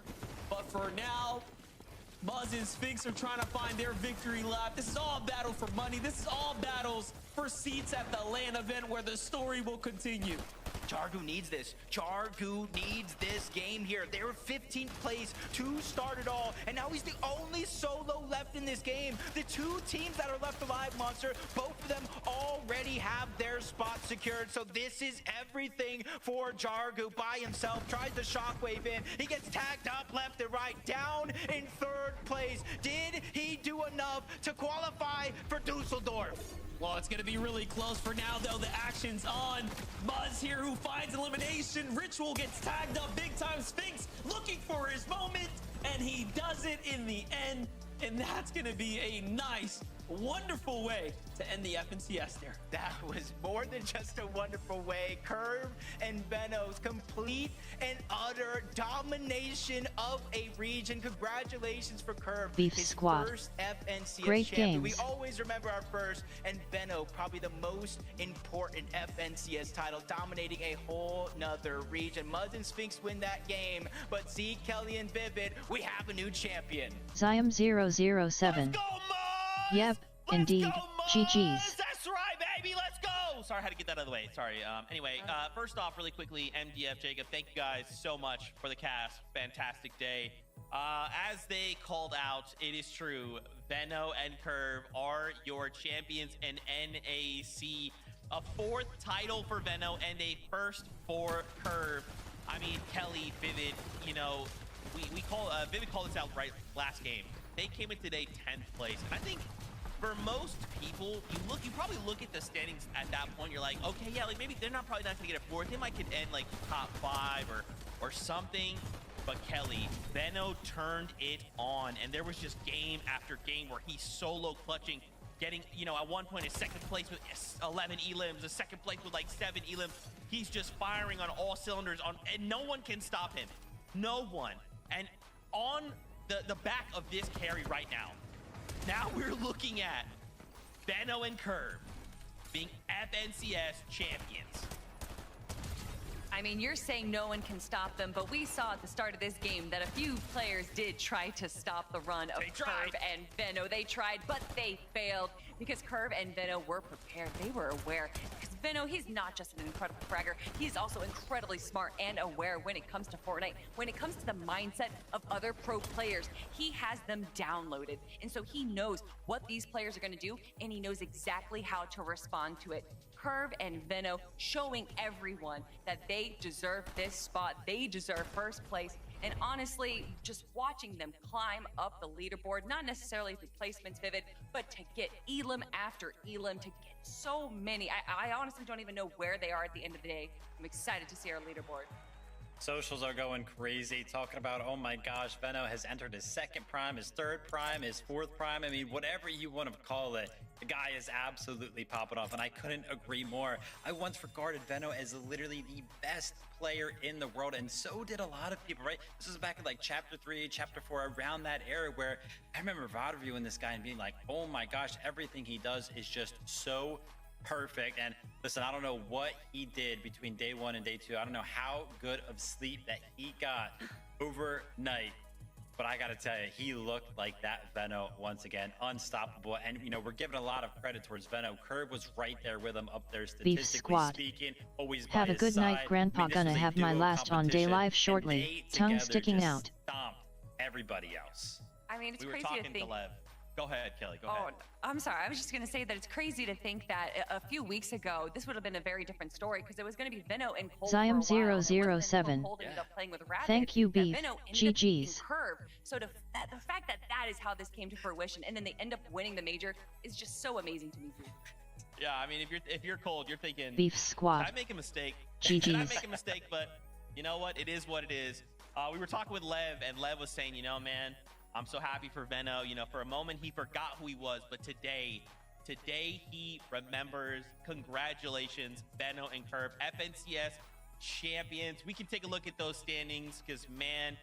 But for now, Muzz and Sphinx are trying to find their victory lap. This is all a battle for money. This is all battles for seats at the LAN event where the story will continue. Jargu needs this. Jargu needs this game here. They were 15th place to start it all, and now he's the only solo left in this game. The two teams that are left alive, Monster, both of them already have their spot secured, so this is everything for Jargu by himself. Tries the shockwave in. He gets tagged up left and right, down in 3rd place. Did he do enough to qualify for Dusseldorf? Well, it's going to be really close for now, though. The action's on. Muzz here who finds elimination. Ritual gets tagged up big time. Sphinx looking for his moment, and he does it in the end. And that's going to be a nice, wonderful way to end the FNCS there. That was more than just a wonderful way. Curve and Venom's complete and utter domination of a region. Congratulations for Curve. Beef his Squad. First FNCS Great champion. games. We always remember our first, and Venom probably the most important FNCS title, dominating a whole nother region. Muzz and Sphinx win that game, but Zeke, Kelly, and Vivid, we have a new champion. Ziam 007. Let's go, Muzz! Yep, Let's indeed. go, Muzz! GG's. That's right, baby. Let's go. Sorry, I had to get that out of the way. Sorry. Anyway, first off, really quickly, MDF, Jacob, thank you guys so much for the cast. Fantastic day. As they called out, it is true. Veno and Curve are your champions in NAC. A 4th title for Veno and a 1st for Curve. I mean, Kelly, Vivid, you know, we call Vivid called this out right last game. They came in today 10th place. And I think for most people, you probably look at the standings at that point, you're like, okay, yeah, like maybe they're probably not gonna get a 4th. They might could end like top 5 or something. But Kelly, Veno turned it on, and there was just game after game where he's solo clutching, getting, you know, at one point a 2nd place with 11 elims, a 2nd place with like 7 elims. He's just firing on all cylinders, and no one can stop him. No one. And on the back of this carry right now we're looking at Veno and Curve being FNCS champions. I mean, you're saying no one can stop them, but we saw at the start of this game that a few players did try to stop the run of Curve and Veno. They tried, but they failed because Curve and Veno were prepared. They were aware. Because Veno, he's not just an incredible fragger. He's also incredibly smart and aware when it comes to Fortnite. When it comes to the mindset of other pro players, he has them downloaded. And so he knows what these players are going to do, and he knows exactly how to respond to it. Curve and Veno showing everyone that they deserve this spot. They deserve 1st place. And honestly, just watching them climb up the leaderboard, not necessarily through placements, Vivid, but to get elim after elim, to get so many. I honestly don't even know where they are at the end of the day. I'm excited to see our leaderboard. Socials are going crazy, talking about, oh my gosh, Veno has entered his 2nd prime, his 3rd prime, his 4th prime. I mean, whatever you want to call it, the guy is absolutely popping off, and I couldn't agree more. I once regarded Veno as literally the best player in the world, and so did a lot of people, right? This was back in like chapter 3, chapter 4, around that era where I remember VOD reviewing this guy and being like, oh my gosh, everything he does is just so perfect. And listen, I don't know what he did between day 1 and day 2. I don't know how good of sleep that he got overnight, but I gotta tell you, he looked like that Veno once again, unstoppable. And you know, we're giving a lot of credit towards Veno. Curve was right there with him up there, statistically speaking, always by Have a his good night, side. Grandpa. I mean, this Gonna was a have my duo last on day competition, live and shortly. they Tongue together sticking just out. stomped everybody else. I mean, it's We were crazy to talking to think. Lev. Go ahead, Kelly. Go Oh, ahead. I'm sorry. I was just going to say that it's crazy to think that a few weeks ago, this would have been a very different story because it was going to be Veno and Cole Ziam for a while, and it wasn't until 007. Cole ended up playing with Rabbit Thank you, that Beef. Veno ended up beating GG's. Curve. So the fact that that is how this came to fruition, and then they end up winning the major is just so amazing to me. Yeah, I mean, if you're cold, you're thinking, Beef did Squad. I make a mistake? GG's. Did I make a mistake? But you know what? It is what it is. We were talking with Lev, and Lev was saying, you know, man, I'm so happy for Veno. You know, for a moment he forgot who he was, but today he remembers. Congratulations, Veno and Curve, FNCS champions. We can take a look at those standings because, man,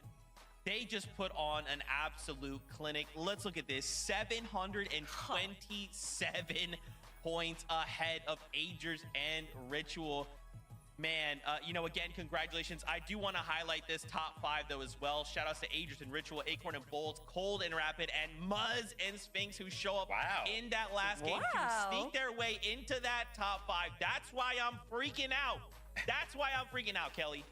they just put on an absolute clinic. Let's look at this. 727 points ahead of Agers and Ritual. Man, you know, again, congratulations. I do want to highlight this top 5, though, as well. Shout outs to Agers and Ritual, Acorn and Bolts, Cold and Rapid, and Muzz and Sphinx, who show up in that last game to sneak their way into that top 5. That's why I'm freaking out. That's why I'm freaking out, Kelly.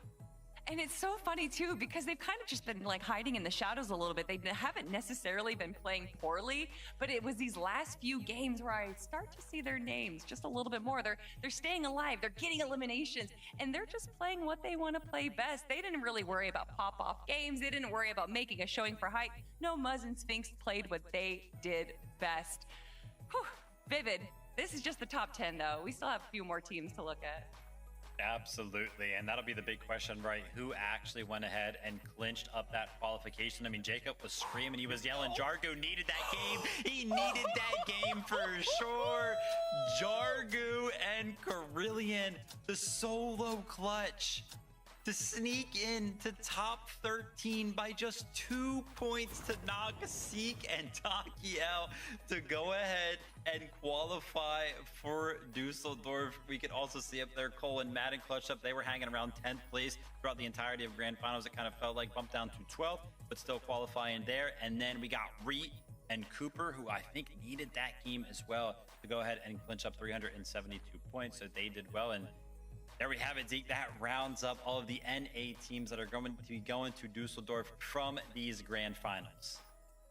And it's so funny too because they've kind of just been like hiding in the shadows a little bit. They haven't necessarily been playing poorly, but it was these last few games where I start to see their names just a little bit more. They're staying alive, they're getting eliminations, and they're just playing what they want to play best. They didn't really worry about pop-off games. They didn't worry about making a showing for hype. No, Muzz and Sphinx played what they did best. Whew. Vivid. This is just the top 10 though. We still have a few more teams to look at. Absolutely, and that'll be the big question, right? Who actually went ahead and clinched up that qualification? I mean, Jacob was screaming, he was yelling, Jargo needed that game. He needed that game for sure. Jargo and Carillion, the solo clutch to sneak in to top 13 by just 2 points to knock Seek and Takiel to go ahead and qualify for Dusseldorf. We could also see up there Cole and Madden clutched up. They were hanging around 10th place throughout the entirety of Grand Finals. It kind of felt like bumped down to 12th, but still qualifying there. And then we got Reet and Cooper, who I think needed that game as well to go ahead and clinch up 372 points. So they did well. And there we have it, Zeke. That rounds up all of the NA teams that are going to be going to Dusseldorf from these Grand Finals.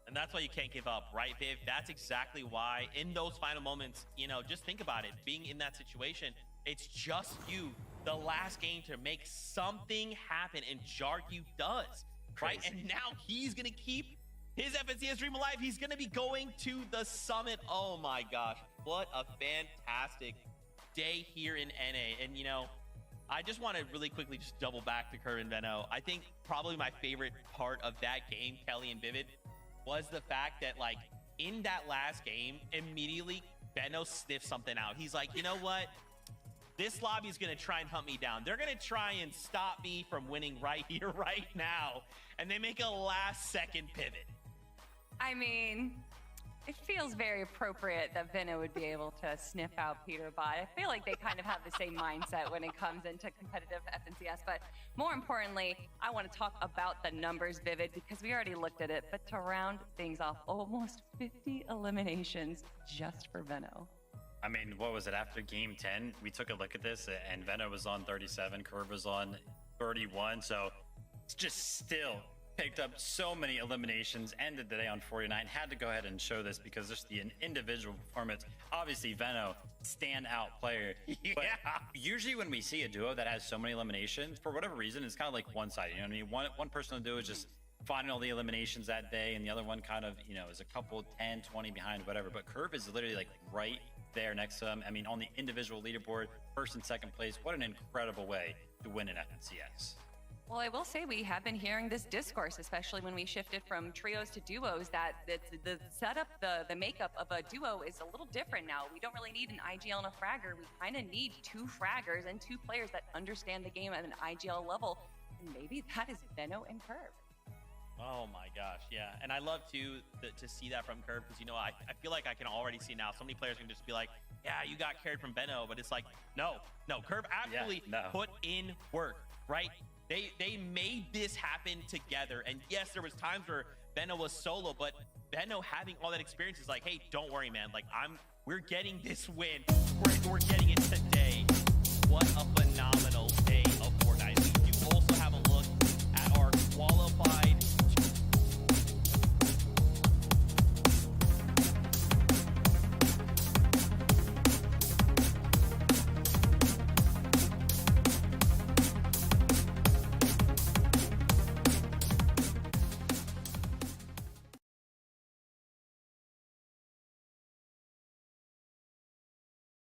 And that's why you can't give up, right, Viv? That's exactly why in those final moments, you know, just think about it. Being in that situation, it's just you, the last game to make something happen, and Jargu does, right? And now he's going to keep his FNCS dream alive. He's going to be going to the summit. Oh my gosh, what a fantastic day here in NA. And, you know, I just want to really quickly just double back to Curve and Venno. I think probably my favorite part of that game, Kelly and Vivid, was the fact that, like, in that last game, immediately Venno sniffed something out. He's like, you know what? This lobby is going to try and hunt me down. They're going to try and stop me from winning right here, right now. And they make a last second pivot. I mean, it feels very appropriate that Venno would be able to sniff out Peter Bot. I feel like they kind of have the same mindset when it comes into competitive FNCS. But more importantly, I want to talk about the numbers, Vivid, because we already looked at it. But to round things off, almost 50 eliminations just for Venno. I mean, what was it? After game 10, we took a look at this, and Venno was on 37, Curve was on 31. So it's just still picked up so many eliminations, ended the day on 49. Had to go ahead and show this because just the individual performance. Obviously, Venno, standout player. But usually when we see a duo that has so many eliminations, for whatever reason, it's kind of like one-sided. You know what I mean? One person in the duo is just finding all the eliminations that day, and the other one kind of, you know, is a couple 10, 20 behind, whatever. But Curve is literally like right there next to him. I mean, on the individual leaderboard, first and second place. What an incredible way to win an FNCS. Well, I will say we have been hearing this discourse, especially when we shifted from trios to duos, that the setup, the makeup of a duo is a little different now. We don't really need an IGL and a fragger. We kind of need two fraggers and two players that understand the game at an IGL level. And maybe that is Venno and Curve. Oh my gosh, yeah. And I love to see that from Curve, because, you know, I feel like I can already see now so many players can just be like, yeah, you got carried from Venno, but it's like, no, Curve actually put in work, right? They made this happen together. And yes, there was times where Venno was solo, but Venno having all that experience is like, hey, don't worry, man. Like, we're getting this win. We're getting it today. What a phenomenal day of Fortnite. We do also have a look at our qualifier